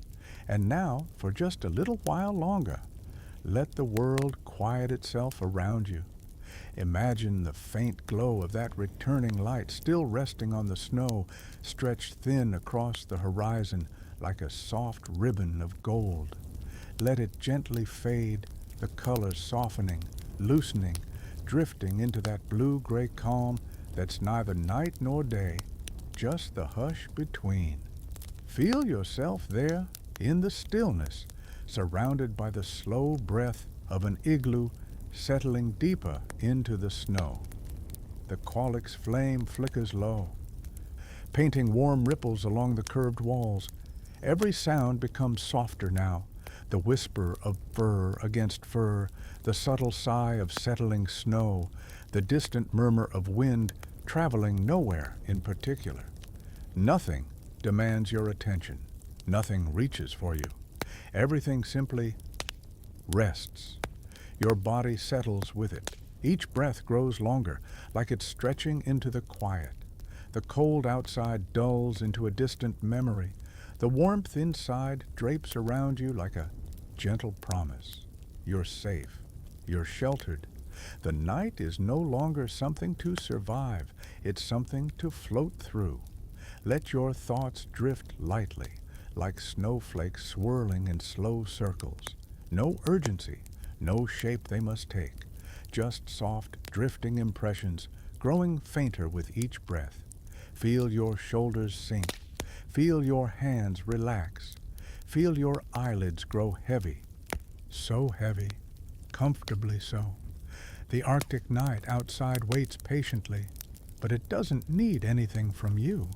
And now, for just a little while longer, let the world quiet itself around you. Imagine the faint glow of that returning light still resting on the snow, stretched thin across the horizon like a soft ribbon of gold. Let it gently fade, the colors softening, loosening, drifting into that blue-gray calm that's neither night nor day, just the hush between. Feel yourself there in the stillness, surrounded by the slow breath of an igloo settling deeper into the snow. The qualic's flame flickers low, painting warm ripples along the curved walls. Every sound becomes softer now, the whisper of fur against fur, the subtle sigh of settling snow, the distant murmur of wind traveling nowhere in particular. Nothing demands your attention. Nothing reaches for you. Everything simply rests. Your body settles with it. Each breath grows longer, like it's stretching into the quiet. The cold outside dulls into a distant memory. The warmth inside drapes around you like a gentle promise. You're safe. You're sheltered. The night is no longer something to survive. It's something to float through. Let your thoughts drift lightly, like snowflakes swirling in slow circles. No urgency, no shape they must take. Just soft, drifting impressions, growing fainter with each breath. Feel your shoulders sink. Feel your hands relax. Feel your eyelids grow heavy. So heavy, comfortably so. The Arctic night outside waits patiently, but it doesn't need anything from you.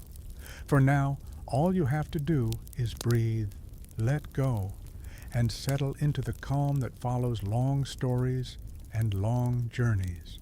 For now, all you have to do is breathe, let go, and settle into the calm that follows long stories and long journeys.